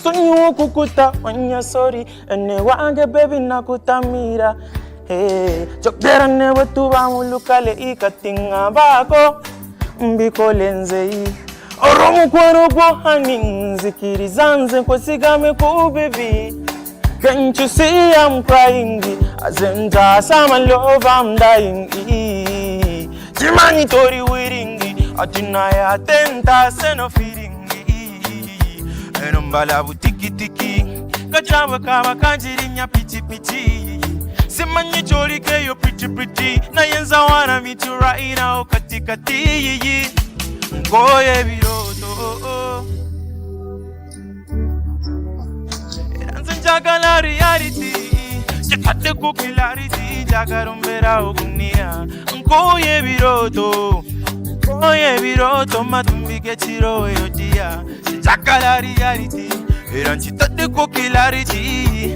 Sonyo kukuta wanya sorry ene wange baby nakutamira chokera ne wetu bamulukale ikatinga bako mbiko lenze oromu kwaro haninzi kirizanze kosigame ku baby. Can't you see I'm crying? Azenta sama love I'm dying. Jimani tori wiringi atinaya atenta seno feeling. Enumbala butiki tiki kajawa kawa kanjirinya pichi pichi. Simanyi chori ke yo pretty pretty na yenza wanna meet you right now katika ti. Ngoye biroto Jagala reality, jagade ko clarity, jagarumbera ogunia. Ngoye biroto, matumbike chiro yodia. Jagala reality, eranchitade ko clarity.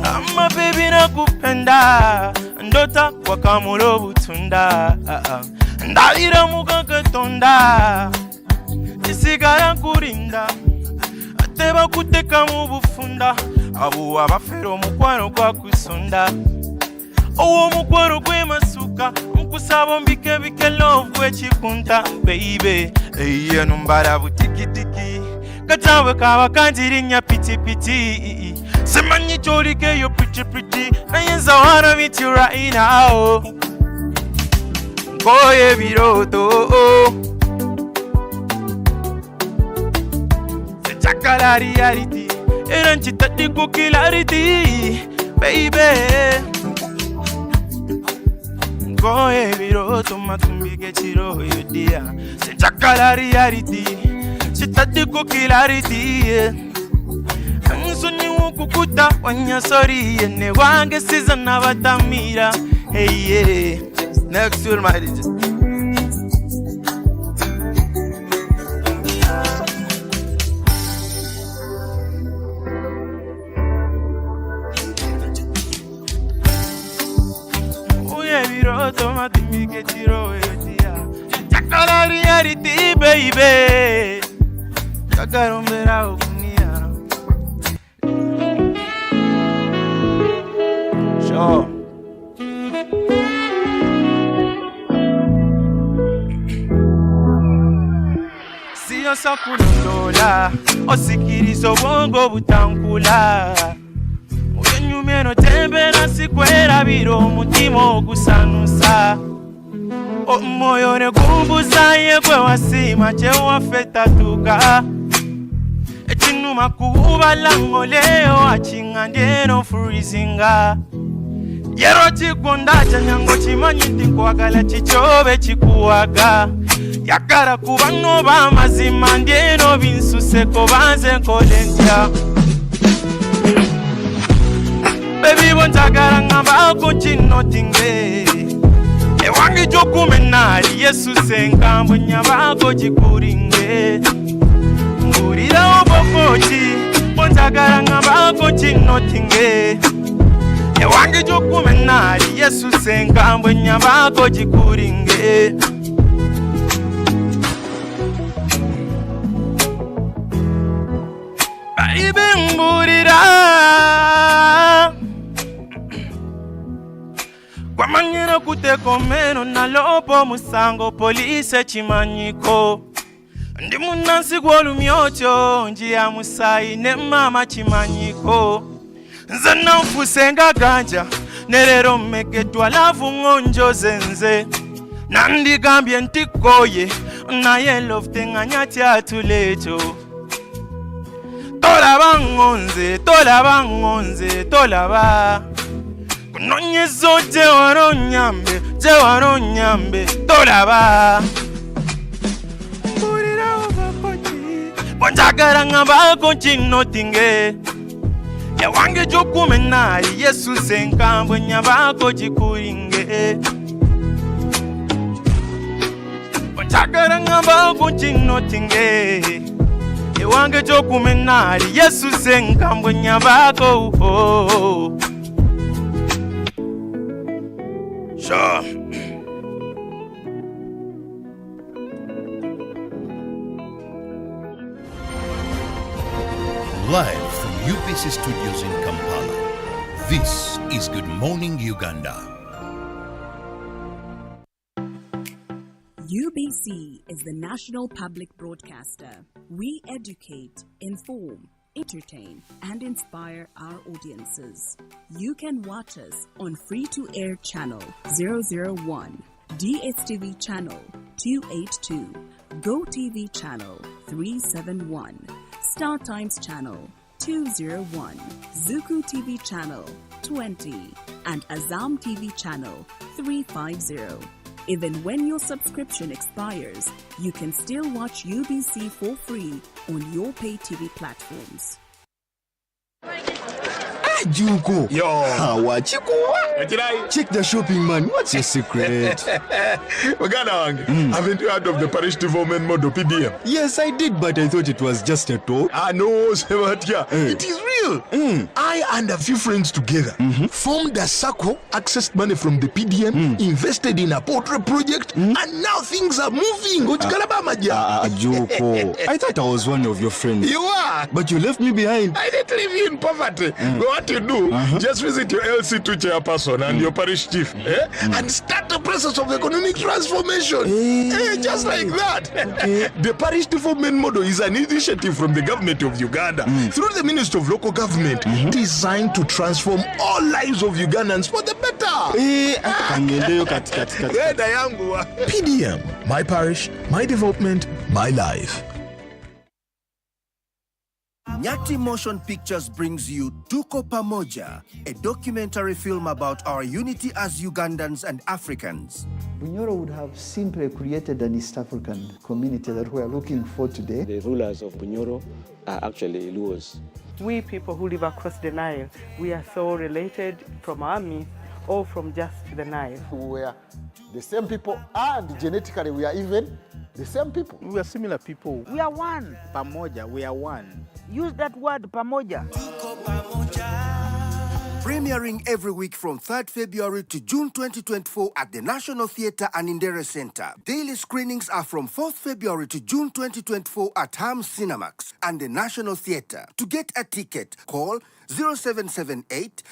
Amma baby nakupenda, ndota wakamulo butunda. Ndaira muganga tonda, isigara kurinda. Teba kuteka mu bufunda abo abafero mukwano kwa kusonda owo mukwano gwe masuka mukusabo mbike bike love we chikunta baby eye numbara butiki tiki katawe kawa kanjirinya piti piti semanyi chorike yo pretty pretty na yenza wanna meet you right now ngoye biroto Chakala reality, eranchita diku clarity, baby. Ngoye biroto matumbike chiro yodia. Chakala reality, chita diku clarity. Ansuni ukukuta wanya sorry ene wange season abatamira. Hey yeah, next year my DJ. Automatically tiro etia. Chakala reality baby. Chakarumbera ogunia. Sure. nosa kulondola osikiriza obwongo butankula oyenyumeno tembera sikwera biro omutima ogusanusa omwoyo ne gumbuzaye gwe wasima kyewaffe tatuka ekinuma kubala ngoleo achingandye no freezinga yero chikonda chanyango chimanyi nkwagala chichobe chikuwaga yakara kubano bamazima ndye no binsuseko banze nkolentya baby bonjagala ngambako kino tinge ewange jokumenali yesu senkambo nyabako chikuringe ngurira obokochi bonjagala ngambako kino tinge ewange jokumenali yesu senkambo nyabako chikuringe baby ngurira kwa manyero kutekomeno nalopo musango polise chimanyiko ndi munansi gwolumyocho njia musayi ne mama chimanyiko nze namfusenga ganja nerero mmeketwa lavu ngonjo zenze nandigambye ntikoye naye lofte nganyatya tulecho tolaba ngonze kunonyezo jewaro nyambe tolaba mburira obakochi bonjagala ngambako kino tinge ewange jokumenali yesu senkambo nyabako chikuringe bonjagala ngambako kino tinge ewange jokumenali yesu senkambo nyabako Sure. Live from UPC Studios in Kampala, this is Good Morning Uganda. UBC is the national public broadcaster. We educate, inform, entertain, and inspire our audiences. You can watch us on free-to-air channel 001, DSTV channel 282, GoTV channel 371, Star Times channel 201, Zuku TV channel 20, and Azam TV channel 350. Even when your subscription expires, you can still watch UBC for free on your pay TV platforms. Juko. Yo. Wachikuwa. Check the shopping, man. What's your secret? Uganda, haven't you heard of the parish development model PDM? Yes, I did, but I thought it was just a talk. No, Sebatia. It is real. I and a few friends together formed a circle, accessed money from the PDM, invested in a portrait project, and now things are moving. Juko. I thought I was one of your friends. You are. But you left me behind. I didn't leave you in poverty. What you do, just visit your LC2 chairperson and your parish chief and start the process of economic transformation. Just like that. The parish development model is an initiative from the government of Uganda through the Ministry of Local Government designed to transform all lives of Ugandans for the better. PDM, my parish, my development, my life. Nyati Motion Pictures brings you Tuko Pamoja, a documentary film about our unity as Ugandans and Africans. Bunyoro would have simply created an East African community that we are looking for today. The rulers of Bunyoro are actually Luos. We people who live across the Nile, we are so related from our myth or from just the Nile. We are the same people, and genetically we are even the same people. We are similar people. We are one. Pamoja, we are one. Use that word, pamoja. Premiering every week from 3rd February to June 2024 at the National Theatre and Indere Center. Daily screenings are from 4th February to June 2024 at Cinemax and the National Theatre. To get a ticket, call 0778